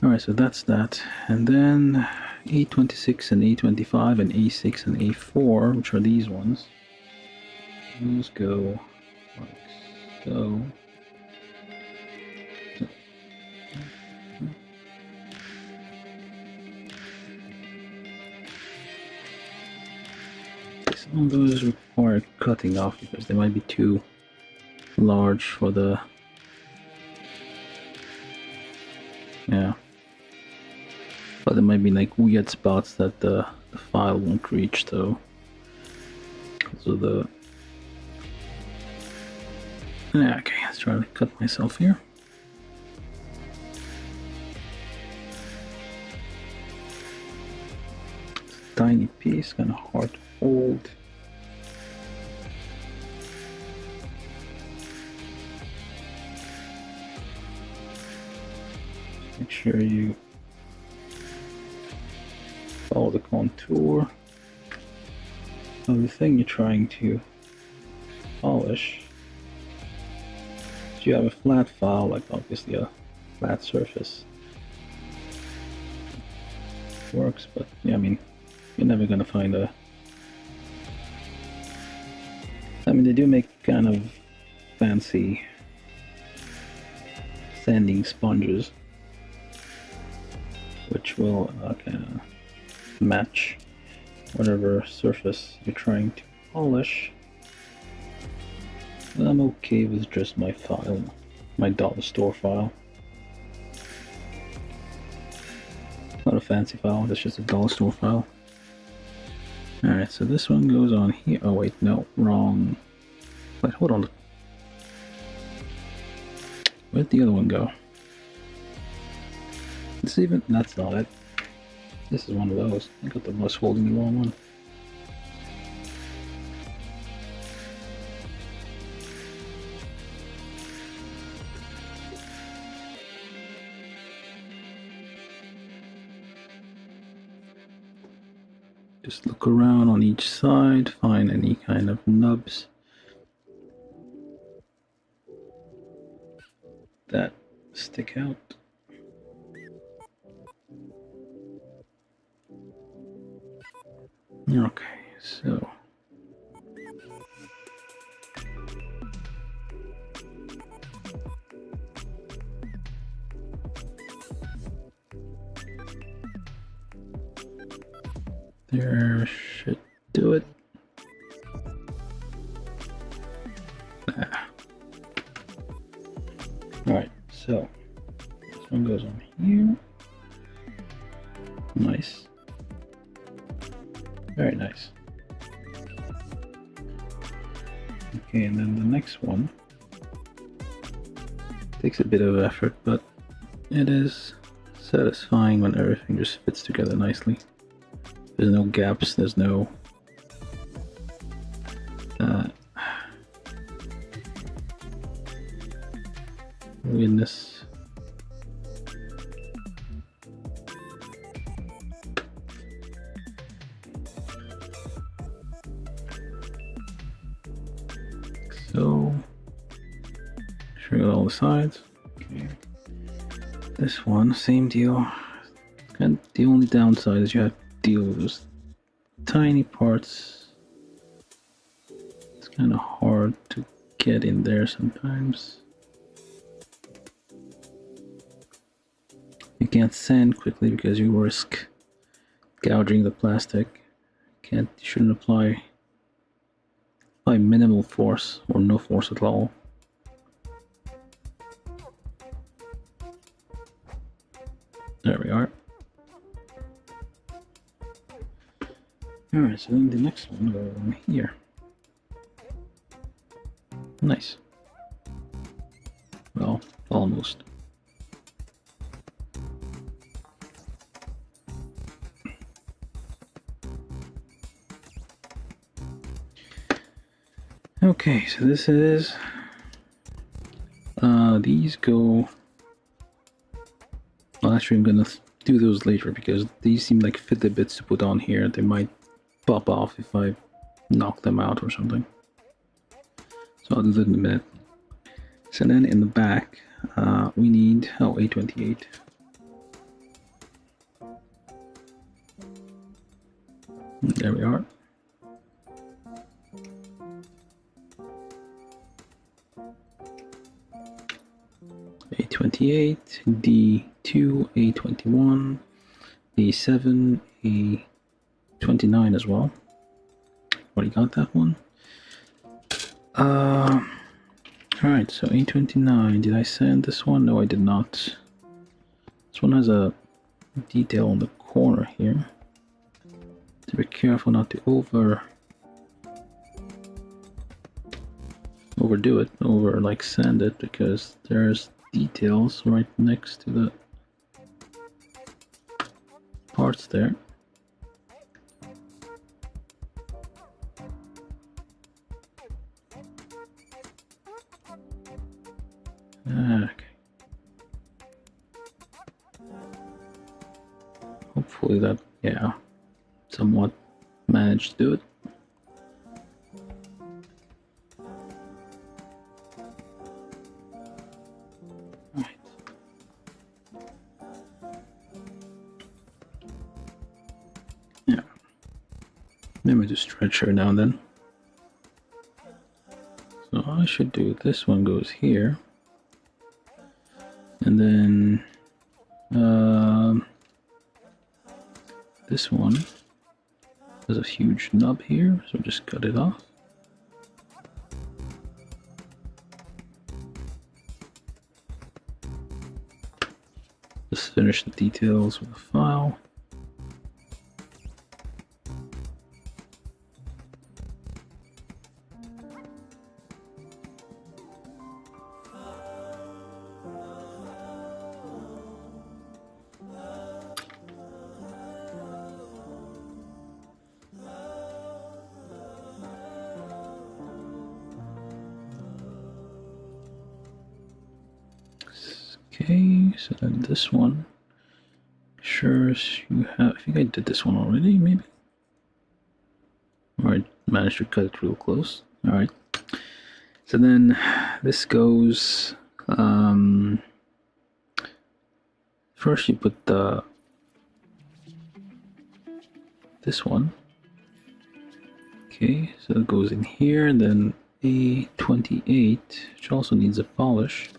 S1: Alright, so that's that. And then A26 and A25 and A6 and A4, which are these ones. Those go like so. Some of those require cutting off because they might be too large for the... yeah. But there might be like weird spots that the file won't reach, though. So the... yeah, okay, let's try to cut myself here. It's a tiny piece, kind of hard to hold. Make sure you follow the contour. of the thing you're trying to polish. If you have a flat file, like obviously a flat surface, works, but yeah, I mean, you're never gonna find a... I mean, they do make kind of fancy sanding sponges, which will kind of match whatever surface you're trying to polish. But I'm okay with just my file, my dollar store file. Not a fancy file, that's just a dollar store file. Alright, so this one goes on here. Oh wait, no, wrong. Wait, hold on. Where'd the other one go? This even... that's not it. This is one of those. I got the most holding the wrong one. Just look around on each side, find any kind of nubs that stick out. Okay, so there should do it. Alright, so this one goes on here. Nice. Very nice. Okay, and then the next one takes a bit of effort, but it is satisfying when everything just fits together nicely. There's no gaps, there's no weirdness. So, sure, all the sides. Okay. This one, same deal. And the only downside is you have to deal with those tiny parts. It's kind of hard to get in there sometimes. You can't sand quickly because you risk gouging the plastic. You shouldn't apply minimal force or no force at all. There we are. Alright, so then the next one goes over here. Nice. Well, almost. Okay, so this is... these go... Well, actually I'm gonna do those later because these seem like fitted bits to put on here. They might pop off if I knock them out or something. So I'll do that in a minute. So then in the back, we need... oh, A28. There we are. A28, D2, A21, A7, A29 as well. Already got that one. Alright, so A29, did I sand this one? No, I did not. This one has a detail on the corner here. To be careful not to overdo it, like sand it, because there's details right next to the parts there. Okay. Hopefully that, yeah, somewhat managed to do it. Maybe to stretch her now and then. So I should do this one goes here. And then this one has a huge nub here, so just cut it off. Just finish the details with the file. Okay, so then this one, sure you have, I think I did this one already, maybe? Or I managed to cut it real close. Alright, so then this goes, first you put this one, okay, so it goes in here, and then A28, which also needs a polish.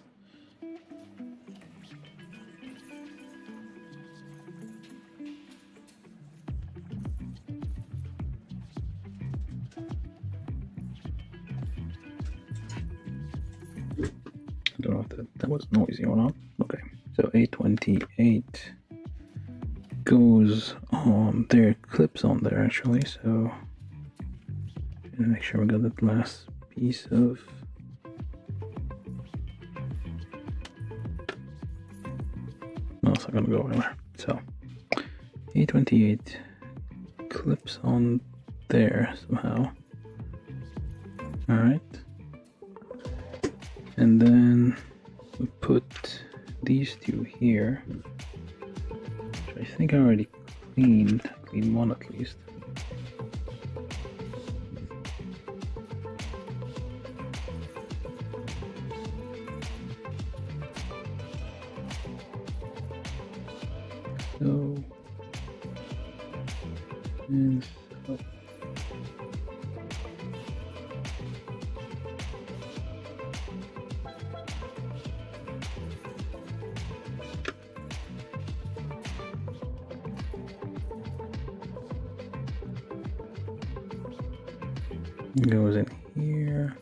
S1: I don't know if that was noisy or not. Okay, so A28 goes on there, clips on there actually, so make sure we got that last piece of no, it's not gonna go anywhere. So A28 clips on there somehow. Alright. And then we put these two here, which I think I already cleaned one at least. So, and so. Goes in here.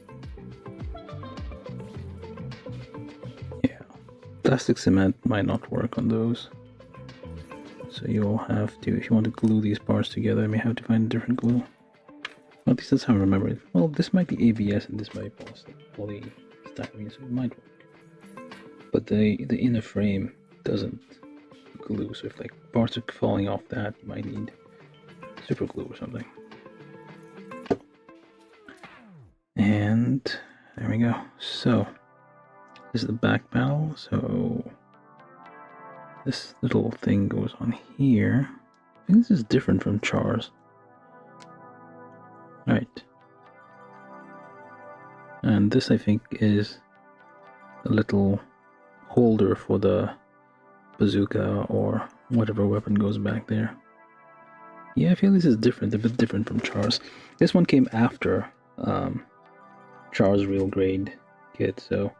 S1: Yeah, plastic cement might not work on those. So you'll have to, if you want to glue these parts together, you may have to find a different glue. Well, at least that's how I remember it. Well, this might be ABS and this might be polystyrene, so it might work. But the inner frame doesn't glue, so if like parts are falling off that, you might need super glue or something. And there we go. So this is the back panel. So this little thing goes on here. I think this is different from Char's. Right. And this I think is a little holder for the bazooka or whatever weapon goes back there. Yeah, I feel this is different, a bit different from Char's. This one came after Char's real grade kit, so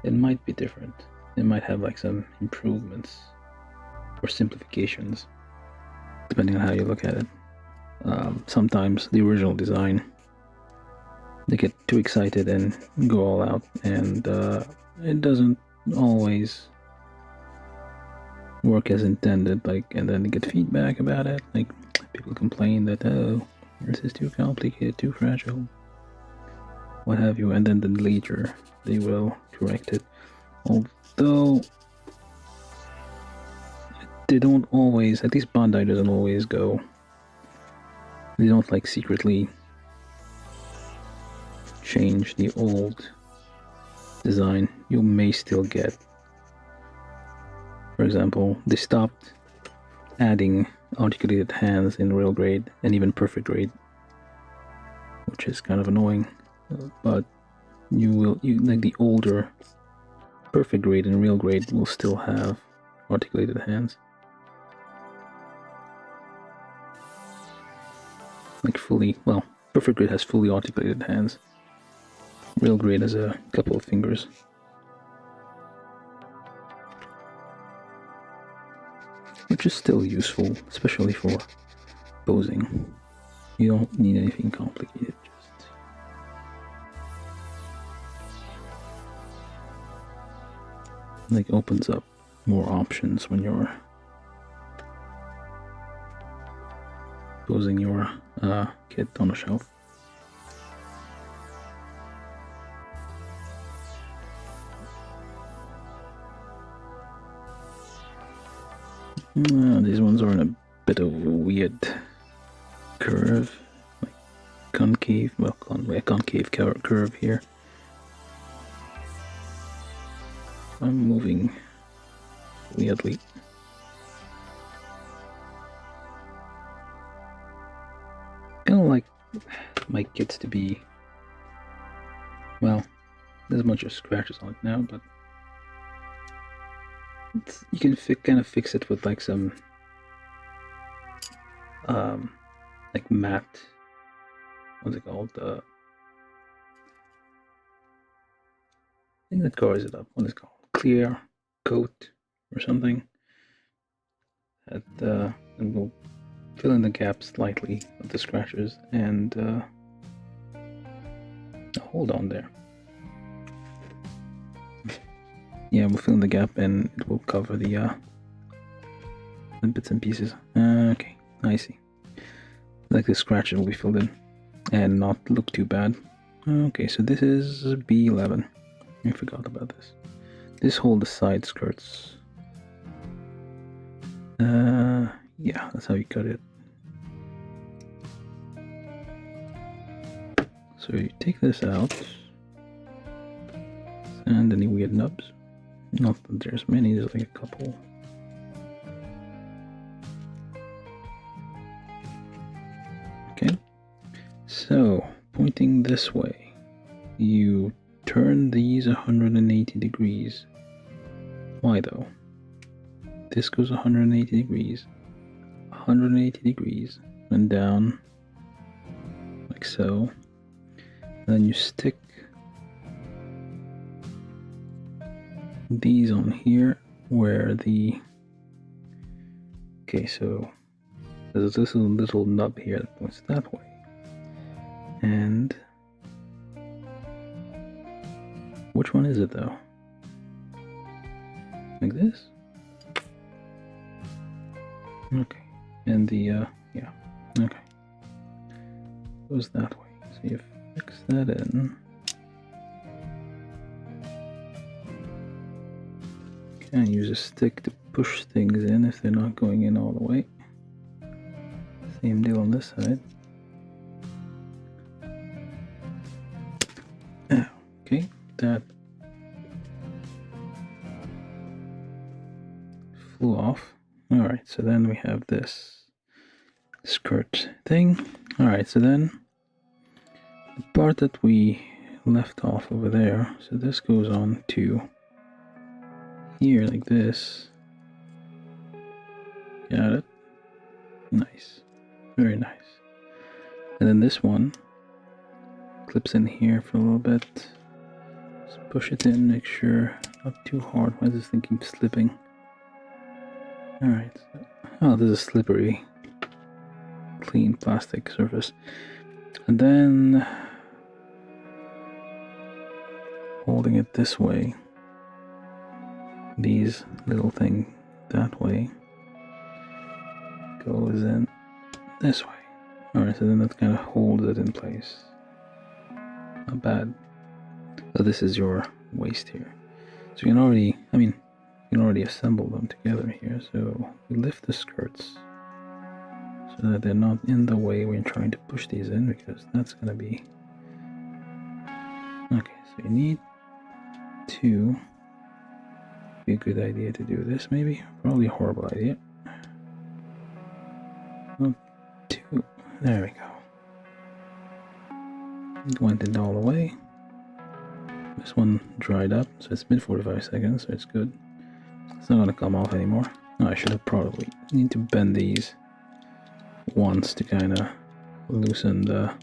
S1: it might be different. It might have like some improvements or simplifications, depending on how you look at it. Sometimes the original design, they get too excited and go all out, and it doesn't always work as intended. Like, and then they get feedback about it. Like, people complain that, oh, this is too complicated, too fragile, what have you, and then later they will correct it. Although they don't always, at least Bandai doesn't always go, they don't like secretly change the old design. You may still get, for example, they stopped adding articulated hands in real grade and even perfect grade, which is kind of annoying. But you like the older perfect grade and real grade will still have articulated hands. like fully, well, Perfect Grid has fully articulated hands. Real Grid has a couple of fingers. Which is still useful, especially for posing. You don't need anything complicated, just like opens up more options when you're posing your kit on a shelf. These ones are in a bit of a weird curve, like concave, well, concave curve here. I'm moving weirdly. Kind of like my kits to be, well, there's a bunch of scratches on it now, but you can kind of fix it with like some like matte, what's it called, I think that covers it up. What is it called? Clear coat or something. And we'll fill in the gaps slightly of the scratches and hold on there. Yeah, we'll fill in the gap and it will cover the bits and pieces. Okay, I see. Like the scratches will be filled in and not look too bad. Okay, so this is B11. I forgot about this. This holds the side skirts. Yeah, that's how you cut it. So you take this out. And any weird nubs. Not that there's many, there's like a couple. Okay. So, pointing this way, you turn these 180 degrees. Why though? This goes 180 degrees, 180 degrees, and down, like so. Then you stick these on here where the, okay, so there's this little nub here that points that way. And which one is it though? Like this? Okay. And the, yeah. Okay. Goes that way. So you fix that in. And use a stick to push things in if they're not going in all the way. Same deal on this side. Okay, that flew off. Alright, so then we have this skirt thing. Alright, so then the part that we left off over there, so this goes on to here like this. Got it? Nice. Very nice. And then this one clips in here for a little bit. Just push it in, make sure not too hard. Why does this thing keep slipping? Alright. Oh, this is a slippery, clean plastic surface. And then holding it this way, these little thing that way goes in this way. Alright, so then that kind of holds it in place. Not bad. So this is your waist here. So you can already, you can already assemble them together here. So we lift the skirts so that they're not in the way when trying to push these in, because that's going to be... Okay, so you need to... Be a good idea to do this, maybe? Probably a horrible idea. 1, 2, there we go. It went in all the way. This one dried up, so it's been 45 seconds, so it's good. It's not gonna come off anymore. Oh, I should have probably need to bend these once to kind of loosen the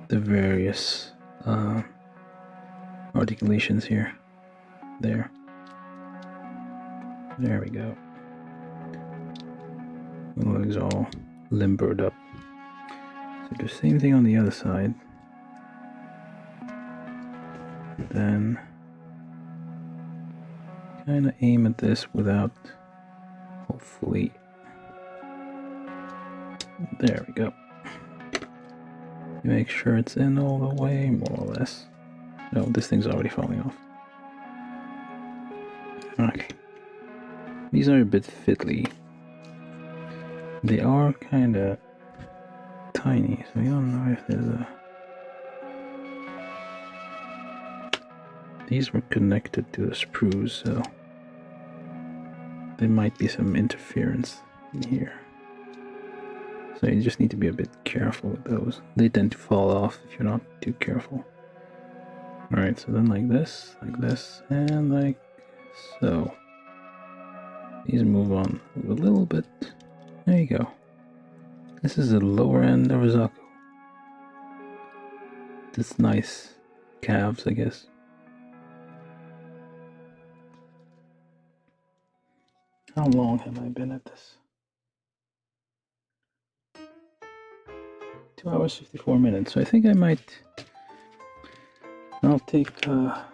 S1: various articulations here. There we go. The legs all limbered up. So do the same thing on the other side. Then kind of aim at this without, hopefully, there we go. Make sure it's in all the way, more or less. No, this thing's already falling off. Okay. These are a bit fiddly. They are kind of tiny, so I don't know if there's a... These were connected to the sprues, so there might be some interference in here. So you just need to be a bit careful with those. They tend to fall off if you're not too careful. Alright, so then like this, and like so. These move on a little bit. There you go. This is the lower end of a Zaku. This nice calves, I guess. How long have I been at this? 2 hours 54 minutes. So I think I'll take a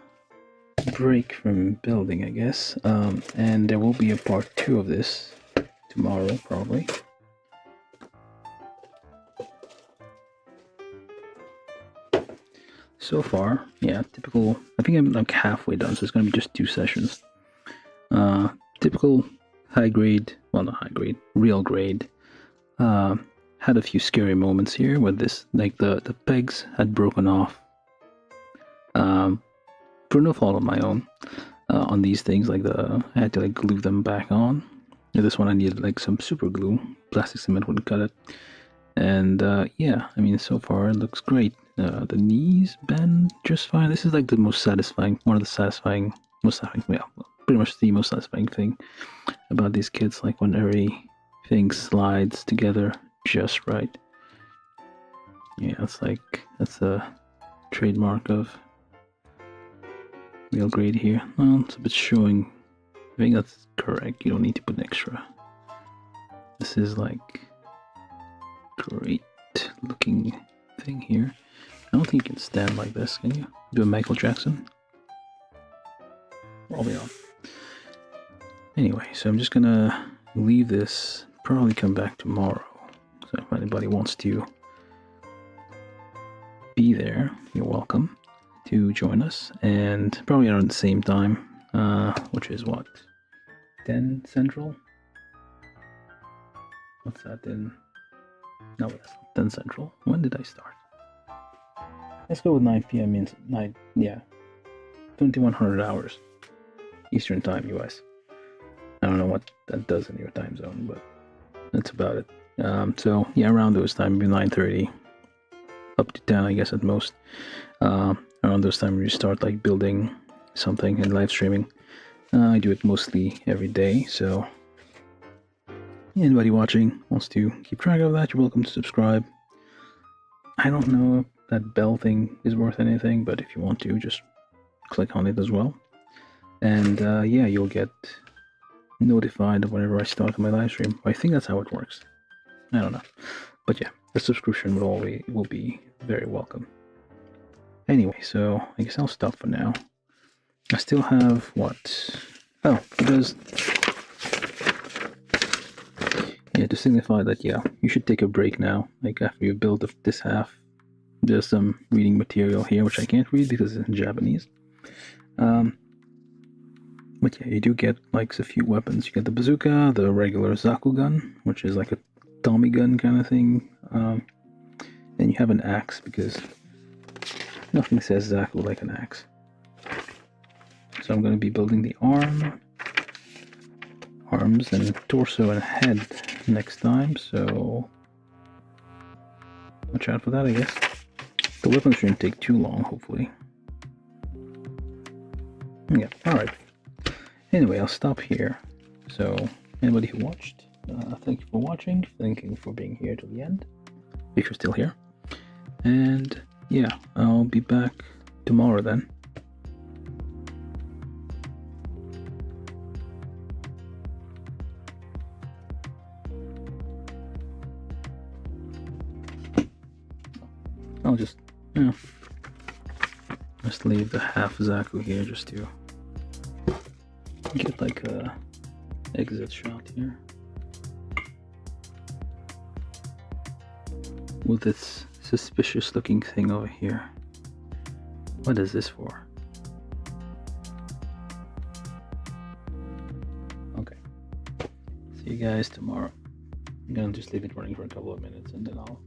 S1: break from building, I guess. And there will be a part 2 of this tomorrow, probably. So far, yeah, typical. I think I'm like halfway done, so it's gonna be just 2 sessions. Typical high grade, well, not high grade, real grade. Had a few scary moments here where this, like the pegs had broken off. For no fault of my own. On these things, like I had to like glue them back on. And this one I needed like some super glue. Plastic cement wouldn't cut it. And yeah, I mean, so far it looks great. The knees bend just fine. This is like the most satisfying, one of the satisfying, yeah, pretty much the most satisfying thing about these kits. Like when everything slides together just right. Yeah, it's like, that's a trademark of real grade here. Well, it's a bit showing. I think that's correct. You don't need to put an extra. This is like great looking thing here. I don't think you can stand like this, can you? Do a Michael Jackson? Probably not. Anyway, so I'm just gonna leave this, probably come back tomorrow. So if anybody wants to be there, you're welcome to join us. And probably around the same time, which is what? 10 Central? What's that in? No, that's not 10 Central. When did I start? Let's go with 9 p.m. means 9, yeah. 2100 hours. Eastern Time, US. I don't know what that does in your time zone, but that's about it. So, yeah, around those times, maybe 9:30. Up to 10, I guess, at most. Around those times, we start, like, building something and live streaming. I do it mostly every day, so anybody watching wants to keep track of that, you're welcome to subscribe. I don't know if that bell thing is worth anything, but if you want to, just click on it as well. And yeah, you'll get notified of whenever I start my live stream. I think that's how it works. I don't know. But yeah, the subscription will be very welcome. Anyway, so I guess I'll stop for now. I still have what? Oh, because yeah, to signify that, yeah, you should take a break now. Like after you build this half, there's some reading material here which I can't read because it's in Japanese. But yeah, you do get like a few weapons. You get the bazooka, the regular Zaku gun, which is like a Tommy gun kind of thing. Then you have an axe because nothing says Zaku like an axe. So I'm going to be building the arms and torso and head next time. So watch out for that, I guess. The weapons shouldn't take too long, hopefully. Yeah, alright. Anyway, I'll stop here. So, anybody who watched, thank you for watching. Thank you for being here till the end. if you're still here. And yeah, I'll be back tomorrow then. I'll just leave the half Zaku here just to get like a exit shot here with this suspicious looking thing over here. What is this for? Okay, see you guys tomorrow. I'm gonna just leave it running for a couple of minutes and then I'll